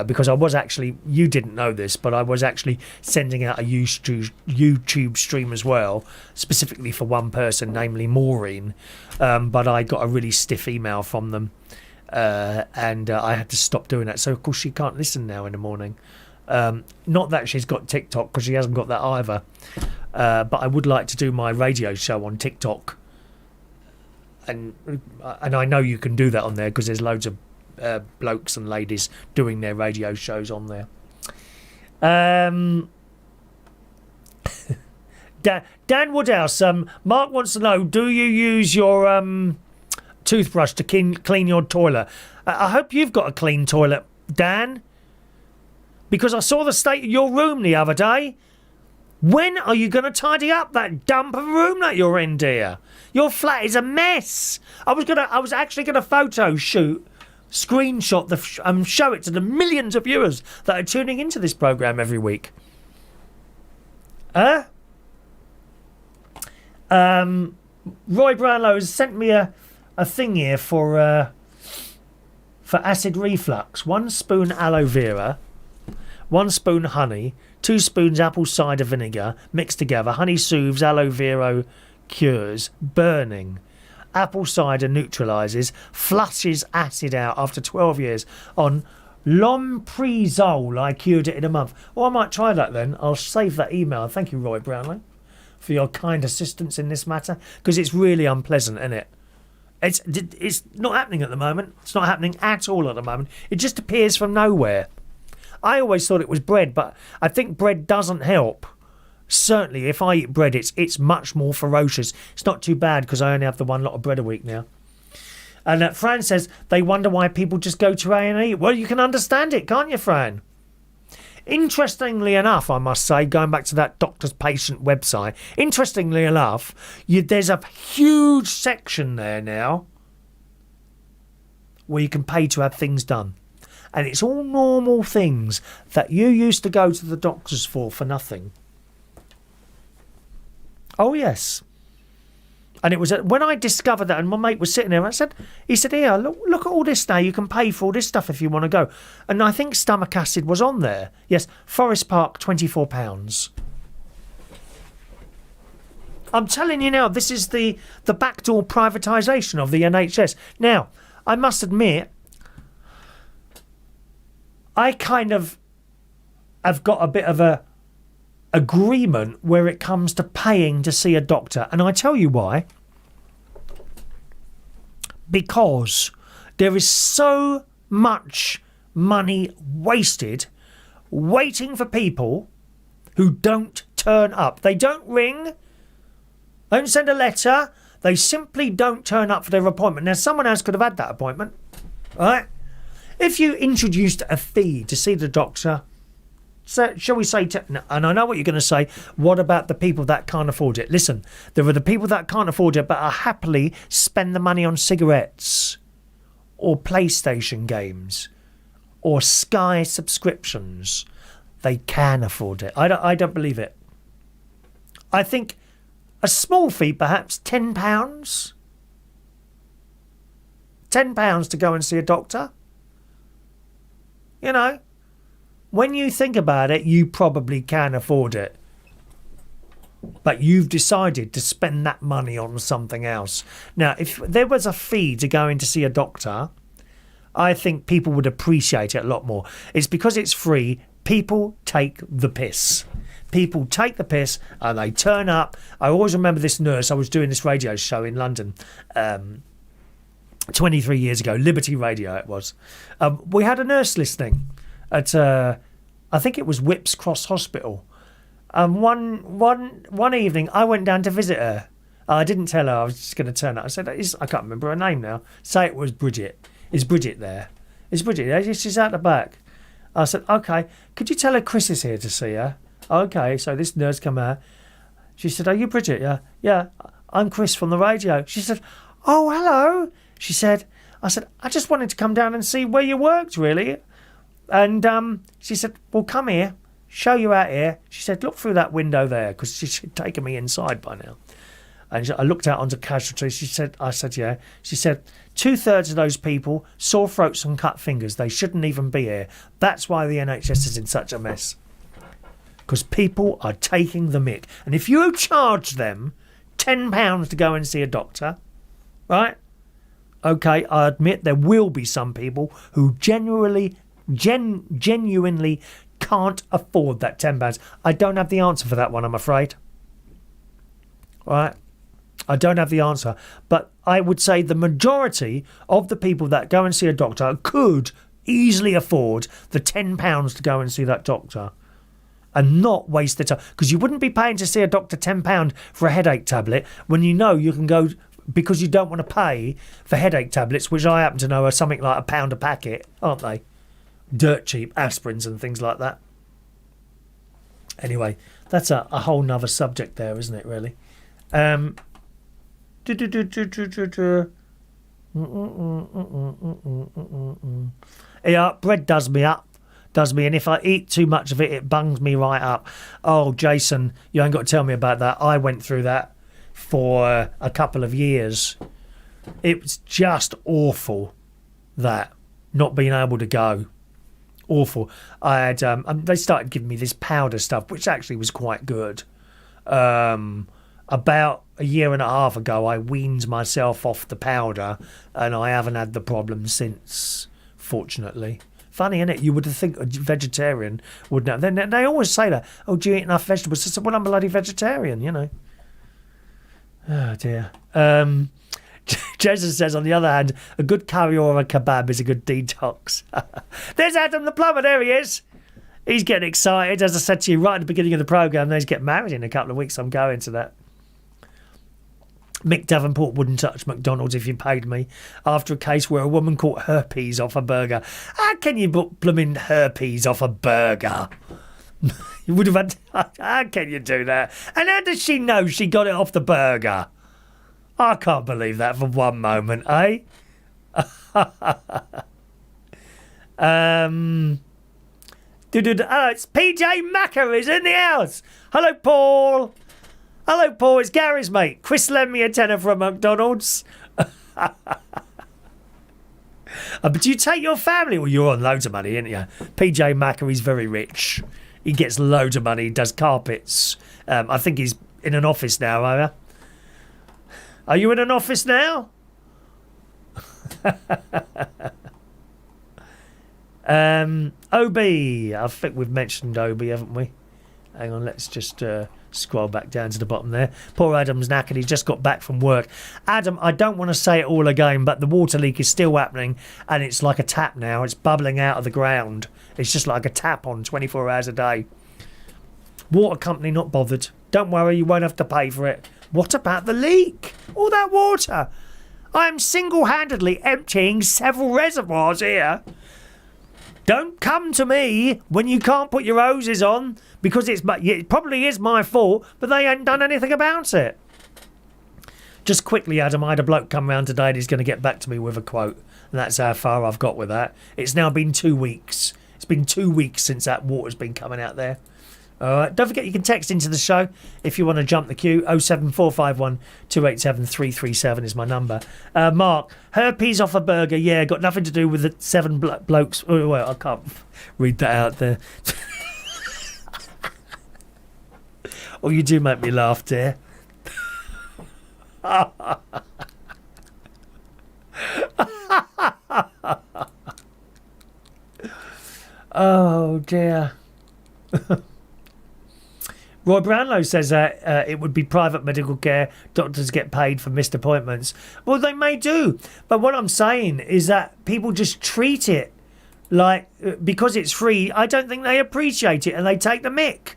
because I was actually, you didn't know this, but I was actually sending out a YouTube stream as well, specifically for one person, namely Maureen. But I got a really stiff email from them, and I had to stop doing that. So of course she can't listen now in the morning. Not that she's got TikTok, because she hasn't got that either. But I would like to do my radio show on TikTok. And I know you can do that on there, because there's loads of blokes and ladies doing their radio shows on there. Dan Woodhouse, Mark wants to know, do you use your toothbrush to clean your toilet? I hope you've got a clean toilet, Dan, because I saw the state of your room the other day. When are you going to tidy up that dump of room that you're in, dear? Your flat is a mess. I was actually going to photo shoot, screenshot show it to the millions of viewers that are tuning into this programme every week. Roy Brownlow has sent me a thing here for acid reflux. 1 spoon aloe vera, 1 spoon honey, 2 spoons apple cider vinegar mixed together. Honey soothes, aloe vera cures, burning. Apple cider neutralises, flushes acid out after 12 years. On Lomprizole, I cured it in a month. Oh, I might try that then. I'll save that email. Thank you, Roy Brownlow, for your kind assistance in this matter, because it's really unpleasant, isn't it? It's not happening at the moment. It's not happening at all at the moment. It just appears from nowhere. I always thought it was bread, but I think bread doesn't help. Certainly, if I eat bread, it's much more ferocious. It's not too bad, because I only have the 1 lot of bread a week now. And Fran says they wonder why people just go to A&E. Well, you can understand it, can't you, Fran? Interestingly enough, I must say, going back to that doctor's patient website, interestingly enough, there's a huge section there now where you can pay to have things done. And it's all normal things that you used to go to the doctors for nothing. Oh, yes. And it was when I discovered that, and my mate was sitting there, he said, here, look at all this now. You can pay for all this stuff if you want to go. And I think stomach acid was on there. Yes, Forest Park, £24. I'm telling you now, this is the backdoor privatisation of the NHS. Now, I must admit, I kind of have got a bit of a agreement where it comes to paying to see a doctor, and I tell you why. Because there is so much money wasted waiting for people who don't turn up. They don't ring, don't send a letter, they simply don't turn up for their appointment. Now, someone else could have had that appointment, right? If you introduced a fee to see the doctor, so, shall we say, and I know what you're going to say, what about the people that can't afford it? Listen, there are the people that can't afford it but are happily spend the money on cigarettes or PlayStation games or Sky subscriptions. They can afford it. I don't believe it. I think a small fee, perhaps £10. £10 to go and see a doctor. You know, when you think about it, you probably can afford it. But you've decided to spend that money on something else. Now, if there was a fee to go in to see a doctor, I think people would appreciate it a lot more. It's because it's free. People take the piss. People take the piss and they turn up. I always remember this nurse. I was doing this radio show in London 23 years ago. Liberty Radio it was. We had a nurse listening at, I think it was Whipps Cross Hospital. One evening, I went down to visit her. I didn't tell her I was just going to turn up. I said, I can't remember her name now. Say it was Bridget. Is Bridget there? Is Bridget there? She's out the back. I said, okay, could you tell her Chris is here to see her? Okay, so this nurse come out. She said, are you Bridget? Yeah, I'm Chris from the radio. She said, oh, hello. She said, I said, I just wanted to come down and see where you worked, really. And she said, well, come here, show you out here. She said, look through that window there, because she'd taken me inside by now. And I looked out onto casualties. I said, yeah. She said, 2/3 of those people, sore throats and cut fingers. They shouldn't even be here. That's why the NHS is in such a mess. Because people are taking the mick. And if you charge them £10 to go and see a doctor, right? Okay, I admit there will be some people who genuinely can't afford that £10. I don't have the answer for that one, I'm afraid. Right? I don't have the answer. But I would say the majority of the people that go and see a doctor could easily afford the £10 to go and see that doctor and not waste their time. Because you wouldn't be paying to see a doctor £10 for a headache tablet when you know you can go, because you don't want to pay for headache tablets, which I happen to know are something like £1 a packet, aren't they? Dirt cheap aspirins and things like that. Anyway, that's a whole nother subject there, isn't it, really? Yeah, bread does me up, and if I eat too much of it, it bungs me right up. Oh, Jason, you ain't got to tell me about that. I went through that for a couple of years. It was just awful, that, not being able to go. Awful. I had they started giving me this powder stuff, which actually was quite good. About a year and a half ago, I weaned myself off the powder, and I haven't had the problem since, fortunately. Funny, isn't it? You would think a vegetarian wouldn't have. Then they always say that. Oh, do you eat enough vegetables? I said, well, I'm a bloody vegetarian, you know. Oh, dear. Jason says, on the other hand, a good curry or a kebab is a good detox. There's Adam the plumber. There he is. He's getting excited. As I said to you right at the beginning of the programme, he's getting married in a couple of weeks. I'm going to that. Mick Davenport wouldn't touch McDonald's if you paid me. After a case where a woman caught herpes off a burger. How can you put blooming herpes off a burger? You would have had... How can you do that? And how does she know she got it off the burger? I can't believe that for one moment, eh? It's PJ Macker is in the house. Hello, Paul. Hello, Paul. It's Gary's mate. Chris lent me a tenner from McDonald's. But you take your family? Well, you're on loads of money, aren't you? PJ Macker, he's very rich. He gets loads of money. He does carpets. I think he's in an office now, are you? Are you in an office now? Obi. I think we've mentioned Obi, haven't we? Hang on, let's just scroll back down to the bottom there. Poor Adam's knackered. He's just got back from work. Adam, I don't want to say it all again, but the water leak is still happening, and it's like a tap now. It's bubbling out of the ground. It's just like a tap on 24 hours a day. Water company not bothered. Don't worry, you won't have to pay for it. What about the leak? All that water. I am single-handedly emptying several reservoirs here. Don't come to me when you can't put your hoses on, because it probably is my fault, but they ain't done anything about it. Just quickly, Adam, I had a bloke come round today and he's going to get back to me with a quote, and that's how far I've got with that. It's now been 2 weeks. It's been 2 weeks since that water's been coming out there. All right, don't forget you can text into the show if you want to jump the queue. 07451 287 337 is my number. Mark, herpes off a burger, yeah, got nothing to do with the 7 blokes. Oh, well, I can't read that out there. Oh, you do make me laugh, dear. Oh, dear. Roy Brownlow says that it would be private medical care. Doctors get paid for missed appointments. Well, they may do. But what I'm saying is that people just treat it like, because it's free, I don't think they appreciate it and they take the mick.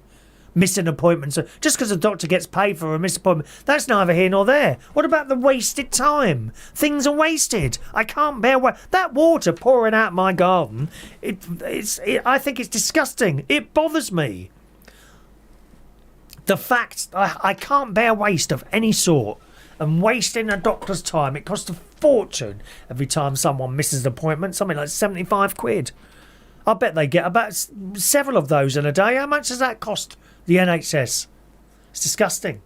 Missing appointments. Just because a doctor gets paid for a missed appointment, that's neither here nor there. What about the wasted time? Things are wasted. I can't bear that water pouring out my garden. I think it's disgusting. It bothers me. The fact I can't bear waste of any sort, and wasting a doctor's time. It costs a fortune every time someone misses an appointment, something like 75 quid. I bet they get about several of those in a day. How much does that cost the NHS? It's disgusting.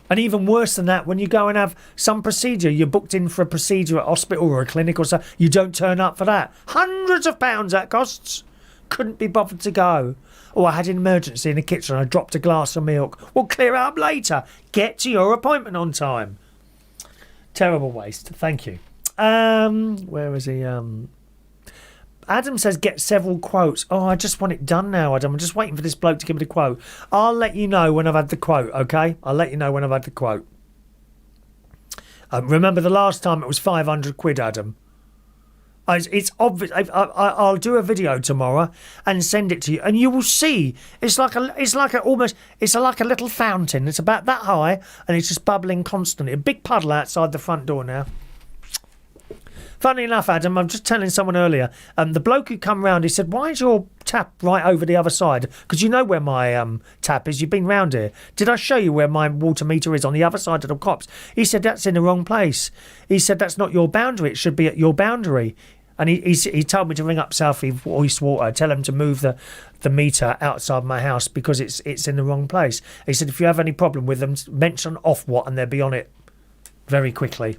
And even worse than that, when you go and have some procedure, you're booked in for a procedure at a hospital or a clinic or so, you don't turn up for that. Hundreds of pounds that costs. Couldn't be bothered to go. Oh, I had an emergency in the kitchen. I dropped a glass of milk. We'll clear it up later. Get to your appointment on time. Terrible waste. Thank you. Where is he? Adam says get several quotes. Oh, I just want it done now, Adam. I'm just waiting for this bloke to give me the quote. I'll let you know when I've had the quote, okay? I'll let you know when I've had the quote. Remember the last time it was 500 quid, Adam. It's obvious. I'll do a video tomorrow and send it to you, and you will see. It's like a little fountain. It's about that high, and it's just bubbling constantly. A big puddle outside the front door now. Funny enough, Adam, I'm just telling someone earlier, the bloke who come round, he said, why is your tap right over the other side? Because you know where my tap is. You've been round here. Did I show you where my water meter is on the other side of the cops? He said, that's in the wrong place. He said, that's not your boundary. It should be at your boundary. And he told me to ring up South East Water, tell him to move the meter outside my house because it's in the wrong place. He said, if you have any problem with them, mention Ofwat and they'll be on it very quickly.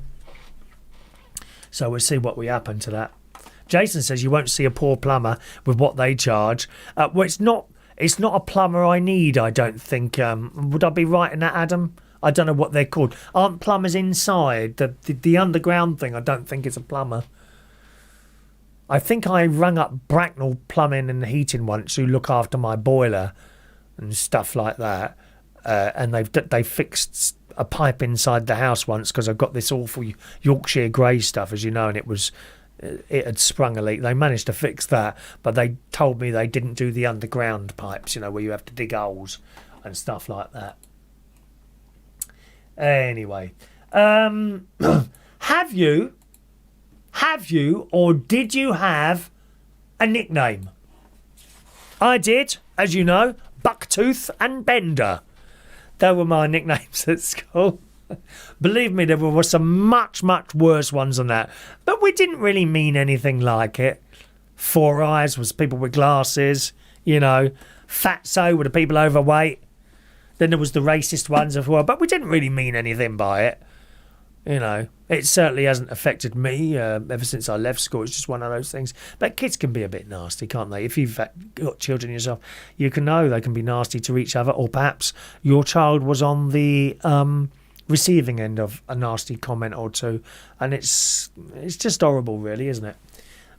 So we'll see what will happen to that. Jason says you won't see a poor plumber with what they charge. Well, it's not a plumber I need, I don't think. Would I be right in that, Adam? I don't know what they're called. Aren't plumbers inside? The underground thing, I don't think it's a plumber. I think I rang up Bracknell Plumbing and Heating once, who look after my boiler and stuff like that. And they fixed a pipe inside the house once because I've got this awful Yorkshire grey stuff, as you know, and it had sprung a leak. They managed to fix that, but they told me they didn't do the underground pipes, you know, where you have to dig holes and stuff like that. Anyway, have you or did you have a nickname? I did, as you know, Bucktooth and Bender. They were my nicknames at school. Believe me, there were some much, much worse ones than that. But we didn't really mean anything like it. Four Eyes was people with glasses, you know. Fatso were the people overweight. Then there was the racist ones as well. But we didn't really mean anything by it. You know, it certainly hasn't affected me ever since I left school. It's just one of those things. But kids can be a bit nasty, can't they? If you've got children yourself, you can know they can be nasty to each other. Or perhaps your child was on the receiving end of a nasty comment or two. And it's just horrible, really, isn't it?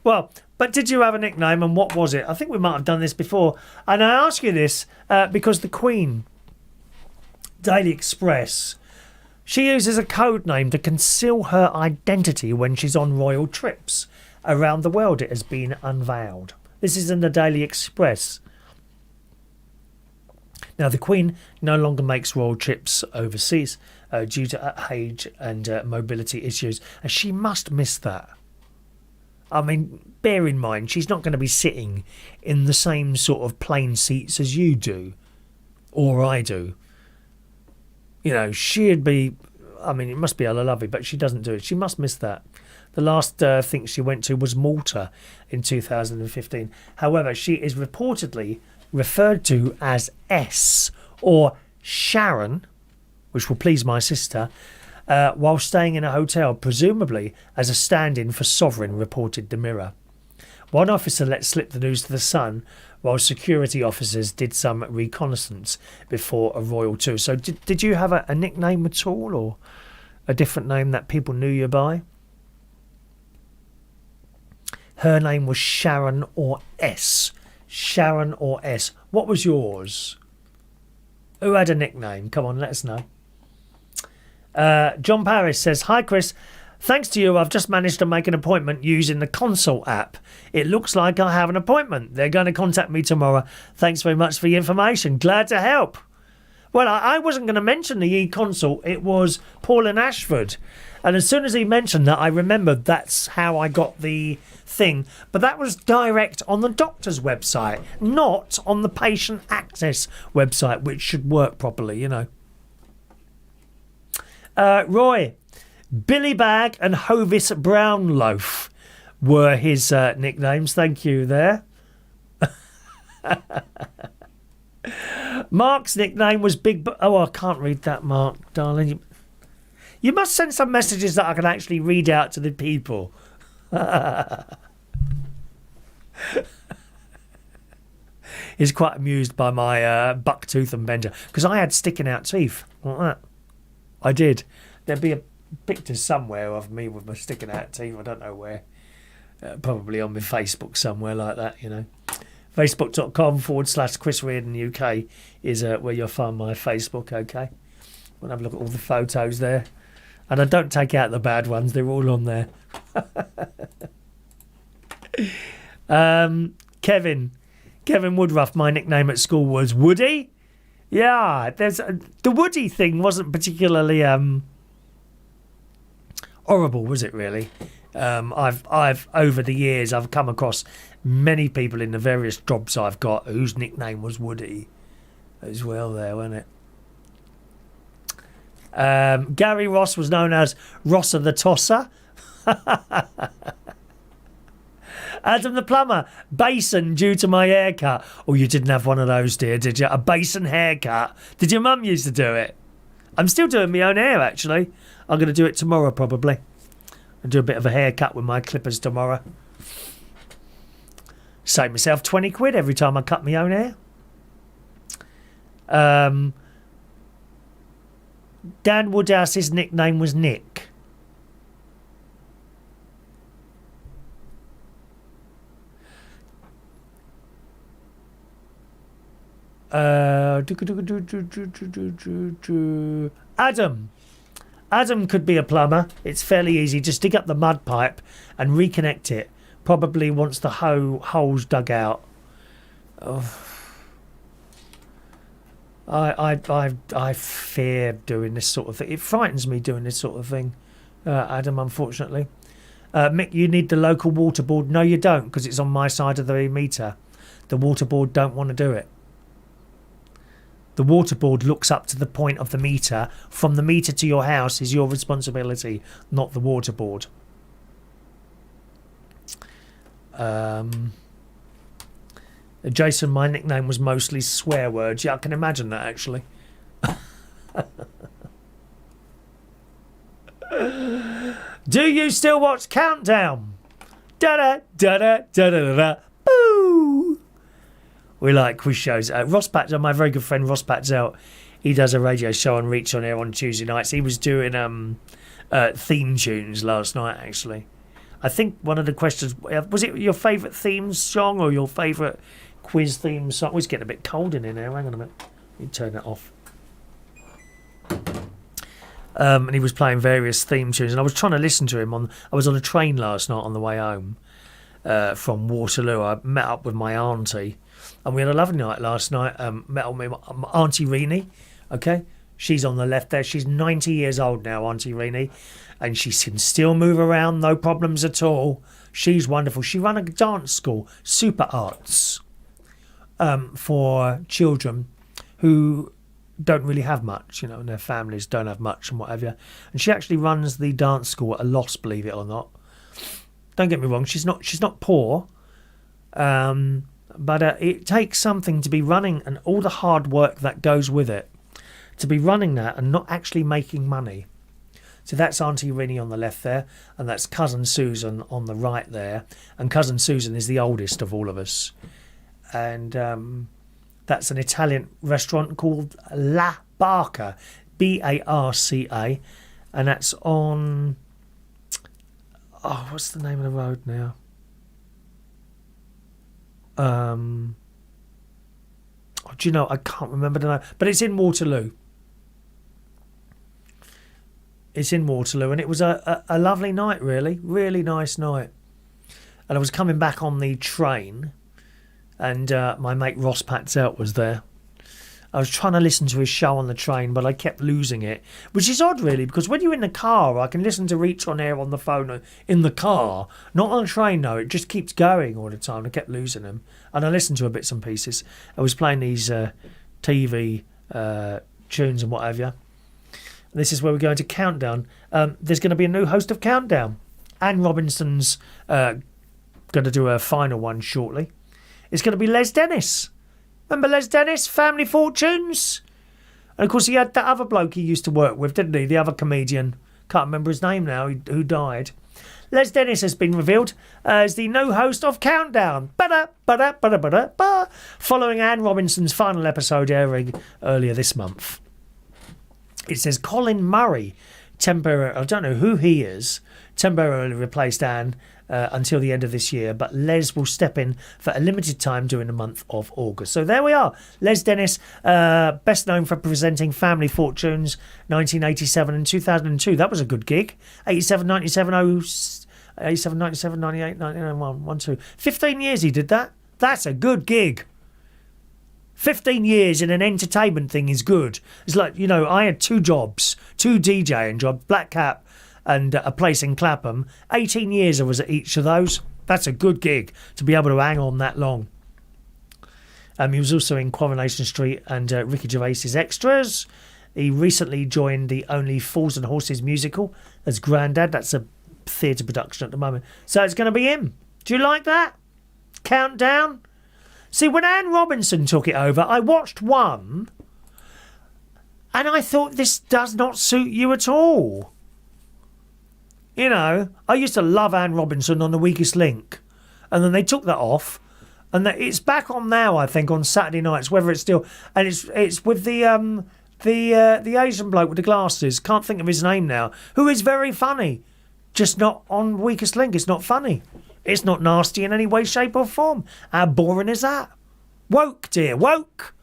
Well, but did you have a nickname, and what was it? I think we might have done this before. And I ask you this because the Queen, Daily Express, she uses a code name to conceal her identity when she's on royal trips around the world. It has been unveiled. This is in the Daily Express. Now, the Queen no longer makes royal trips overseas due to age and mobility issues, and she must miss that. I mean, bear in mind, she's not going to be sitting in the same sort of plane seats as you do, or I do. You know, she'd be, I mean, it must be hella lovely, but she doesn't do it. She must miss that. The last thing she went to was Malta in 2015. However, she is reportedly referred to as S or Sharon, which will please my sister, while staying in a hotel, presumably as a stand-in for Sovereign, reported the Mirror. One officer let slip the news to the Sun, while security officers did some reconnaissance before a royal tour. So did you have a nickname at all, or a different name that people knew you by? Her name was Sharon or S. Sharon or S. What was yours? Who had a nickname? Come on, let us know. John Paris says, "Hi Chris, thanks to you I've just managed to make an appointment using the Consult app. It looks like I have an appointment. They're going to contact me tomorrow. Thanks very much for your information. Glad to help." Well, I wasn't going to mention the e-Consult. It was Paul in Ashford. And as soon as he mentioned that, I remembered that's how I got the thing. But that was direct on the doctor's website, not on the patient access website, which should work properly, you know. Roy, Billy Bag and Hovis Brownloaf were his nicknames. Thank you there. Mark's nickname was Big... Oh, I can't read that, Mark, darling. You must send some messages that I can actually read out to the people. He's quite amused by my buck tooth and bender, because I had sticking out teeth like that. I did. There'd be a picture somewhere of me with my sticking out teeth. I don't know where. Probably on my Facebook somewhere like that, you know. Facebook.com/Chris Reardon UK is where you'll find my Facebook, okay? We'll have a look at all the photos there. And I don't take out the bad ones, they're all on there. Kevin Woodruff, my nickname at school was Woody. Yeah, the Woody thing wasn't particularly horrible, was it really? I've over the years I've come across many people in the various jobs I've got whose nickname was Woody as well there, wasn't it? Gary Ross was known as Rosser the Tosser. Adam the Plumber, basin due to my haircut. Oh, you didn't have one of those, dear, did you? A basin haircut? Did your mum used to do it? I'm still doing my own hair, actually. I'm going to do it tomorrow, probably. I'll do a bit of a haircut with my clippers tomorrow. Save myself 20 quid every time I cut my own hair. Dan Woodhouse's nickname was Nick. Adam could be a plumber. It's fairly easy. Just dig up the mud pipe and reconnect it. Probably once the hole's dug out. Oh. I fear doing this sort of thing. It frightens me doing this sort of thing, Adam, unfortunately. Mick, you need the local water board. No, you don't, because it's on my side of the meter. The water board don't want to do it. The water board looks up to the point of the meter. From the meter to your house is your responsibility, not the water board. Jason, my nickname was mostly swear words. Yeah, I can imagine that, actually. Do you still watch Countdown? Da-da, da-da, da-da-da-da. Boo! We like quiz shows. Ross Patzel, my very good friend Ross Patzel, he does a radio show on Reach on Air on Tuesday nights. He was doing theme tunes last night, actually. I think one of the questions, was it your favourite theme song or your favourite quiz theme song? Oh, it's getting a bit cold in here now. Hang on a minute. Let me turn that off. And he was playing various theme tunes, and I was trying to listen to him I was on a train last night on the way home from Waterloo. I met up with my auntie, and we had a lovely night last night. Met up with my Auntie Reenie. Okay, she's on the left there. She's 90 years old now, Auntie Reenie, and she can still move around, no problems at all. She's wonderful. She ran a dance school, Super Arts, for children who don't really have much, you know, and their families don't have much and whatever. And she actually runs the dance school at a loss, believe it or not. Don't get me wrong, she's not poor, but it takes something to be running, and all the hard work that goes with it, to be running that and not actually making money. So that's Auntie Rinny on the left there, and that's Cousin Susan on the right there. And Cousin Susan is the oldest of all of us. And that's an Italian restaurant called La Barca, Barca, and that's on... Oh, what's the name of the road now? Do you know, I can't remember the name, but it's in Waterloo. It's in Waterloo, and it was a lovely night, really nice night. And I was coming back on the train, and my mate Ross Patzelt was there. I was trying to listen to his show on the train, but I kept losing it, which is odd, really, because when you're in the car, I can listen to Reach on Air on the phone in the car. Not on the train, though. It just keeps going all the time. I kept losing them. And I listened to bits and pieces. I was playing these TV tunes and what have you. This is where we're going to Countdown. There's going to be a new host of Countdown. Anne Robinson's going to do her final one shortly. It's going to be Les Dennis. Remember Les Dennis, Family Fortunes? And of course he had that other bloke he used to work with, didn't he? The other comedian. Can't remember his name now, who died. Les Dennis has been revealed as the new host of Countdown. Following Anne Robinson's final episode airing earlier this month. It says Colin Murray, I don't know who he is, temporarily replaced Anne until the end of this year, but Les will step in for a limited time during the month of August. So there we are. Les Dennis, best known for presenting Family Fortunes 1987 and 2002. That was a good gig. 87, 97, 87, 97, 98, 99, 1, 2. 15 years he did that. That's a good gig. 15 years in an entertainment thing is good. It's like, you know, I had 2 jobs, 2 DJing jobs, Black Cap and a place in Clapham. 18 years I was at each of those. That's a good gig to be able to hang on that long. He was also in Coronation Street and Ricky Gervais's Extras. He recently joined the Only Fools and Horses musical as Grandad. That's a theatre production at the moment. So it's going to be him. Do you like that? Countdown? See, when Anne Robinson took it over, I watched one and I thought, this does not suit you at all. You know, I used to love Anne Robinson on The Weakest Link, and then they took that off, and it's back on now, I think, on Saturday nights, whether it's still... And it's with the Asian bloke with the glasses, can't think of his name now, who is very funny, just not on Weakest Link. It's not funny. It's not nasty in any way, shape or form. How boring is that? Woke, dear, woke.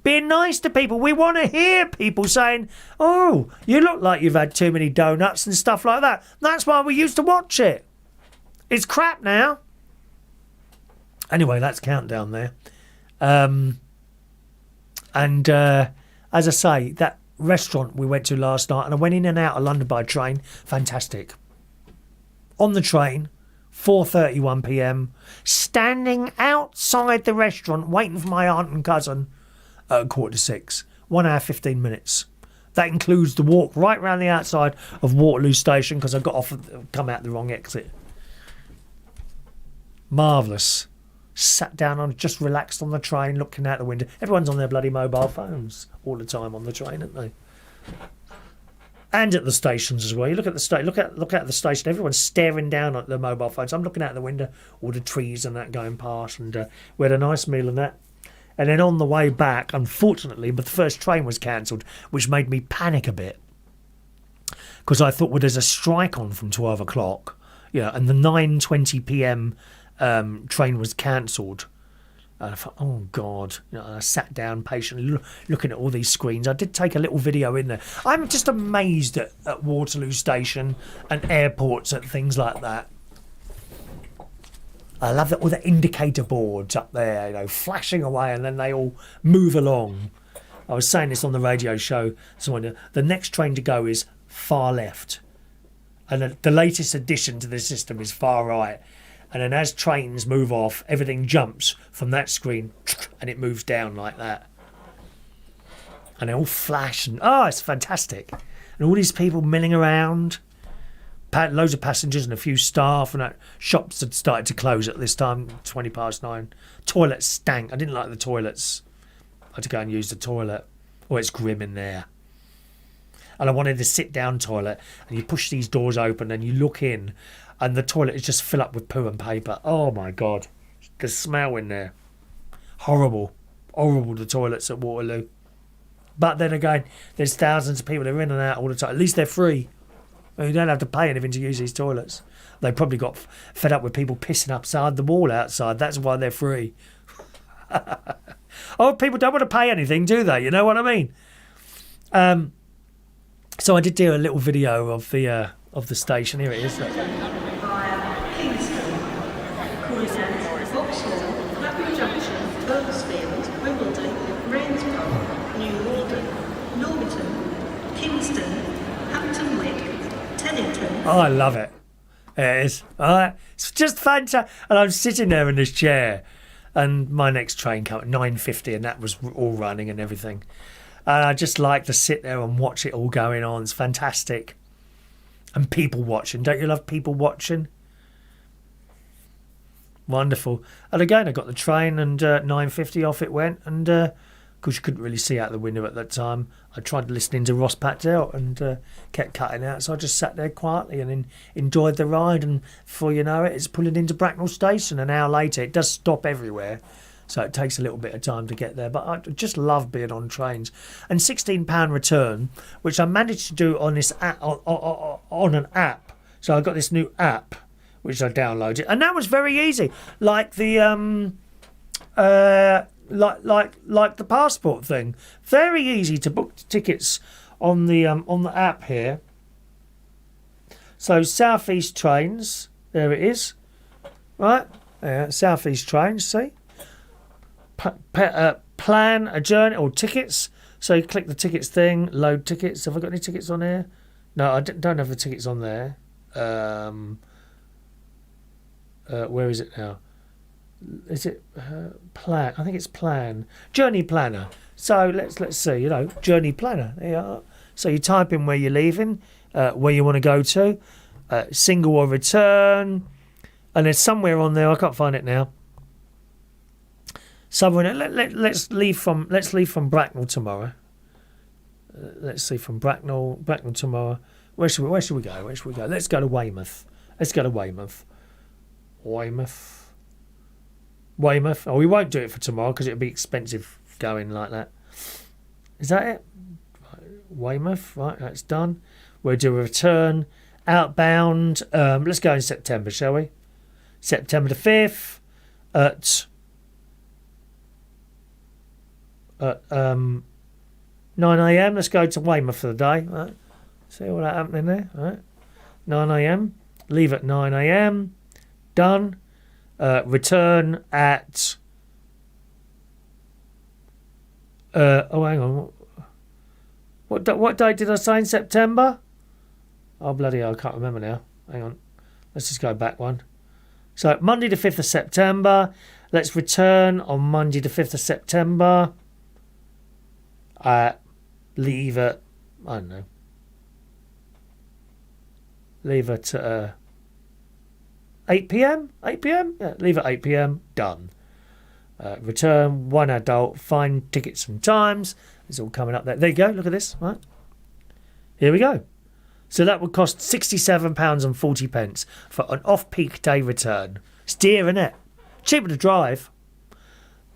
Being nice to people. We want to hear people saying, oh, you look like you've had too many donuts and stuff like that. That's why we used to watch it. It's crap now. Anyway, that's Countdown there. As I say, that restaurant we went to last night, and I went in and out of London by train. Fantastic. On the train, 4:31 p.m, standing outside the restaurant waiting for my aunt and cousin at 5:45. 1 hour 15 minutes. That includes the walk right round the outside of Waterloo station because I got off, come out the wrong exit. Marvellous. Sat down on, just relaxed on the train, looking out the window. Everyone's on their bloody mobile phones all the time on the train, aren't they? And at the stations as well. You look at the look at the station. Everyone's staring down at their mobile phones. I'm looking out the window, all the trees and that going past, and we had a nice meal and that. And then on the way back, unfortunately, but the first train was cancelled, which made me panic a bit because I thought, well, there's a strike on from 12 o'clock, and the 9:20 p.m. Train was cancelled. And I thought, oh God, I sat down patiently looking at all these screens. I did take a little video in there. I'm just amazed at Waterloo Station and airports at things like that. I love all the indicator boards up there, flashing away, and then they all move along. I was saying this on the radio show. The next train to go is far left. And the latest addition to the system is far right. And then as trains move off, everything jumps from that screen and it moves down like that. And they all flash and, it's fantastic. And all these people milling around. Loads of passengers and a few staff, and shops had started to close at this time, 9:20. Toilets stank. I didn't like the toilets. I had to go and use the toilet. Oh, it's grim in there. and I wanted a sit-down toilet. And you push these doors open and you look in, and the toilet is just filled up with poo and paper. Oh my God, the smell in there, horrible, horrible. The toilets at Waterloo. But then again, there's thousands of people that are in and out all the time. At least they're free. You don't have to pay anything to use these toilets. They probably got fed up with people pissing upside the wall outside. That's why they're free. Oh, people don't want to pay anything, do they? You know what I mean? So I did do a little video of the station. Here it is. Via Kingston, Croydon, Vauxhall, Clapham Junction, Burnsfield, Wimbledon, Rainsborough, New Reardon, Norbiton, Kingston, Hampton Wick, Teddington. Oh, I love it. It is. It's just fantastic. And I'm sitting there in this chair, and my next train came at 9:50, and that was all running and everything. And I just like to sit there and watch it all going on. It's fantastic. And people watching. Don't you love people watching? Wonderful. And again, I got the train, and 9:50 off it went. And because you couldn't really see out the window at that time, I tried listening to Ross Patel and kept cutting out. So I just sat there quietly and enjoyed the ride. And before you know it, it's pulling into Bracknell Station. An hour later, it does stop everywhere. So it takes a little bit of time to get there. But I just love being on trains. And £16 return, which I managed to do on this app, on an app. So I got this new app, which I downloaded. And that was very easy. Like the like the passport thing. Very easy to book tickets on the app here. So South East trains, there it is. Right? Yeah, South East trains, see? Plan a journey or tickets. So you click the tickets thing, load tickets. Have I got any tickets on here? No, I don't have the tickets on there. Where is it now? Is it plan? I think it's plan. Journey planner. So let's see. You know, journey planner. There you are. So you type in where you're leaving, where you want to go to, single or return, and there's somewhere on there. I can't find it now. Somewhere. Let's leave from Bracknell tomorrow. Let's see, from Bracknell tomorrow. Where should we go? Let's go to Weymouth. Weymouth. Oh, we won't do it for tomorrow because it'll be expensive going like that. Is that it? Weymouth. Right, that's done. We'll do a return. Outbound. Let's go in September, shall we? September the 5th at 9 a.m. Let's go to Weymouth for the day. Right. See all that happening there. Right. 9 a.m. Leave at 9 a.m. Done. Return at. Oh, hang on. What date did I say in September? Oh, bloody hell, I can't remember now. Hang on. Let's just go back one. So, Monday the 5th of September. Let's return on Monday the 5th of September. Leave at, I don't know. Leave at 8 p.m? 8 p.m? Yeah, leave at 8 p.m. Done. Return, one adult, find tickets and times. It's all coming up there. There you go, look at this. Right. Here we go. So that would cost £67.40 for an off-peak day return. It's dear, isn't it? Cheaper to drive.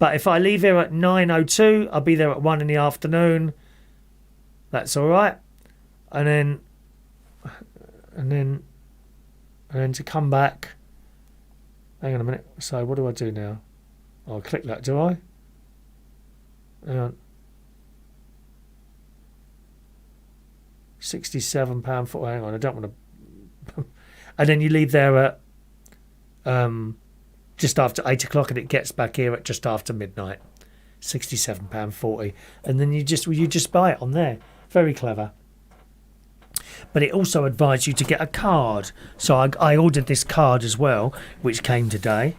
But if I leave here at 9:02, I'll be there at 1 in the afternoon. That's all right. And then to come back. Hang on a minute. So what do I do now? I'll click that, do I? Hang on. £67.40. Hang on, I don't want to. And then you leave there at just after 8 o'clock, and it gets back here at just after midnight. £67.40. And then you just buy it on there. Very clever. But it also advised you to get a card. So I ordered this card as well, which came today.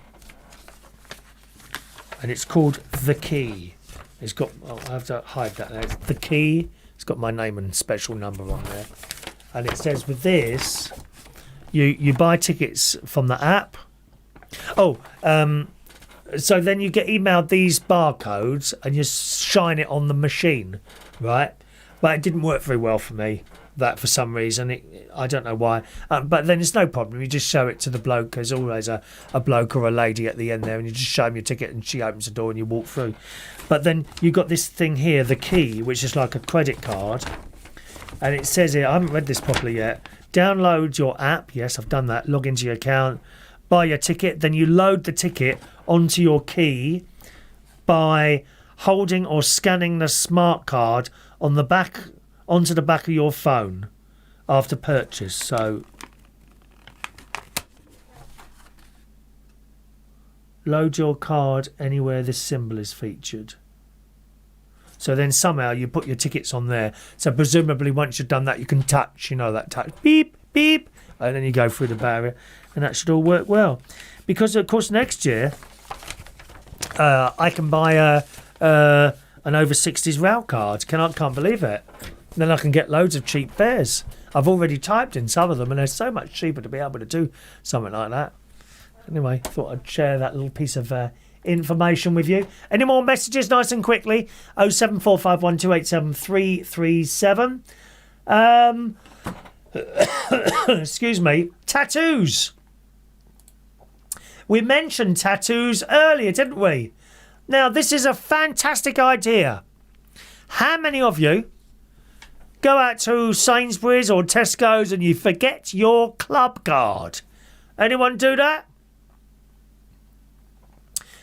And it's called The Key. It's got, I have to hide that there. It's The Key. It's got my name and special number on there. And it says with this, you buy tickets from the app. So then you get emailed these barcodes and you shine it on the machine, right? But it didn't work very well for me, that for some reason. I don't know why. But then it's no problem. You just show it to the bloke. There's always a bloke or a lady at the end there, and you just show them your ticket and she opens the door and you walk through. But then you got this thing here, the key, which is like a credit card. And it says here, I haven't read this properly yet. Download your app. Yes, I've done that. Log into your account. Buy your ticket. Then you load the ticket onto your key by holding or scanning the smart card on the back onto the back of your phone after purchase. So load your card anywhere this symbol is featured. So then somehow you put your tickets on there. So presumably once you've done that, you can touch, that touch, beep, beep, and then you go through the barrier, and that should all work well. Because of course next year I can buy an over 60s rail card. Can't believe it. And then I can get loads of cheap fares. I've already typed in some of them, and they're so much cheaper to be able to do something like that. Anyway, thought I'd share that little piece of information with you. Any more messages nice and quickly? 07451287337. Excuse me. Tattoos. We mentioned tattoos earlier, didn't we? Now, this is a fantastic idea. How many of you go out to Sainsbury's or Tesco's and you forget your club card? Anyone do that?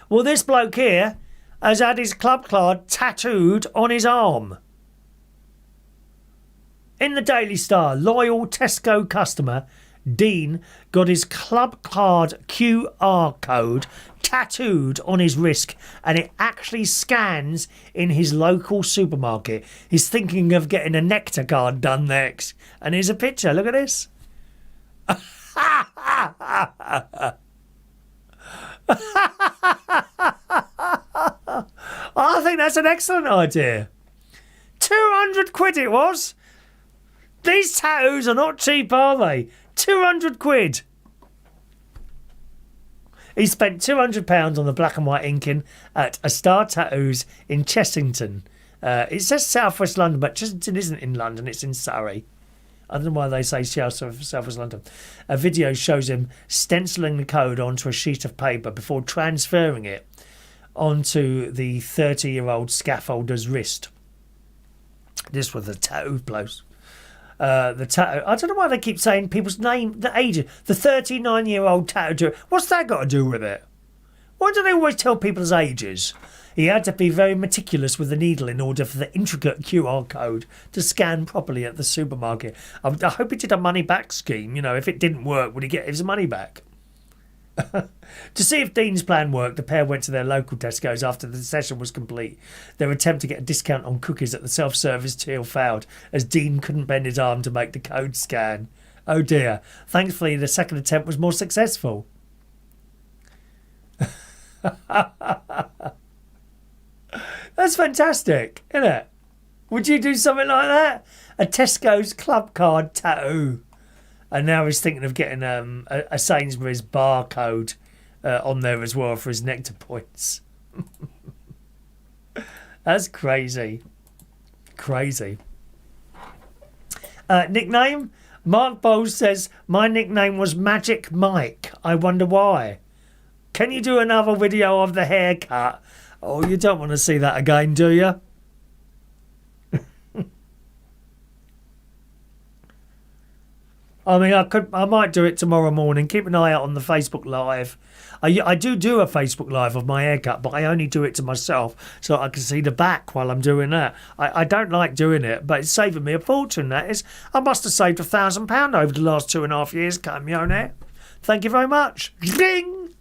Well, this bloke here has had his club card tattooed on his arm. In the Daily Star, loyal Tesco customer Dean got his club card QR code tattooed on his wrist, and it actually scans in his local supermarket. He's thinking of getting a Nectar card done next. And here's a picture. Look at this. I think that's an excellent idea. 200 quid it was. These tattoos are not cheap, are they? 200 quid. He spent £200 on the black and white inking at A Star Tattoos in Chessington. It says South West London, but Chessington isn't in London, it's in Surrey. I don't know why they say South West London. A video shows him stenciling the code onto a sheet of paper before transferring it onto the 30-year-old scaffolder's wrist. This was the tattoo place. The tattoo. I don't know why they keep saying people's name, the age. The 39-year-old tattoo. What's that got to do with it? Why do they always tell people's ages? He had to be very meticulous with the needle in order for the intricate QR code to scan properly at the supermarket. I hope he did a money back scheme. If it didn't work, would he get his money back? To see if Dean's plan worked, the pair went to their local Tesco's after the session was complete. Their attempt to get a discount on cookies at the self-service till failed, as Dean couldn't bend his arm to make the code scan. Oh dear. Thankfully, the second attempt was more successful. That's fantastic, isn't it? Would you do something like that? A Tesco's club card tattoo. And now he's thinking of getting a Sainsbury's barcode on there as well for his Nectar points. That's crazy. Crazy. Nickname? Mark Bowles says, my nickname was Magic Mike. I wonder why. Can you do another video of the haircut? Oh, you don't want to see that again, do you? I mean, I might do it tomorrow morning. Keep an eye out on the Facebook Live. I do a Facebook Live of my haircut, but I only do it to myself so I can see the back while I'm doing that. I don't like doing it, but it's saving me a fortune, that is. I must have saved £1,000 over the last 2.5 years cutting my own hair. Thank you very much. Ding!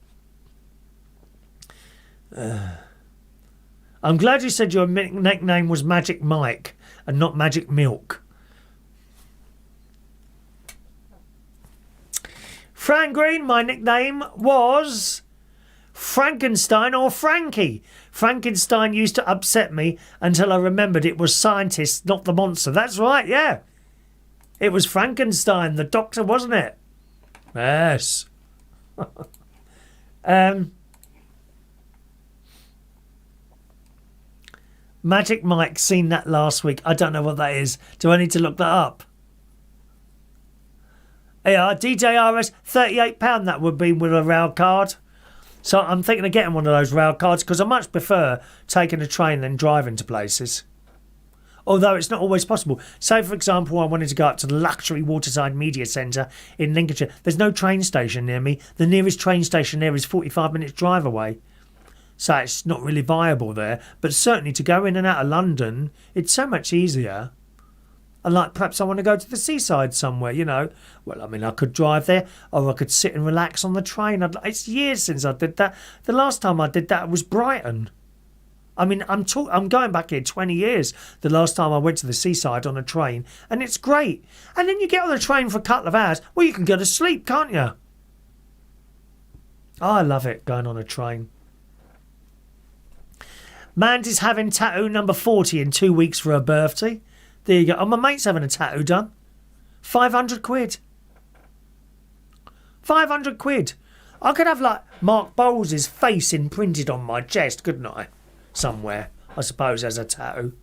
I'm glad you said your nickname was Magic Mike and not Magic Milk. Fran Green, my nickname was Frankenstein or Frankie. Frankenstein used to upset me until I remembered it was scientists, not the monster. That's right, yeah. It was Frankenstein, the doctor, wasn't it? Yes. Magic Mike seen that last week. I don't know what that is. Do I need to look that up? Yeah, DJRS, £38 that would be with a rail card. So I'm thinking of getting one of those rail cards because I much prefer taking a train than driving to places. Although it's not always possible. Say, for example, I wanted to go up to the luxury Waterside Media Centre in Lincolnshire. There's no train station near me. The nearest train station there is 45 minutes drive away. So it's not really viable there. But certainly to go in and out of London, it's so much easier. And like perhaps I want to go to the seaside somewhere, you know. Well, I mean, I could drive there or I could sit and relax on the train. It's years since I did that. The last time I did that was Brighton. I mean, I'm going back here 20 years. The last time I went to the seaside on a train. And it's great. And then you get on the train for a couple of hours. Well, you can go to sleep, can't you? Oh, I love it, going on a train. Mandy's having tattoo number 40 in 2 weeks for her birthday. There you go. Oh, my mate's having a tattoo done. 500 quid. 500 quid. I could have, like, Mark Bowles' face imprinted on my chest, couldn't I? Somewhere, I suppose, as a tattoo.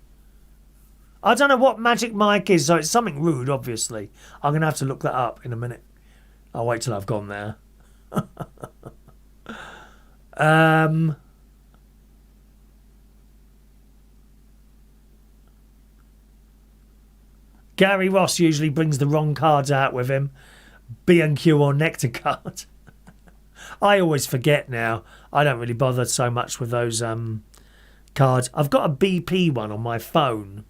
I don't know what Magic Mike is, so it's something rude, obviously. I'm going to have to look that up in a minute. I'll wait till I've gone there. Gary Ross usually brings the wrong cards out with him. B&Q or Nectar card. I always forget now. I don't really bother so much with those cards. I've got a BP one on my phone.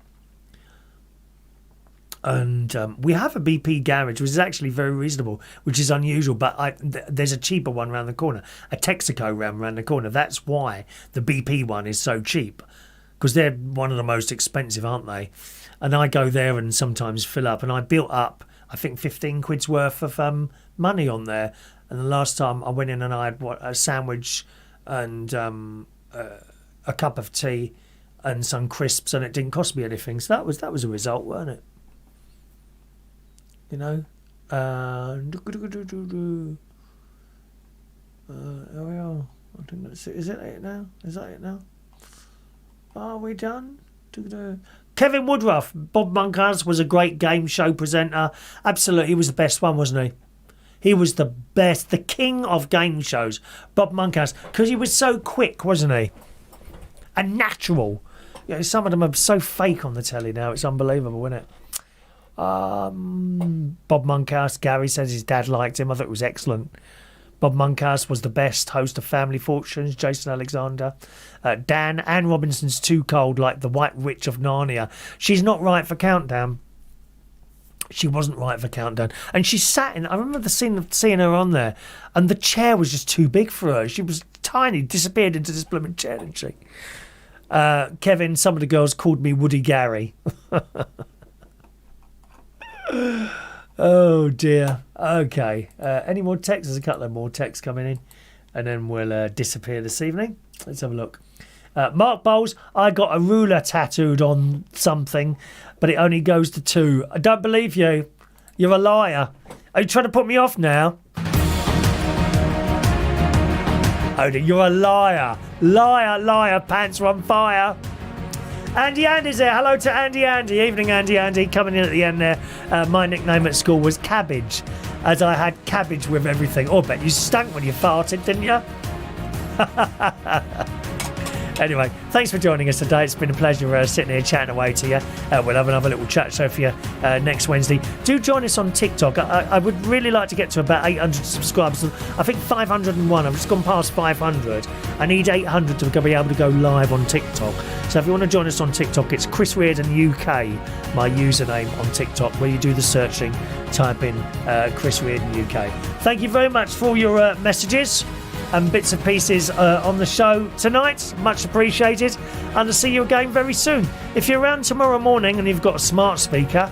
And we have a BP garage, which is actually very reasonable, which is unusual. But there's a cheaper one around the corner. A Texaco around the corner. That's why the BP one is so cheap. Because they're one of the most expensive, aren't they? And I go there and sometimes fill up. And I built up, I think, 15 quid's worth of money on there. And the last time I went in and I had a sandwich and a cup of tea and some crisps, and it didn't cost me anything. So that was a result, weren't it? You know? There we are. I think that's it. Is it it now? Is that it now? Are we done? Kevin Woodruff, Bob Monkhouse was a great game show presenter. Absolutely, he was the best one, wasn't he? He was the best, the king of game shows, Bob Monkhouse, because he was so quick, wasn't he? And natural. You know, some of them are so fake on the telly now, it's unbelievable, isn't it? Bob Monkhouse, Gary says his dad liked him. I thought it was excellent. Bob Monkhouse was the best host of Family Fortunes. Jason Alexander. Anne Robinson's too cold, like the White Witch of Narnia. She's not right for Countdown. She wasn't right for Countdown. And she sat in... I remember the scene of seeing her on there, and the chair was just too big for her. She was tiny, disappeared into this blooming chair, didn't she? Kevin, some of the girls called me Woody Gary. Oh dear. Okay. Any more texts? There's a couple of more texts coming in, and then we'll disappear this evening. Let's have a look. Mark Bowles, I got a ruler tattooed on something, but it only goes to 2. I don't believe you. You're a liar. Are you trying to put me off now? Oh, you're a liar. Liar, liar, pants are on fire. Andy Andy's there. Hello to Andy Andy. Evening, Andy Andy. Coming in at the end there. My nickname at school was Cabbage, as I had cabbage with everything. Oh, bet you stank when you farted, didn't you? Anyway, thanks for joining us today. It's been a pleasure sitting here chatting away to you. We'll have another little chat show for you next Wednesday. Do join us on TikTok. I would really like to get to about 800 subscribers. I think 501. I've just gone past 500. I need 800 to be able to go live on TikTok. So if you want to join us on TikTok, it's Chris Reardon UK, my username on TikTok, where you do the searching, type in Chris Reardon UK. Thank you very much for all your messages and bits and pieces on the show tonight. Much appreciated. And I'll see you again very soon. If you're around tomorrow morning and you've got a smart speaker,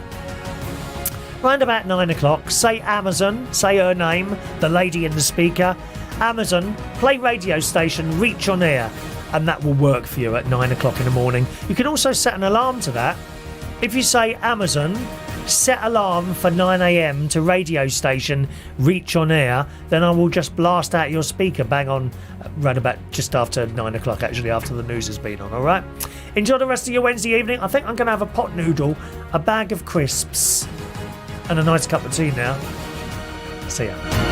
round about 9 o'clock, say Amazon, say her name, the lady in the speaker, Amazon, play radio station, Reach on Air, and that will work for you at 9 o'clock in the morning. You can also set an alarm to that. If you say Amazon, set alarm for 9 a.m. to radio station Reach on Air, then I will just blast out your speaker bang on right about just after 9 o'clock, actually, after the news has been on, all right? Enjoy the rest of your Wednesday evening. I think I'm going to have a pot noodle, a bag of crisps, and a nice cup of tea now. See ya.